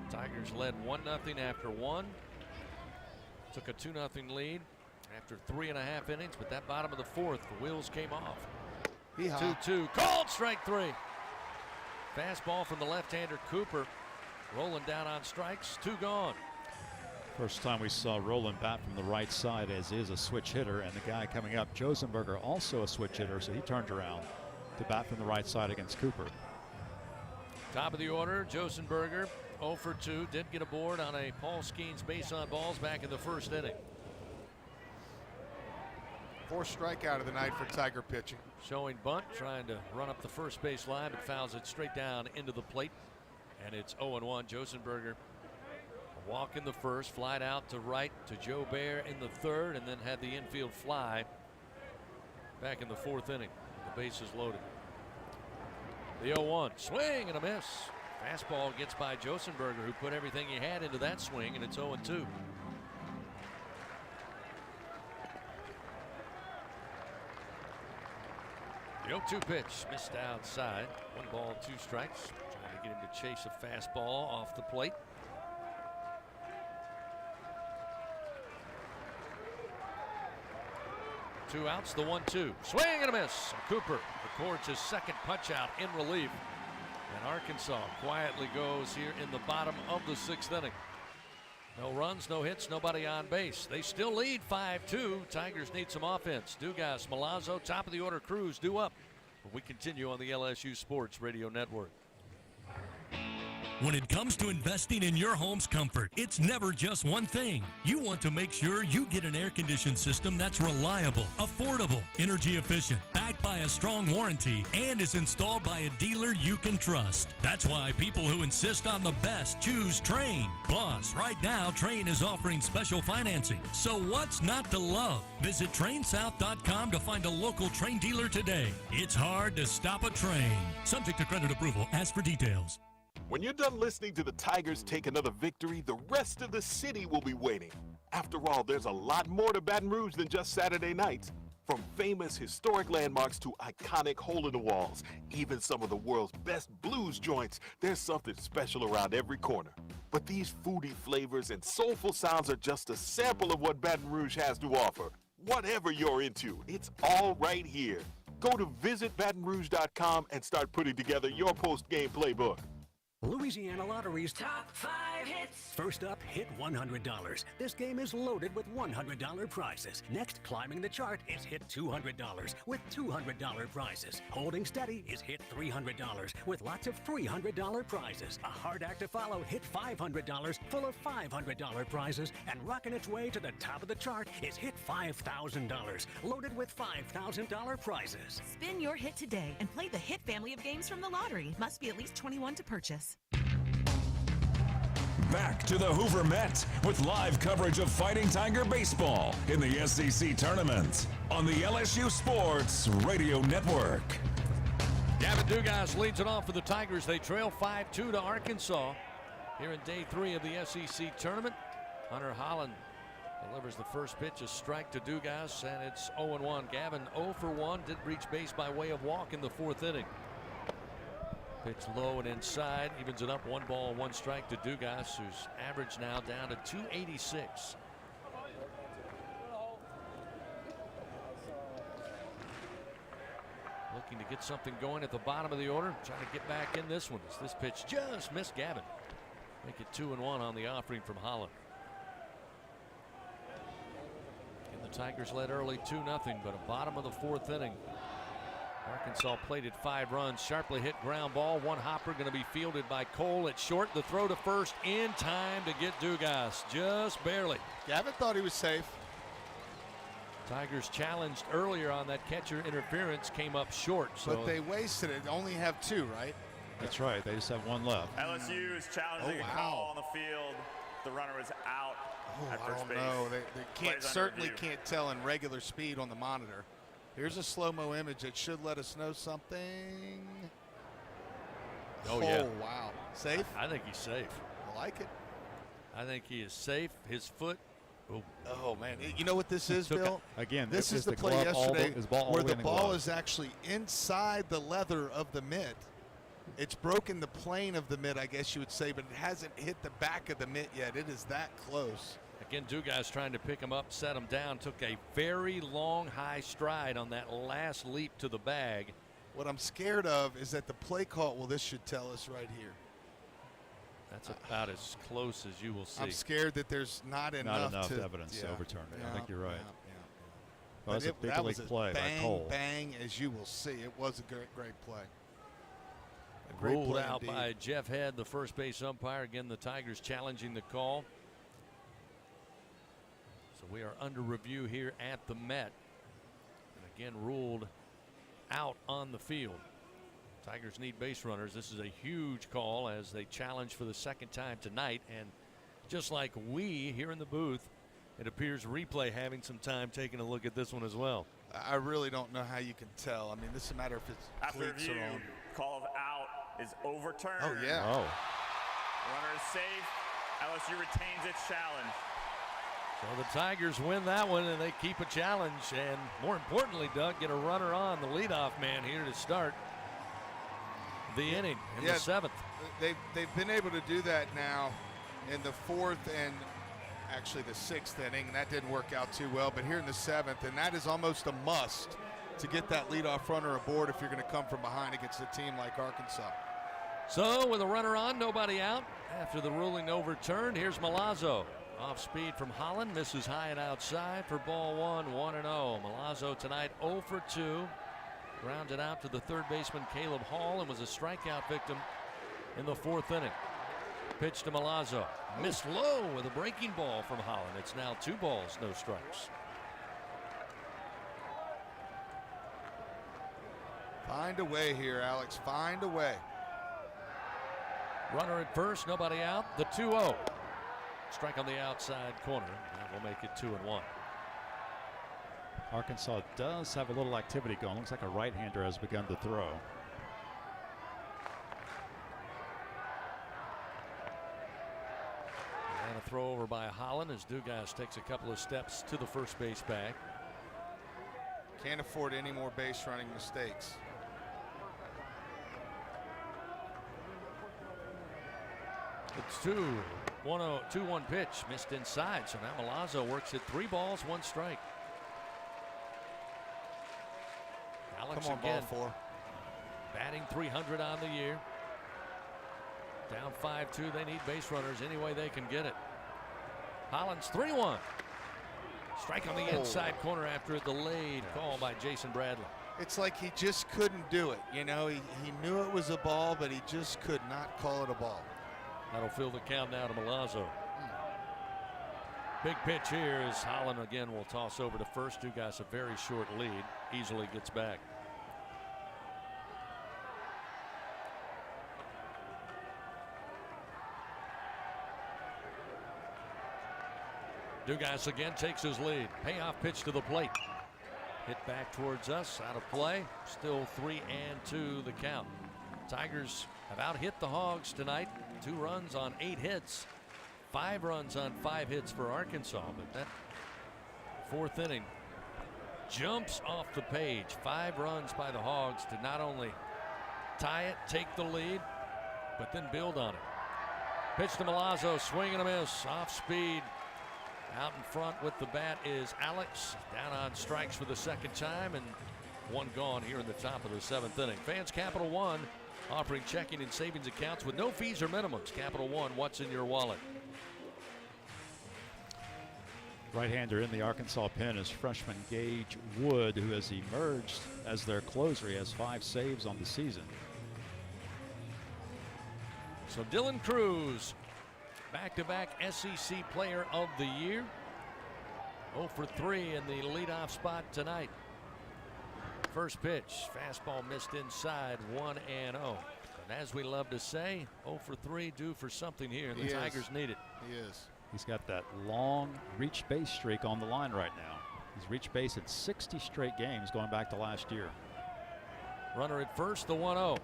Tigers led 1-0 after 1. Took a 2-0 lead after 3.5 innings, but that bottom of the 4th, the wheels came off. 2-2, called strike 3. Fastball from the left-hander Cooper. Rolling down on strikes, 2 gone. First time we saw Rowland bat from the right side, as is a switch hitter, and the guy coming up, Josenberger, also a switch hitter, so he turned around to bat from the right side against Cooper. Top of the order, Josenberger 0 for 2, did get a board on a Paul Skeens base on balls back in the 1st inning. 4th strikeout of the night for Tiger pitching. Showing bunt, trying to run up the first base line, but fouls it straight down into the plate. And it's 0-1. Josenberger, a walk in the 1st, flied out to right to Joe Bear in the 3rd, and then had the infield fly back in the 4th inning. The bases loaded. The 0-1, swing and a miss. Fastball gets by Josenberger, who put everything he had into that swing, and it's 0-2. The 0-2 pitch missed outside. 1 ball, 2 strikes. Trying to get him to chase a fastball off the plate. Two outs, the 1-2. Swing and a miss. Cooper records his 2nd punch out in relief. And Arkansas quietly goes here in the bottom of the 6th inning. No runs, no hits, nobody on base. They still lead 5-2. Tigers need some offense. Dugas, Milazzo, top of the order crews due up. We continue on the LSU Sports Radio Network. When it comes to investing in your home's comfort, it's never just one thing. You want to make sure you get an air-conditioned system that's reliable, affordable, energy efficient, backed by a strong warranty, and is installed by a dealer you can trust. That's why people who insist on the best choose Trane. Plus, right now, Trane is offering special financing. So what's not to love? Visit TraneSouth.com to find a local Trane dealer today. It's hard to stop a train. Subject to credit approval. Ask for details. When you're done listening to the Tigers take another victory, the rest of the city will be waiting. After all, there's a lot more to Baton Rouge than just Saturday nights. From famous historic landmarks to iconic hole-in-the-walls, even some of the world's best blues joints, there's something special around every corner. But these foodie flavors and soulful sounds are just a sample of what Baton Rouge has to offer. Whatever you're into, it's all right here. Go to visitbatonrouge.com and start putting together your post-game playbook. Louisiana Lottery's Top 5 Hits. First up, hit $100. This game is loaded with $100 prizes. Next, climbing the chart is hit $200 with $200 prizes. Holding steady is hit $300 with lots of $300 prizes. A hard act to follow, hit $500 full of $500 prizes. And rocking its way to the top of the chart is hit $5,000 loaded with $5,000 prizes. Spin your hit today and play the hit family of games from the lottery. Must be at least 21 to purchase. Back to the Hoover Met with live coverage of Fighting Tiger baseball in the SEC tournament on the LSU Sports Radio Network. Gavin Dugas leads it off for the Tigers. They trail 5-2 to Arkansas here in day 3 of the SEC tournament. Hunter Holland delivers the first pitch, a strike to Dugas, and it's 0-1. Gavin 0 for 1, did reach base by way of walk in the 4th inning. Pitch low and inside, evens it up, 1 ball, 1 strike to Dugas, whose average now down to 286. Looking to get something going at the bottom of the order, trying to get back in this one. This pitch just missed Gavin. Make it 2-1 on the offering from Holland. And the Tigers led early 2-0, but a bottom of the 4th inning. Arkansas plated 5 runs, sharply hit ground ball. One hopper going to be fielded by Cole at short. The throw to first in time to get Dugas, just barely. Gavin thought he was safe. Tigers challenged earlier on that catcher interference, came up short. So but they wasted it. Only have 2, right? That's right. They just have 1 left. LSU is challenging a call on the field. The runner was out at first base. No, they certainly can't tell in regular speed on the monitor. Here's a slow-mo image that should let us know something. Oh, yeah. Wow. Safe? I think he's safe. I like it. I think he is safe. His foot. Oh, man. You know what this is, Bill? Again, this is the play yesterday where the ball is actually inside the leather of the mitt. It's broken the plane of the mitt, I guess you would say, but it hasn't hit the back of the mitt yet. It is that close. Again, Dugas trying to pick him up, set him down, took a very long high stride on that last leap to the bag. What I'm scared of is that the play call, well, this should tell us right here. That's about as close as you will see. I'm scared that there's not enough evidence to overturn it. I think you're right. Well, that's a big league play by Cole. Bang, as you will see. It was a great play. Ruled out by Jeff Head, the first base umpire. Again, the Tigers challenging the call. So we are under review here at the Met. And again, ruled out on the field. Tigers need base runners. This is a huge call as they challenge for the 2nd time tonight. And just like we here in the booth, it appears replay having some time taking a look at this one as well. I really don't know how you can tell. I mean, this is a matter if it's after review, call of out is overturned. Oh, yeah. Runner is safe. LSU retains its challenge. So the Tigers win that one, and they keep a challenge. And more importantly, Doug, get a runner on, the leadoff man here to start the inning in the 7th. They've been able to do that now in the 4th and actually the 6th inning. And that didn't work out too well. But here in the 7th, and that is almost a must to get that leadoff runner aboard if you're going to come from behind against a team like Arkansas. So with a runner on, nobody out. After the ruling overturned, here's Milazzo. Off speed from Holland, misses high and outside for ball 1, 1-0. Milazzo tonight 0 for 2. Grounded out to the 3rd baseman Caleb Hall and was a strikeout victim in the 4th inning. Pitch to Milazzo. Missed low with a breaking ball from Holland. It's now 2 balls, no strikes. Find a way here, Alex. Find a way. Runner at first, nobody out. The 2-0. Strike on the outside corner. That will make it 2-1. Arkansas does have a little activity going. Looks like a right-hander has begun to throw. And a throw over by Holland as Dugas takes a couple of steps to the first base bag. Can't afford any more base running mistakes. It's 2-1 pitch, missed inside. So now Milazzo works it 3 balls, 1 strike. Alex Come on, again, ball 4. batting .300 on the year. Down 5-2. They need base runners any way they can get it. Hollins 3-1. Strike on the inside corner after a delayed call by Jason Bradley. It's like he just couldn't do it. You know, he knew it was a ball, but he just could not call it a ball. That'll fill the count now to Milazzo. Big pitch here as Holland again will toss over to first. Dugas a very short lead. Easily gets back. Dugas again takes his lead. Payoff pitch to the plate. Hit back towards us. Out of play. Still 3-2 the count. Tigers have out-hit the Hogs tonight. 2 runs on 8 hits. 5 runs on 5 hits for Arkansas. But that 4th inning jumps off the page. 5 runs by the Hogs to not only tie it, take the lead, but then build on it. Pitch to Milazzo, swing and a miss, off speed. Out in front with the bat is Alex. Down on strikes for the 2nd time, and 1 gone here in the top of the 7th inning. Fans Capital One offering checking and savings accounts with no fees or minimums. Capital One, what's in your wallet? Right-hander in the Arkansas pen is freshman Gage Wood, who has emerged as their closer. He has 5 saves on the season. So Dylan Cruz, back-to-back SEC Player of the Year. 0 for 3 in the leadoff spot tonight. First pitch, fastball missed inside, 1-0. And as we love to say, 0 for 3 due for something here, and the Tigers need it. He is. He's got that long reach base streak on the line right now. He's reached base in 60 straight games going back to last year. Runner at first, the 1-0.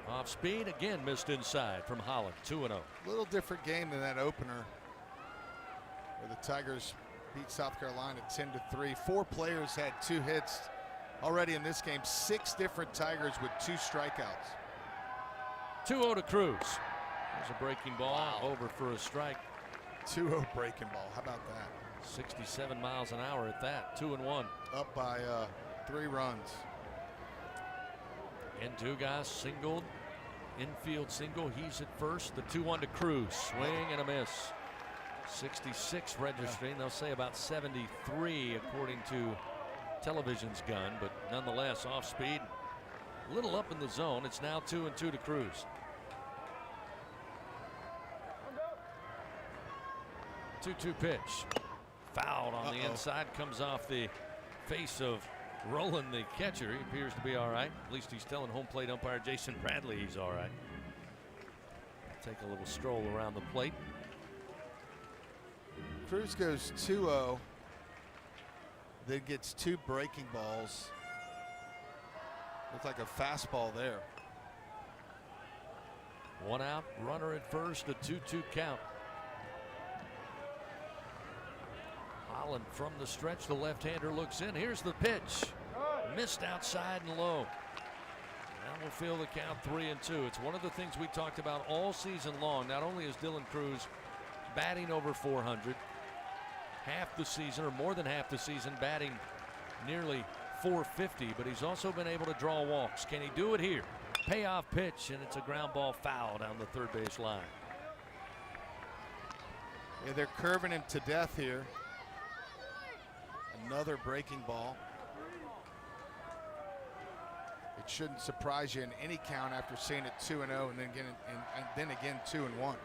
Off speed, again missed inside from Holland, 2-0. A little different game than that opener where the Tigers beat South Carolina 10-3. 4 players had 2 hits already in this game. 6 different Tigers with 2 strikeouts. 2-0 to Cruz. There's a breaking ball over for a strike. 2-0 breaking ball. How about that? 67 miles an hour at that. 2-1. Up by 3 runs. And Dugas singled. Infield single. He's at first. The 2-1 to Cruz. Swing and a miss. 66 registering. They'll say about 73 according to television's gun, but nonetheless off speed. A little up in the zone. It's now 2-2 to Cruz. 2-2 pitch. Fouled on the inside. Comes off the face of Roland, the catcher. He appears to be all right. At least he's telling home plate umpire Jason Bradley he's all right. Take a little stroll around the plate. Cruz goes 2-0. Then gets 2 breaking balls. Looks like a fastball there. 1 out, runner at first, a 2-2 count. Holland from the stretch, the left-hander looks in. Here's the pitch. Missed outside and low. Now we'll fill the count 3-2. It's one of the things we talked about all season long. Not only is Dylan Cruz batting over 400, half the season or more than half the season batting nearly 450, but he's also been able to draw walks. Can he do it here? Payoff pitch, and it's a ground ball foul down the third base line. Yeah, they're curving him to death here. Another breaking ball. It shouldn't surprise you in any count after seeing it 2-0 and then again 2-1.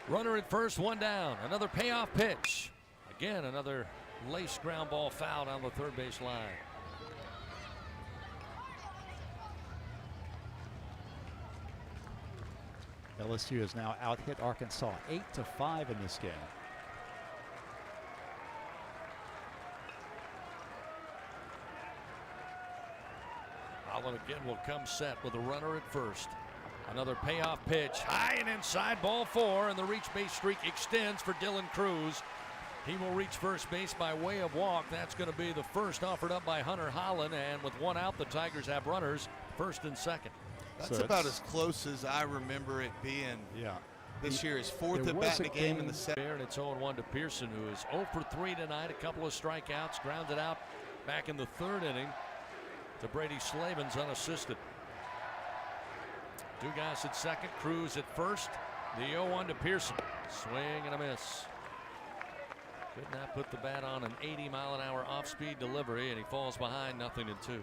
Runner at first, 1 down. Another payoff pitch. Again, another lace ground ball foul down the third base line. LSU has now out-hit Arkansas 8-5 in this game. Holland again will come set with a runner at first. Another payoff pitch, high and inside, ball 4, and the reach base streak extends for Dylan Cruz. He will reach first base by way of walk. That's going to be the first offered up by Hunter Holland. And with one out, the Tigers have runners first and second. That's about as close as I remember it being. Yeah. This year is fourth at bat in the game in the second. And it's 0-1 to Pearson, who is 0 for 3 tonight. A couple of strikeouts, grounded out back in the third inning to Brady Slavens unassisted. Dugas at second, Cruz at first. The 0-1 to Pearson. Swing and a miss. Could not put the bat on an 80-mile-an-hour off-speed delivery, and he falls behind 0-2.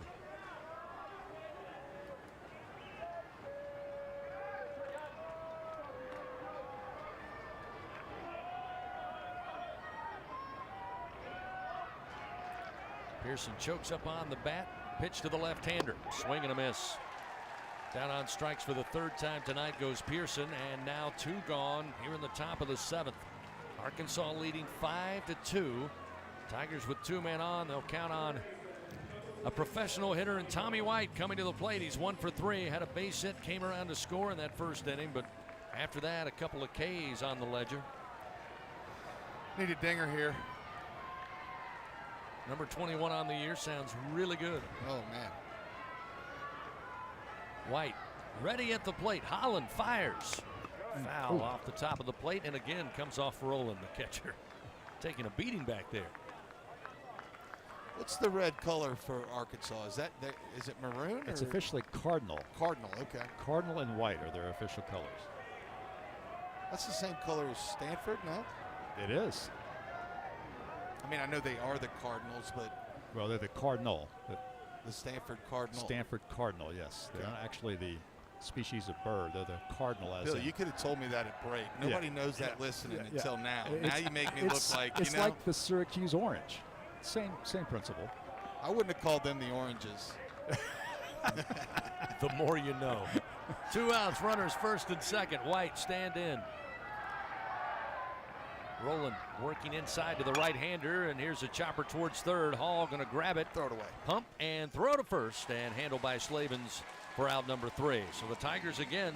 Pearson chokes up on the bat. Pitch to the left-hander. Swing and a miss. Down on strikes for the third time tonight goes Pearson, and now 2 gone here in the top of the 7th. Arkansas leading 5-2. Tigers with 2 men on. They'll count on a professional hitter and Tommy White coming to the plate. He's 1 for 3. Had a base hit, came around to score in that first inning, but after that, a couple of Ks on the ledger. Need a dinger here. Number 21 on the year sounds really good. Oh, man. White ready at the plate. Holland fires. Foul off the top of the plate, and again comes off Roland, the catcher. Taking a beating back there. What's the red color for Arkansas? Is it maroon? It's officially cardinal. Cardinal, okay. Cardinal and white are their official colors. That's the same color as Stanford, no? It is. I mean, I know they are the Cardinals, but... Well, they're the Cardinal. The Stanford Cardinal. Stanford Cardinal, yes. They're not actually the species of bird. They're the cardinal. Bill, you could have told me that at break. Nobody knows that listening until now. Now you make me look like, It's like the Syracuse Orange. Same principle. I wouldn't have called them the Oranges. The more you know. 2 outs, runners first and second. White stand in. Roland working inside to the right-hander, and here's a chopper towards third. Hall going to grab it, throw it away, pump and throw to first, and handled by Slavens for out number 3. So the Tigers again,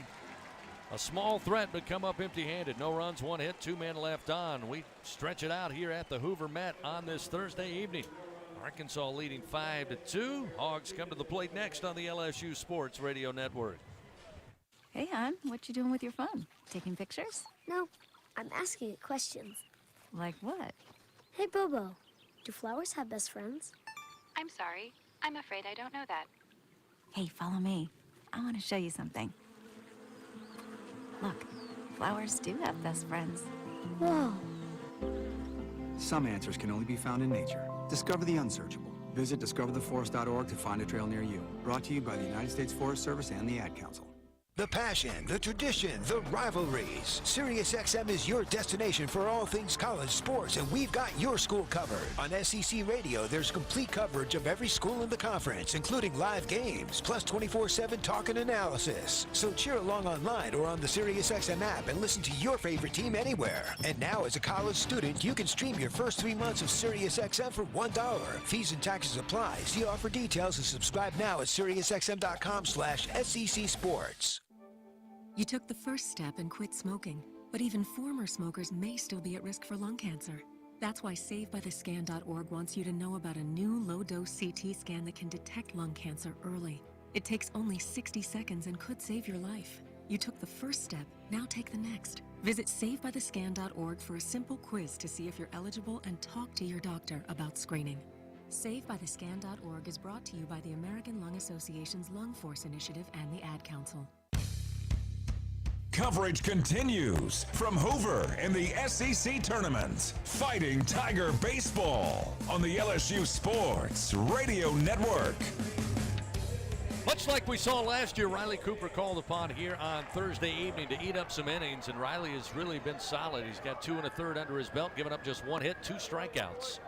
a small threat, but come up empty-handed. No runs, 1 hit, 2 men left on. We stretch it out here at the Hoover Met on this Thursday evening. Arkansas leading 5-2. Hogs come to the plate next on the LSU Sports Radio Network. Hey, hon, what you doing with your phone? Taking pictures? No. I'm asking it questions. Like what? Hey, Bobo, do flowers have best friends? I'm sorry. I'm afraid I don't know that. Hey, follow me. I want to show you something. Look, flowers do have best friends. Whoa. Some answers can only be found in nature. Discover the unsearchable. Visit discovertheforest.org to find a trail near you. Brought to you by the United States Forest Service and the Ad Council. The passion, the tradition, the rivalries. SiriusXM is your destination for all things college sports, and we've got your school covered. On SEC Radio, there's complete coverage of every school in the conference, including live games, plus 24/7 talk and analysis. So cheer along online or on the SiriusXM app and listen to your favorite team anywhere. And now, as a college student, you can stream your first 3 months of SiriusXM for $1. Fees and taxes apply. See offer details and subscribe now at SiriusXM.com/SEC Sports. You took the first step and quit smoking, but even former smokers may still be at risk for lung cancer. That's why SaveByTheScan.org wants you to know about a new low-dose CT scan that can detect lung cancer early. It takes only 60 seconds and could save your life. You took the first step, now take the next. Visit SaveByTheScan.org for a simple quiz to see if you're eligible and talk to your doctor about screening. SaveByTheScan.org is brought to you by the American Lung Association's Lung Force Initiative and the Ad Council. Coverage continues from Hoover in the SEC Tournament. Fighting Tiger Baseball on the LSU Sports Radio Network. Much like we saw last year, Riley Cooper called upon here on Thursday evening to eat up some innings, and Riley has really been solid. He's got 2 1/3 under his belt, giving up just 1 hit, 2 strikeouts.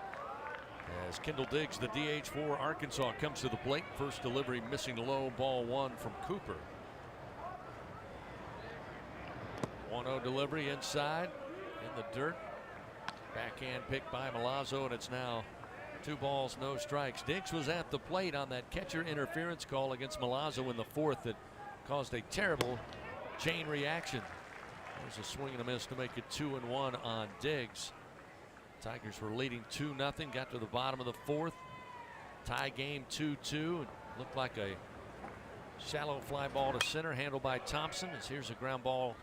As Kendall Diggs, the DH for Arkansas, comes to the plate. First delivery missing low, ball 1 from Cooper. 1-0 delivery inside in the dirt. Backhand pick by Milazzo, and it's now 2 balls, no strikes. Diggs was at the plate on that catcher interference call against Milazzo in the 4th that caused a terrible chain reaction. There's a swing and a miss to make it 2-1 on Diggs. Tigers were leading 2-0, got to the bottom of the fourth. Tie game 2-2. Looked like a shallow fly ball to center, handled by Thompson. As here's a ground ball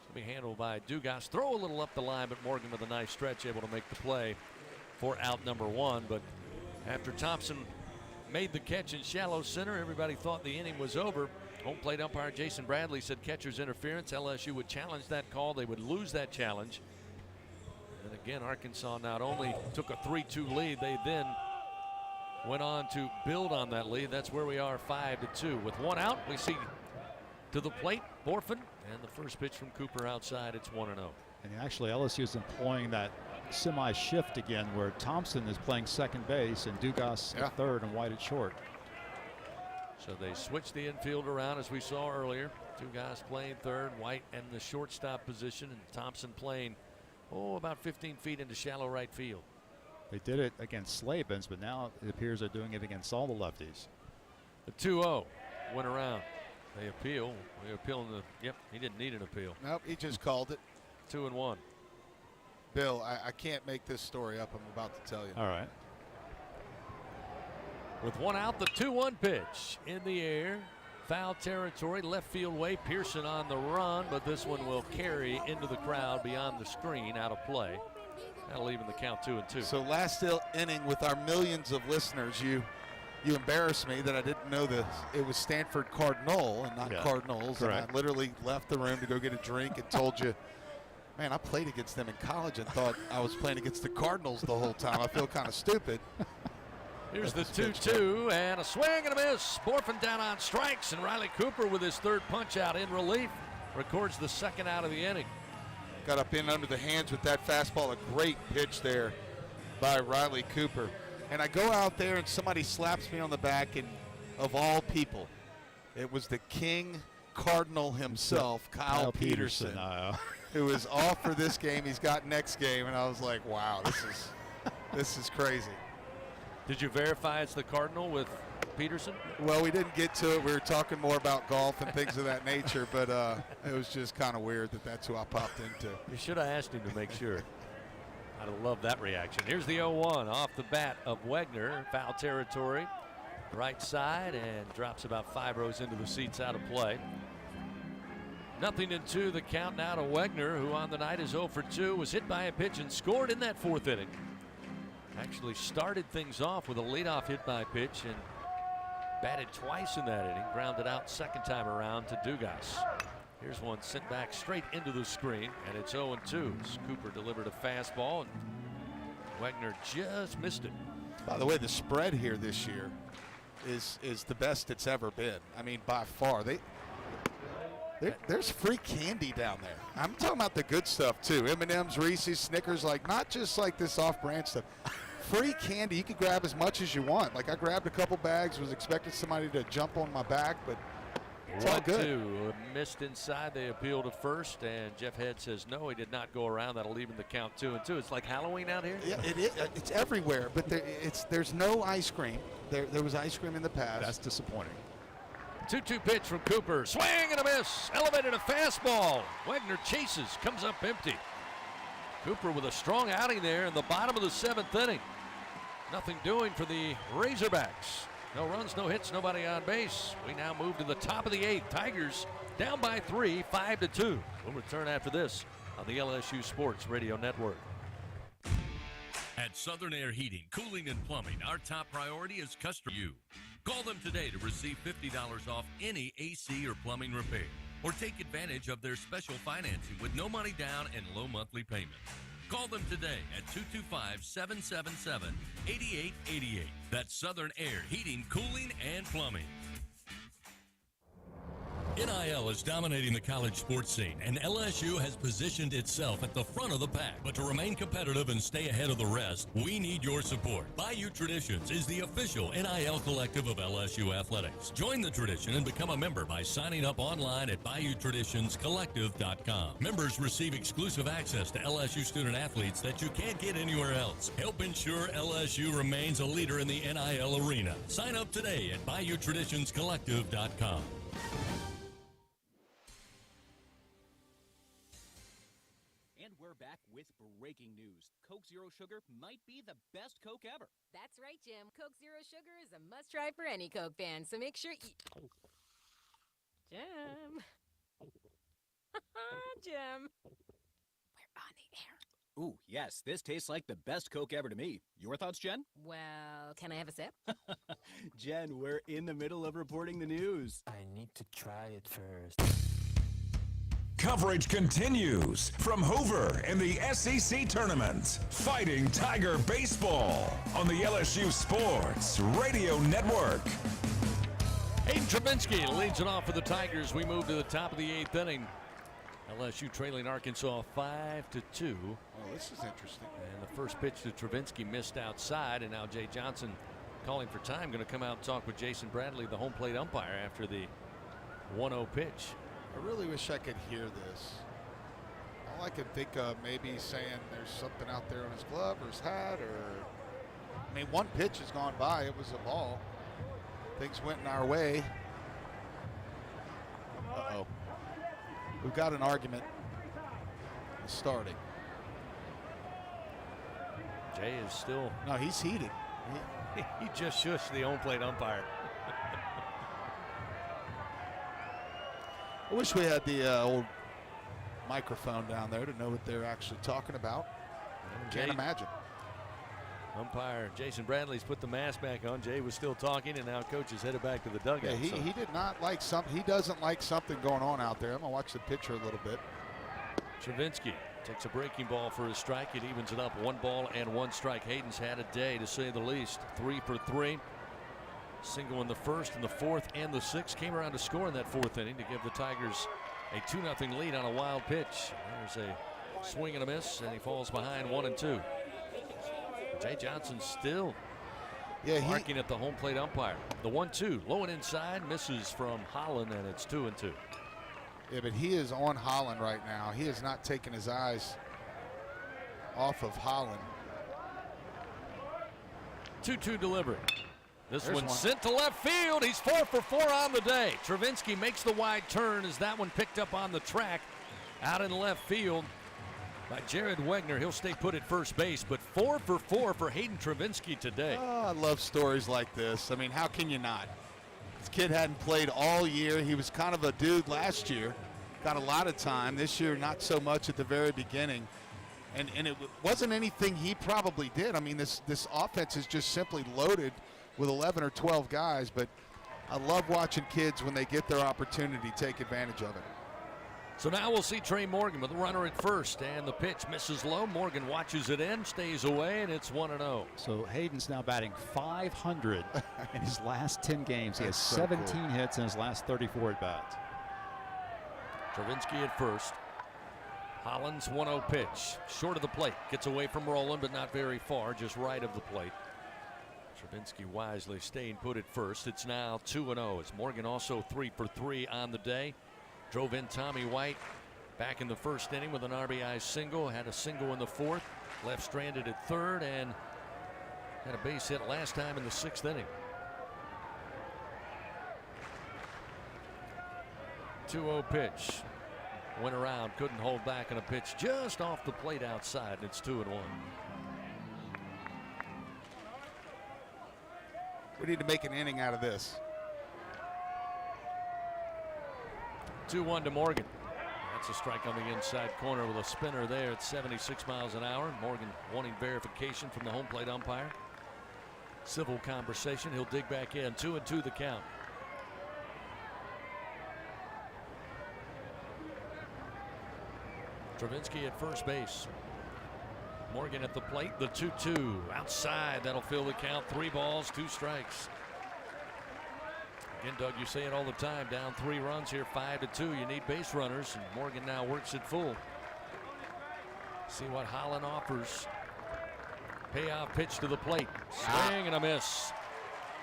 to be handled by Dugas. Throw a little up the line, but Morgan with a nice stretch, able to make the play for out number one. But after Thompson made the catch in shallow center, everybody thought the inning was over. Home plate umpire Jason Bradley said catcher's interference. LSU would challenge that call. They would lose that challenge. And again, Arkansas not only took a 3-2 lead, they then went on to build on that lead. That's where we are, 5-2. With one out, we see to the plate Borfin, and the first pitch from Cooper outside. It's 1-0. And actually, LSU is employing that semi-shift again, where Thompson is playing second base and Dugas at third and White at short. So they switched the infield around, as we saw earlier. Dugas playing third, White in the shortstop position, and Thompson playing about 15 feet into shallow right field. They did it against Slavens, but now it appears they're doing it against all the lefties. The 2-0 went around. They appeal. We're appealing the. Yep, he didn't need an appeal. Nope, he just called it. 2-1. Bill, I can't make this story up. I'm about to tell you. All right. With one out, the 2-1 pitch in the air. Foul territory, left field way. Pearson on the run, but this one will carry into the crowd beyond the screen, out of play. That'll even the count 2-2. So last inning, with our millions of listeners, you embarrassed me that I didn't know this. It was Stanford Cardinal and not Cardinals. Correct. And I literally left the room to go get a drink and told you, man, I played against them in college and thought I was playing against the Cardinals the whole time. I feel kind of stupid. Here's the 2-2 and a swing and a miss. Borfin down on strikes, and Riley Cooper with his third punch out in relief records the second out of the inning. Got up in under the hands with that fastball. A great pitch there by Riley Cooper. And I go out there and somebody slaps me on the back, and of all people, it was the King Cardinal himself, Kyle Peterson, who is off for this game. He's got next game, and I was like, wow, this is crazy. Did you verify it's the Cardinal with Peterson? Well, we didn't get to it. We were talking more about golf and things of that nature, but it was just kind of weird that that's who I popped into. You should have asked him to make sure. I'd have loved that reaction. Here's the 0-1 off the bat of Wegner. Foul territory, right side, and drops about 5 rows into the seats, out of play. 0-2 the count now to Wegner, who on the night is 0 for 2, was hit by a pitch and scored in that fourth inning. Actually started things off with a leadoff hit by pitch and batted twice in that inning. Grounded out second time around to Dugas. Here's one sent back straight into the screen, and it's 0-2. Cooper delivered a fastball, and Wegner just missed it. By the way, the spread here this year is the best it's ever been. I mean, by far. There's free candy down there. I'm talking about the good stuff too. M&M's, Reese's, Snickers, like not just like this off-brand stuff. Free candy, you can grab as much as you want. Like I grabbed a couple bags, was expecting somebody to jump on my back, but it's all good. 1-2, missed inside. They appeal to first, and Jeff Head says no, he did not go around. That'll even the count 2-2. It's like Halloween out here. Yeah, it's everywhere, but there's no ice cream. There was ice cream in the past. That's disappointing. 2-2 pitch from Cooper. Swing and a miss. Elevated a fastball. Wegner chases, comes up empty. Cooper with a strong outing there in the bottom of the 7th inning. Nothing doing for the Razorbacks. No runs, no hits, nobody on base. We now move to the top of the 8th. Tigers down by 3, 5-2. We'll return after this on the LSU Sports Radio Network. At Southern Air Heating, Cooling, and Plumbing, our top priority is customer you. Call them today to receive $50 off any AC or plumbing repair, or take advantage of their special financing with no money down and low monthly payments. Call them today at 225-777-8888. That's Southern Air Heating, Cooling, and Plumbing. NIL is dominating the college sports scene, and LSU has positioned itself at the front of the pack. But to remain competitive and stay ahead of the rest, we need your support. Bayou Traditions is the official NIL collective of LSU Athletics. Join the tradition and become a member by signing up online at BayouTraditionsCollective.com. Members receive exclusive access to LSU student athletes that you can't get anywhere else. Help ensure LSU remains a leader in the NIL arena. Sign up today at BayouTraditionsCollective.com. With breaking news, Coke Zero Sugar might be the best Coke ever. That's right, Jim. Coke Zero Sugar is a must-try for any Coke fan, so make sure you... Jim. Jim. We're on the air. Ooh, yes, this tastes like the best Coke ever to me. Your thoughts, Jen? Well, can I have a sip? Jen, we're in the middle of reporting the news. I need to try it first. Coverage continues from Hoover in the SEC Tournament. Fighting Tiger Baseball on the LSU Sports Radio Network. Hayden Travinski leads it off for the Tigers. We move to the top of the 8th inning. LSU trailing Arkansas 5-2. Oh, this is interesting. And the first pitch to Travinski missed outside, and now Jay Johnson calling for time. Going to come out and talk with Jason Bradley, the home plate umpire, after the 1-0 pitch. I really wish I could hear this. All I could think of maybe saying there's something out there on his glove or his hat, or I mean, one pitch has gone by. It was a ball. Things went in our way. Uh-oh. We've got an argument starting. Jay is still... No, he's heated. He just shushed the home plate umpire. I wish we had the old microphone down there to know what they're actually talking about. Can't imagine. Umpire Jason Bradley's put the mask back on. Jay was still talking, and now coach is headed back to the dugout. Yeah, he did not like something. He doesn't like something going on out there. I'm going to watch the pitcher a little bit. Travinski takes a breaking ball for a strike. It evens it up. 1 ball and 1 strike. Hayden's had a day, to say the least. 3 for 3. Single in the first, and the fourth, and the sixth. Came around to score in that 4th inning to give the Tigers a 2-0 lead on a wild pitch. There's a swing and a miss, and he falls behind 1-2. Jay Johnson still barking at the home plate umpire. The 1-2, low and inside, misses from Holland, and it's 2-2. Yeah, but he is on Holland right now. He has not taken his eyes off of Holland. 2-2 delivery. This There's one's one. sent to left field. He's 4 for 4 on the day. Travinski makes the wide turn as that one picked up on the track out in left field by Jared Wegner. He'll stay put at first base, but 4 for 4 for Hayden Travinski today. Oh, I love stories like this. I mean, how can you not? This kid hadn't played all year. He was kind of a dude last year. Got a lot of time. This year, not so much at the very beginning. And it wasn't anything he probably did. I mean, this offense is just simply loaded with 11 or 12 guys, but I love watching kids when they get their opportunity take advantage of it. So now we'll see Trey Morgan with the runner at first, and the pitch misses low. Morgan watches it in, stays away, and it's 1-0. So Hayden's now batting .500 in his last 10 games. He has That's so 17 cool. hits in his last 34 at bats. Travinski at first. Hollins 1-0 pitch, short of the plate, gets away from Rowland, but not very far, just right of the plate. Travinski wisely staying put at first. It's now 2-0. As Morgan also 3 for 3 on the day. Drove in Tommy White back in the first inning with an RBI single. Had a single in the 4th. Left stranded at 3rd and had a base hit last time in the 6th inning. 2-0 pitch. Went around, couldn't hold back on a pitch just off the plate outside, and it's 2-1. We need to make an inning out of this. 2-1 to Morgan. That's a strike on the inside corner with a spinner there at 76 miles an hour. Morgan wanting verification from the home plate umpire. Civil conversation. He'll dig back in. 2-2 the count. Travinski at first base. Morgan at the plate. The 2-2 outside. That'll fill the count. 3 balls, 2 strikes. Again, Doug, you say it all the time. Down 3 runs here, 5-2. You need base runners, and Morgan now works it full. See what Holland offers. Payoff pitch to the plate. Swing and a miss.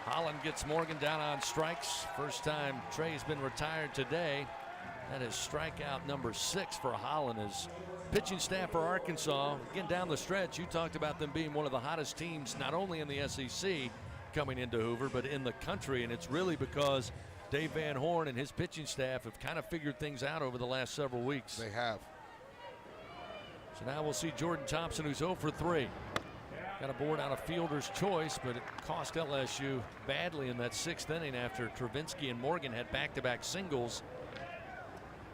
Holland gets Morgan down on strikes. First time Trey's been retired today. That is strikeout number 6 for Holland. As pitching staff for Arkansas, again down the stretch, you talked about them being one of the hottest teams, not only in the SEC coming into Hoover, but in the country. And it's really because Dave Van Horn and his pitching staff have kind of figured things out over the last several weeks. They have. So now we'll see Jordan Thompson, who's 0 for 3. Got a board on a fielder's choice, but it cost LSU badly in that 6th inning after Travinsky and Morgan had back-to-back singles.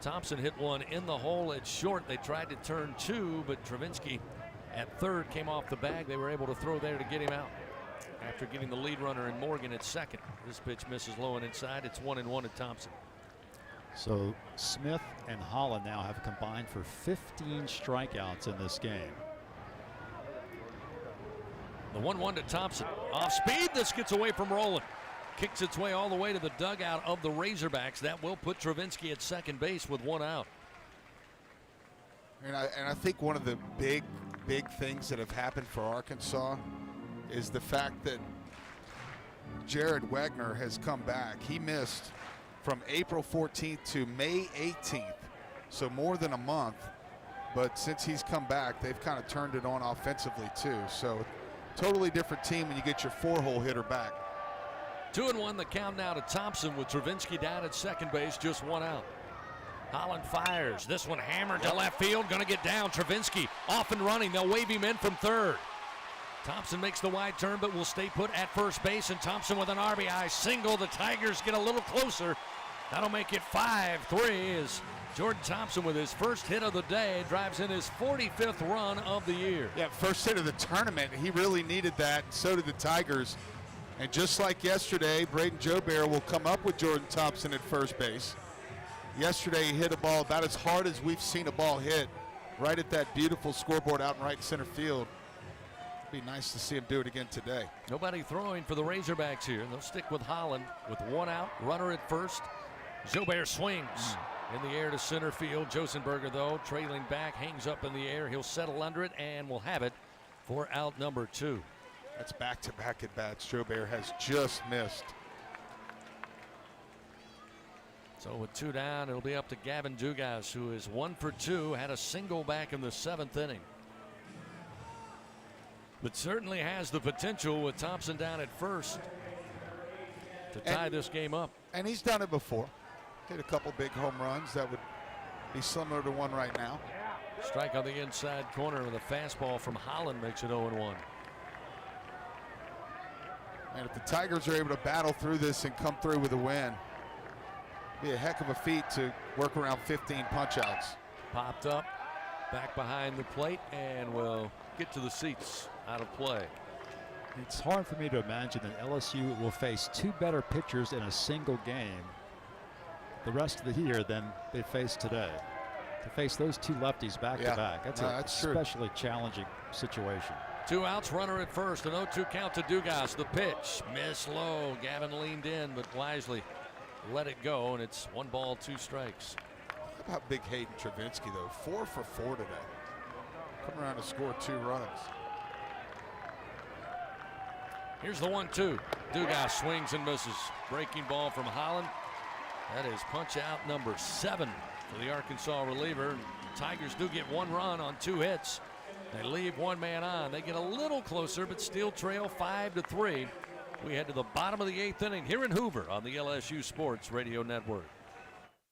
Thompson hit one in the hole at short. They tried to turn 2, but Travinsky at 3rd came off the bag. They were able to throw there to get him out after getting the lead runner in Morgan at 2nd. This pitch misses low and inside. It's 1-1 to Thompson. So Smith and Holland now have combined for 15 strikeouts in this game. The 1-1 to Thompson. Off speed. This gets away from Rowland. Kicks its way all the way to the dugout of the Razorbacks. That will put Travinsky at second base with 1 out. And I think one of the big things that have happened for Arkansas is the fact that Jared Wegner has come back. He missed from April 14th to May 18th, so more than a month. But since he's come back, they've kind of turned it on offensively too. So totally different team when you get your 4-hole hitter back. 2-1 the count now to Thompson with Travinsky down at second base, just 1 out. Holland fires. This one hammered to left field, going to get down. Travinsky off and running. They'll wave him in from 3rd. Thompson makes the wide turn, but will stay put at first base, and Thompson with an RBI single. The Tigers get a little closer. That'll make it 5-3 as Jordan Thompson, with his first hit of the day, drives in his 45th run of the year. Yeah, first hit of the tournament. He really needed that, and so did the Tigers. And just like yesterday, Braden Joubert will come up with Jordan Thompson at first base. Yesterday, he hit a ball about as hard as we've seen a ball hit, right at that beautiful scoreboard out in right center field. It'd be nice to see him do it again today. Nobody throwing for the Razorbacks here. They'll stick with Holland with 1 out, runner at first. Joubert swings in the air to center field. Josenberger, though, trailing back, hangs up in the air. He'll settle under it and will have it for out number 2. That's back-to-back at bats. Joubert has just missed. So with 2 down, it'll be up to Gavin Dugas, who is 1 for 2, had a single back in the 7th inning. But certainly has the potential with Thompson down at first to tie this game up. And he's done it before. Hit a couple big home runs that would be similar to one right now. Strike on the inside corner with a fastball from Holland makes it 0-1. And if the Tigers are able to battle through this and come through with a win, be a heck of a feat to work around 15 punch-outs. Popped up, back behind the plate, and will get to the seats out of play. It's hard for me to imagine that LSU will face 2 better pitchers in a single game the rest of the year than they faced today. To face those 2 lefties back to back, that's an especially challenging situation. 2 outs, runner at first, an 0-2 count to Dugas. The pitch, miss low. Gavin leaned in, but wisely let it go, and it's 1 ball, 2 strikes. How about big Hayden Travinsky, though? 4 for 4 today. Come around to score 2 runs. Here's the 1-2. Dugas swings and misses. Breaking ball from Holland. That is punch out number 7 for the Arkansas reliever. Tigers do get 1 run on 2 hits. They leave 1 man on. They get a little closer, but still trail 5-3. We head to the bottom of the 8th inning here in Hoover on the LSU Sports Radio Network.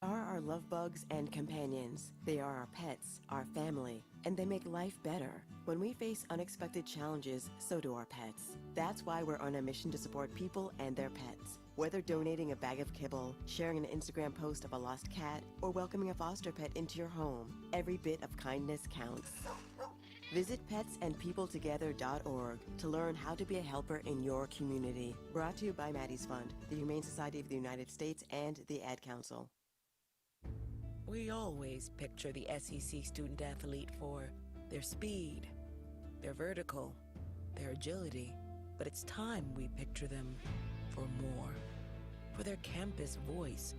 Are our love bugs and companions. They are our pets, our family, and they make life better. When we face unexpected challenges, so do our pets. That's why we're on a mission to support people and their pets. Whether donating a bag of kibble, sharing an Instagram post of a lost cat, or welcoming a foster pet into your home, every bit of kindness counts. Visit petsandpeopletogether.org to learn how to be a helper in your community. Brought to you by Maddie's Fund, the Humane Society of the United States, and the Ad Council. We always picture the SEC student athlete for their speed, their vertical, their agility, but it's time we picture them for more. For their campus voice,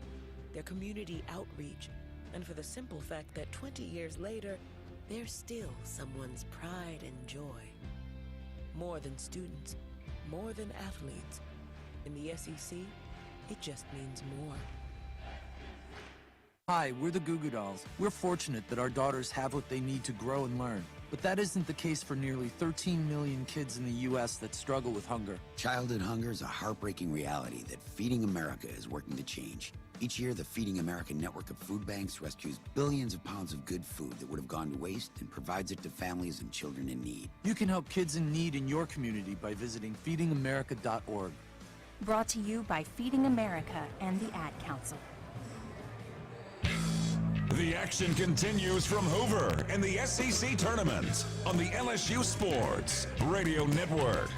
their community outreach, and for the simple fact that 20 years later, they're still someone's pride and joy. More than students, more than athletes. In the SEC, it just means more. Hi, we're the Goo Goo Dolls. We're fortunate that our daughters have what they need to grow and learn. But that isn't the case for nearly 13 million kids in the U.S. that struggle with hunger. Childhood hunger is a heartbreaking reality that Feeding America is working to change. Each year, the Feeding America network of food banks rescues billions of pounds of good food that would have gone to waste and provides it to families and children in need. You can help kids in need in your community by visiting feedingamerica.org. Brought to you by Feeding America and the Ad Council. The action continues from Hoover and the SEC tournament on the LSU Sports Radio Network.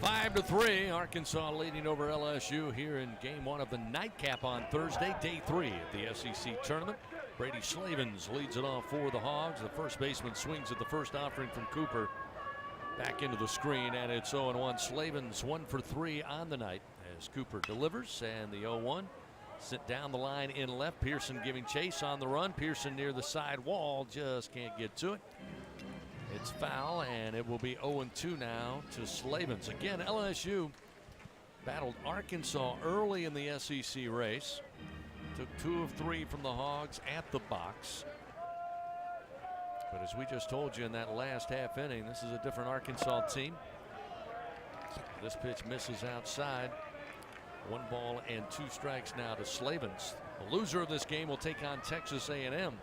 5-3, Arkansas leading over LSU here in game one of the nightcap on Thursday, day 3 of the SEC tournament. Brady Slavens leads it off for the Hogs. The first baseman swings at the first offering from Cooper. Back into the screen, and it's 0-1. Slavens 1 for 3 on the night as Cooper delivers, and the 0-1. Sent down the line in left. Pearson giving chase on the run. Pearson near the side wall, just can't get to it. It's foul, and it will be 0-2 now to Slavens. Again, LSU battled Arkansas early in the SEC race. Took 2 of 3 from the Hogs at the box. But as we just told you in that last half inning, this is a different Arkansas team. This pitch misses outside. 1 ball and 2 strikes now to Slavens. The loser of this game will take on Texas A&M.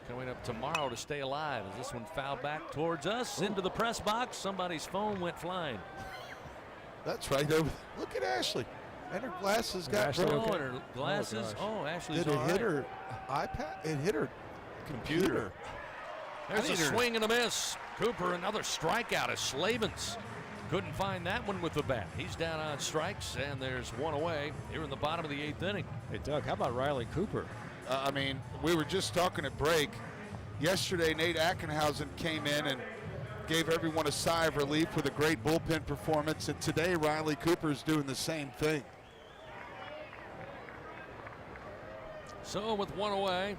Coming up tomorrow to stay alive. As this one fouled back towards us into the press box. Somebody's phone went flying. That's right over. Look at Ashley. And her glasses got broken. Oh, and her glasses. Oh, Ashley's Did it all hit right. her iPad? It hit her computer. There's a swing and a miss. Cooper, another strikeout as Slavens couldn't find that one with the bat. He's down on strikes, and there's 1 away here in the bottom of the 8th inning. Hey, Doug, how about Riley Cooper? I mean, we were just talking at break. Yesterday, Nate Ackenhausen came in and gave everyone a sigh of relief with a great bullpen performance, and today Riley Cooper's doing the same thing. So with 1 away,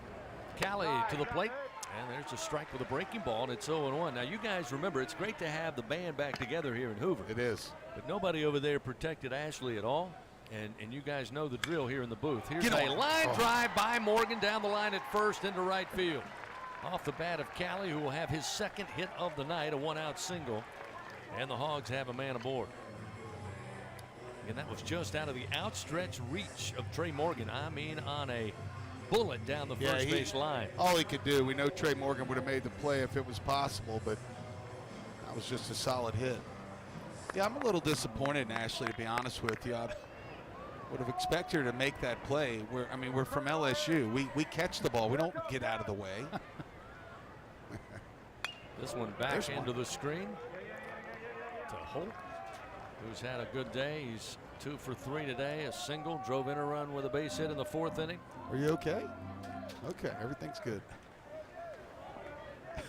Callie to the plate. And there's a strike with a breaking ball, and it's 0-1. Now, you guys remember, it's great to have the band back together here in Hoover. It is. But nobody over there protected Ashley at all. And you guys know the drill here in the booth. Here's a line drive by Morgan down the line at first into right field. Off the bat of Callie, who will have his 2nd hit of the night, a 1-out single. And the Hogs have a man aboard. And that was just out of the outstretched reach of Trey Morgan. I mean, on a bullet down the first base line. All he could do. We know Trey Morgan would have made the play if it was possible, but that was just a solid hit. Yeah, I'm a little disappointed in Ashley, to be honest with you. I would have expected her to make that play. We're from LSU. We catch the ball. We don't get out of the way. This one back into the screen to Holt, who's had a good day. He's 2 for 3 today. A single, drove in a run with a base hit in the 4th inning. Are you okay? Okay, everything's good. Now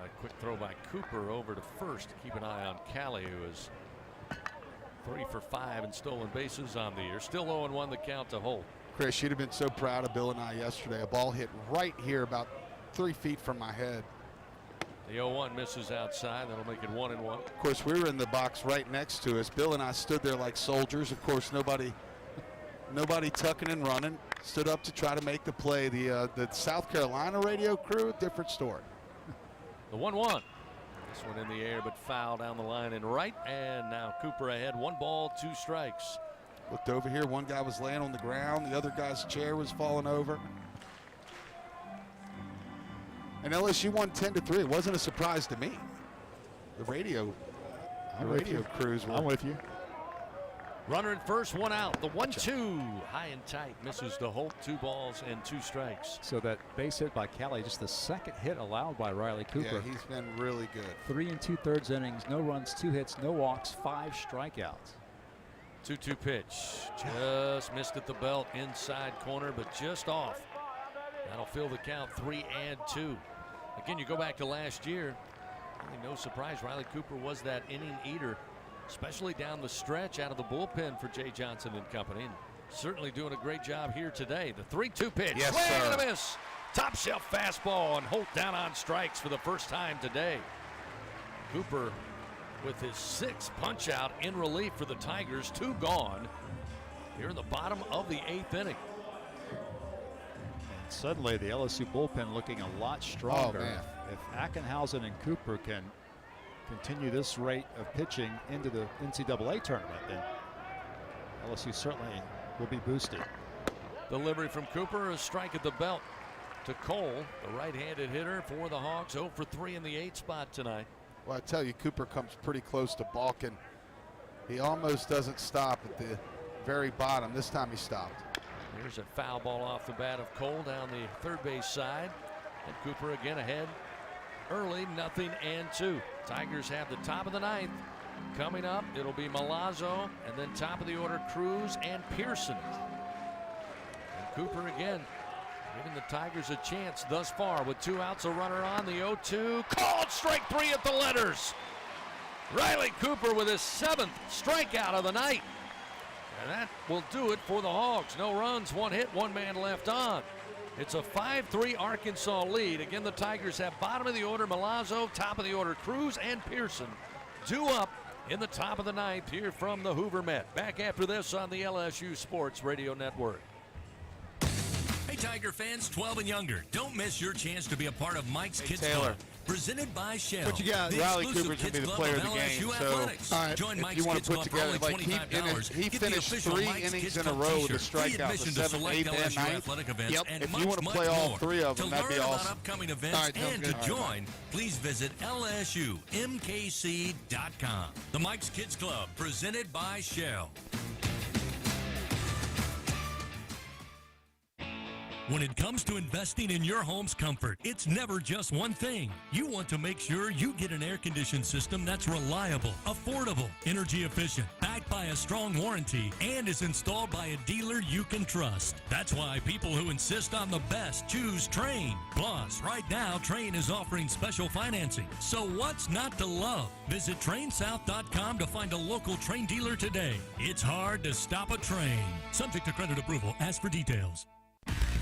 a quick throw by Cooper over to first to keep an eye on Callie, who is 3 for 5 in stolen bases on the year. Still 0-1 the count to Holt. Chris, you'd have been so proud of Bill and I yesterday. A ball hit right here about 3 feet from my head. The 0-1 misses outside. That'll make it 1-1. Of course, we were in the box right next to us. Bill and I stood there like soldiers. Of course, nobody tucking and running. Stood up to try to make the play. The South Carolina radio crew, different story. The 1-1. This one in the air, but foul down the line and right. And now Cooper ahead. 1 ball, 2 strikes. Looked over here. One guy was laying on the ground. The other guy's chair was falling over. And LSU won 10-3. It wasn't a surprise to me. The radio crews were. I'm with you. Runner at first, 1 out. The 1-2, high and tight, misses to Holt. 2 balls and 2 strikes. So that base hit by Callie, just the 2nd hit allowed by Riley Cooper. Yeah, he's been really good. 3 2/3 innings, no runs, 2 hits, no walks, 5 strikeouts. 2-2 pitch, just missed at the belt, inside corner, but just off. That'll fill the count, 3-2. Again, you go back to last year, really no surprise, Riley Cooper was that inning eater, especially down the stretch out of the bullpen for Jay Johnson and company. And certainly doing a great job here today. The 3-2 pitch, yes, swing sir. and a miss. Top shelf fastball, and Holt down on strikes for the first time today. Cooper with his 6th punch out in relief for the Tigers, 2 gone here in the bottom of the 8th inning. Suddenly, the LSU bullpen looking a lot stronger. Oh, man. If Ackenhausen and Cooper can continue this rate of pitching into the NCAA tournament, then LSU certainly will be boosted. Delivery from Cooper, a strike at the belt to Cole, the right-handed hitter for the Hawks, 0 for 3 in the 8 spot tonight. Well, I tell you, Cooper comes pretty close to balking. He almost doesn't stop at the very bottom. This time he stopped. Here's a foul ball off the bat of Cole down the third base side. And Cooper again ahead early, 0-2. Tigers have the top of the 9th. Coming up, it'll be Milazzo, and then top of the order, Cruz and Pearson. And Cooper again giving the Tigers a chance thus far with 2 outs, a runner on. The 0-2 called, strike 3 at the letters. Riley Cooper with his 7th strikeout of the night. And that will do it for the Hogs. No runs, 1 hit, 1 man left on. It's a 5-3 Arkansas lead. Again, the Tigers have bottom of the order Milazzo, top of the order Cruz and Pearson. 2 up in the top of the 9th here from the Hoover Met. Back after this on the LSU Sports Radio Network. Hey, Tiger fans 12 and younger, don't miss your chance to be a part of Mike's Kids Taylor. Club. Presented by Shell. What you got? The Riley exclusive Cooper's going to be Kids the Club player of of the game. LSU So Athletics. Join if Mike's you want Kids to put Club for together, only like $25. he Get the finished official 3 Mike's innings Kids in a Club row with a t-shirt. Free strikeout, admission the to 7th, select 8th, and LSU 9th. athletic events Yep. and If much, you want to much play all more. 3 of them, to that'd be learn awesome. about upcoming events All right, sounds and good. to join, please visit LSUMKC.com. The Mike's Kids Club, presented by Shell. When it comes to investing in your home's comfort, it's never just one thing. You want to make sure you get an air-conditioned system that's reliable, affordable, energy efficient, backed by a strong warranty, and is installed by a dealer you can trust. That's why people who insist on the best choose Trane. Plus, right now, Trane is offering special financing. So what's not to love? Visit TraneSouth.com to find a local Trane dealer today. It's hard to stop a train. Subject to credit approval. Ask for details.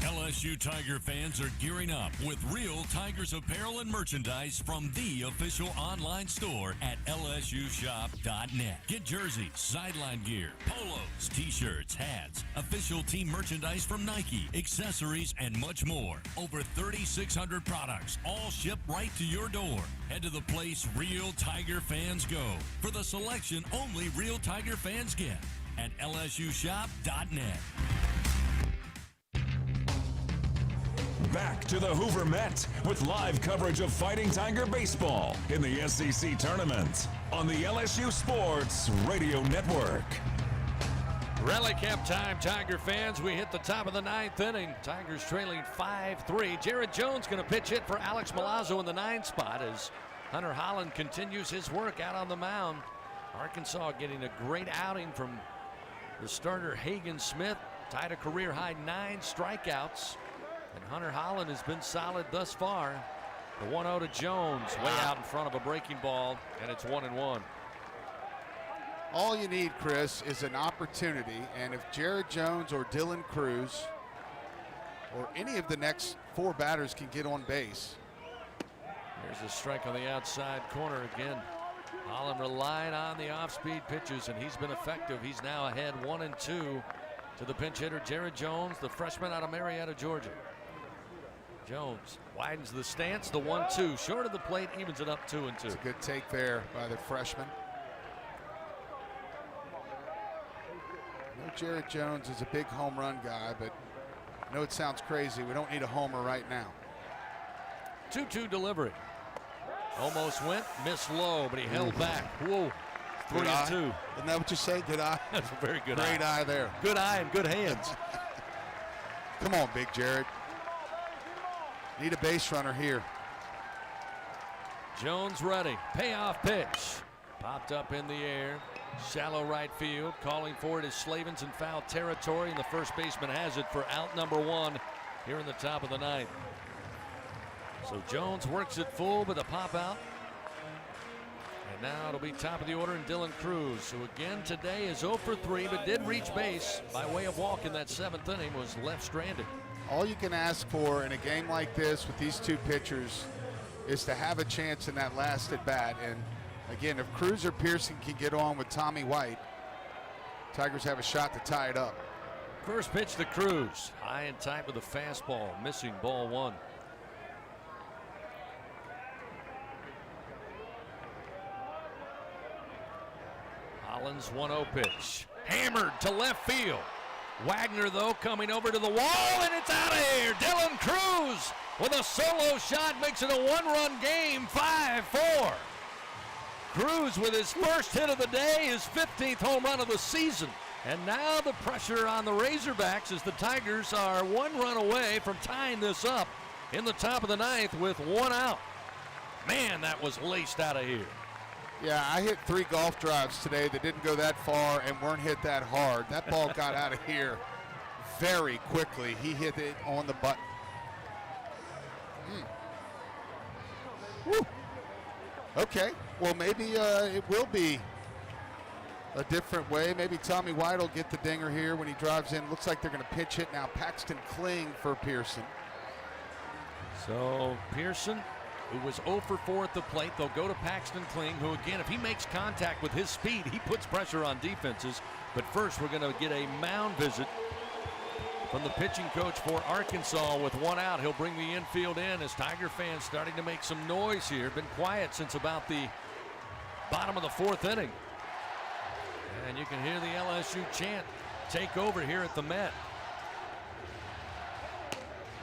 LSU Tiger fans are gearing up with real Tigers apparel and merchandise from the official online store at lsushop.net. Get jerseys, sideline gear, polos, t-shirts, hats, official team merchandise from Nike, accessories, and much more. Over 3,600 products, all shipped right to your door. Head to the place real Tiger fans go for the selection only real Tiger fans get at lsushop.net. Back to the Hoover Met with live coverage of Fighting Tiger baseball in the SEC tournament on the LSU Sports Radio Network. Rally cap time, Tiger fans. We hit the top of the 9th inning. Tigers trailing 5-3. Jared Jones going to pitch hit for Alex Milazzo in the 9 spot as Hunter Holland continues his work out on the mound. Arkansas getting a great outing from the starter Hagen Smith. Tied a career-high 9 strikeouts. And Hunter Holland has been solid thus far. The 1-0 to Jones, way out in front of a breaking ball, and it's 1-1. All you need, Chris, is an opportunity, and if Jared Jones or Dylan Cruz or any of the next 4 batters can get on base. There's a strike on the outside corner again. Holland relying on the off-speed pitches, and he's been effective. He's now ahead 1-2 to the pinch hitter, Jared Jones, the freshman out of Marietta, Georgia. Jones widens the stance, the 1-2, short of the plate, evens it up 2-2. It's a good take there by the freshman. I know Jared Jones is a big home run guy, but I know it sounds crazy. We don't need a homer right now. 2-2 delivery. Almost went, missed low, but he held back. Whoa, 3-2. Isn't that what you say? Good eye? That's a very good Great eye there. Good eye and good hands. Come on, Big Jared. Need a base runner here. Jones ready. Payoff pitch. Popped up in the air. Shallow right field. Calling for it is Slavens in foul territory, and the first baseman has it for out number 1 here in the top of the 9th. So Jones works it full with a pop out. And now it'll be top of the order and Dylan Cruz, who again today is 0 for 3, but did reach base by way of walk in that 7th inning, was left stranded. All you can ask for in a game like this with these 2 pitchers is to have a chance in that last at bat. And again, if Cruz or Pearson can get on with Tommy White, Tigers have a shot to tie it up. First pitch to Cruz. High and tight with a fastball. Missing, ball one. Holland's 1-0 pitch. Hammered to left field. Wagner, though, coming over to the wall, and it's out of here. Dylan Cruz with a solo shot makes it a one-run game, 5-4. Cruz with his first hit of the day, his 15th home run of the season. And now the pressure on the Razorbacks as the Tigers are one run away from tying this up in the top of the ninth with one out. Man, that was laced out of here. Yeah, I hit 3 golf drives today that didn't go that far and weren't hit that hard. That ball got out of here very quickly. He hit it on the button. Woo. Okay, well maybe it will be a different way. Maybe Tommy White will get the dinger here when he drives in. Looks like they're going to pitch hit now. Paxton Kling for Pearson. So Pearson, who was 0 for 4 at the plate, they'll go to Paxton Kling, who again, if he makes contact with his speed, he puts pressure on defenses. But first, we're going to get a mound visit from the pitching coach for Arkansas with one out. He'll bring the infield in as Tiger fans starting to make some noise here. Been quiet since about the bottom of the 4th inning. And you can hear the LSU chant take over here at the Met.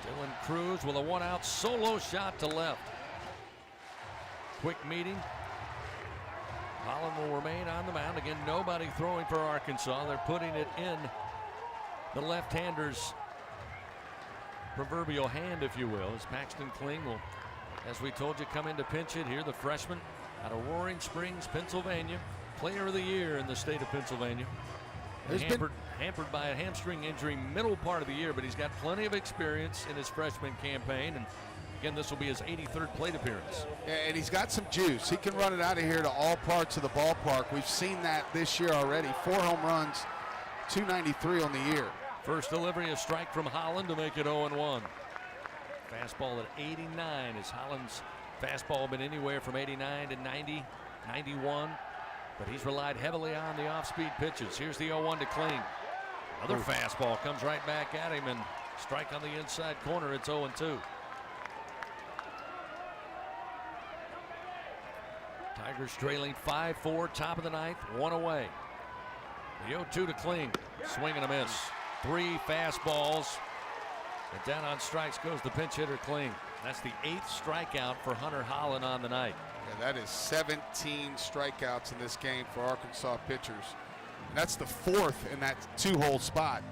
Dylan Cruz with a one-out solo shot to left. Quick meeting. Holland will remain on the mound. Again, nobody throwing for Arkansas. They're putting it in the left-hander's proverbial hand, if you will, as Paxton Kling will, as we told you, come in to pinch hit here. The freshman out of Roaring Springs, Pennsylvania. Player of the year in the state of Pennsylvania. Hampered by a hamstring injury middle part of the year, but he's got plenty of experience in his freshman campaign. And again, this will be his 83rd plate appearance. Yeah, and he's got some juice. He can run it out of here to all parts of the ballpark. We've seen that this year already. 4 home runs, 293 on the year. First delivery, a strike from Holland to make it 0-1. Fastball at 89 as Holland's fastball been anywhere from 89 to 90, 91. But he's relied heavily on the off-speed pitches. Here's the 0-1 to Kling. Another fastball comes right back at him and strike on the inside corner. It's 0-2. Tigers trailing 5-4, top of the ninth, 1 away. The 0-2 to Kling. Swing and a miss. 3 fastballs. And down on strikes goes the pinch hitter Kling. That's the 8th strikeout for Hunter Holland on the night. Yeah, that is 17 strikeouts in this game for Arkansas pitchers. And that's the 4th in that 2-hole spot.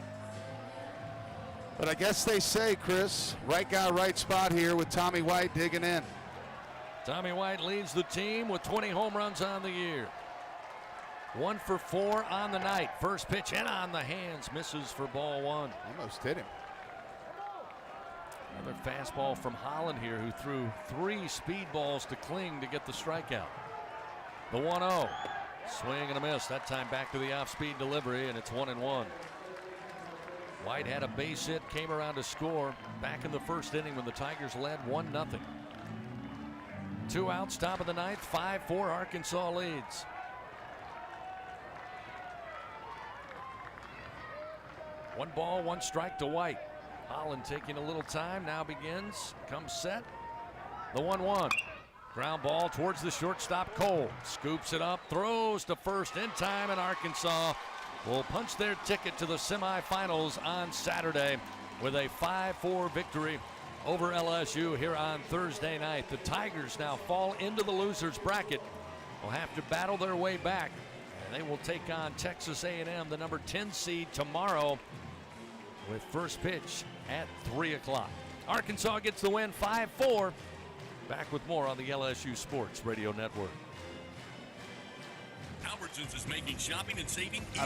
But I guess they say, Chris, right guy, right spot here with Tommy White digging in. Tommy White leads the team with 20 home runs on the year. 1 for 4 on the night. First pitch in on the hands, misses for ball 1. Almost hit him. Another fastball from Holland here, who threw 3 speed balls to Kling to get the strikeout. The 1-0. Swing and a miss. That time back to the off-speed delivery, and it's 1-1. White had a base hit, came around to score back in the first inning when the Tigers led 1-0. 2 outs, top of the ninth, 5-4 Arkansas leads. One ball, 1 strike to White. Holland taking a little time, now begins, comes set. The 1-1. Ground ball towards the shortstop, Cole. Scoops it up, throws to first in time, and Arkansas will punch their ticket to the semifinals on Saturday with a 5-4 victory over LSU here on Thursday night. The Tigers now fall into the loser's bracket. Will have to battle their way back, and they will take on Texas A&M, the number 10 seed, tomorrow with first pitch at 3 o'clock. Arkansas gets the win, 5-4. Back with more on the LSU Sports Radio Network. Albertsons is making shopping and saving easier.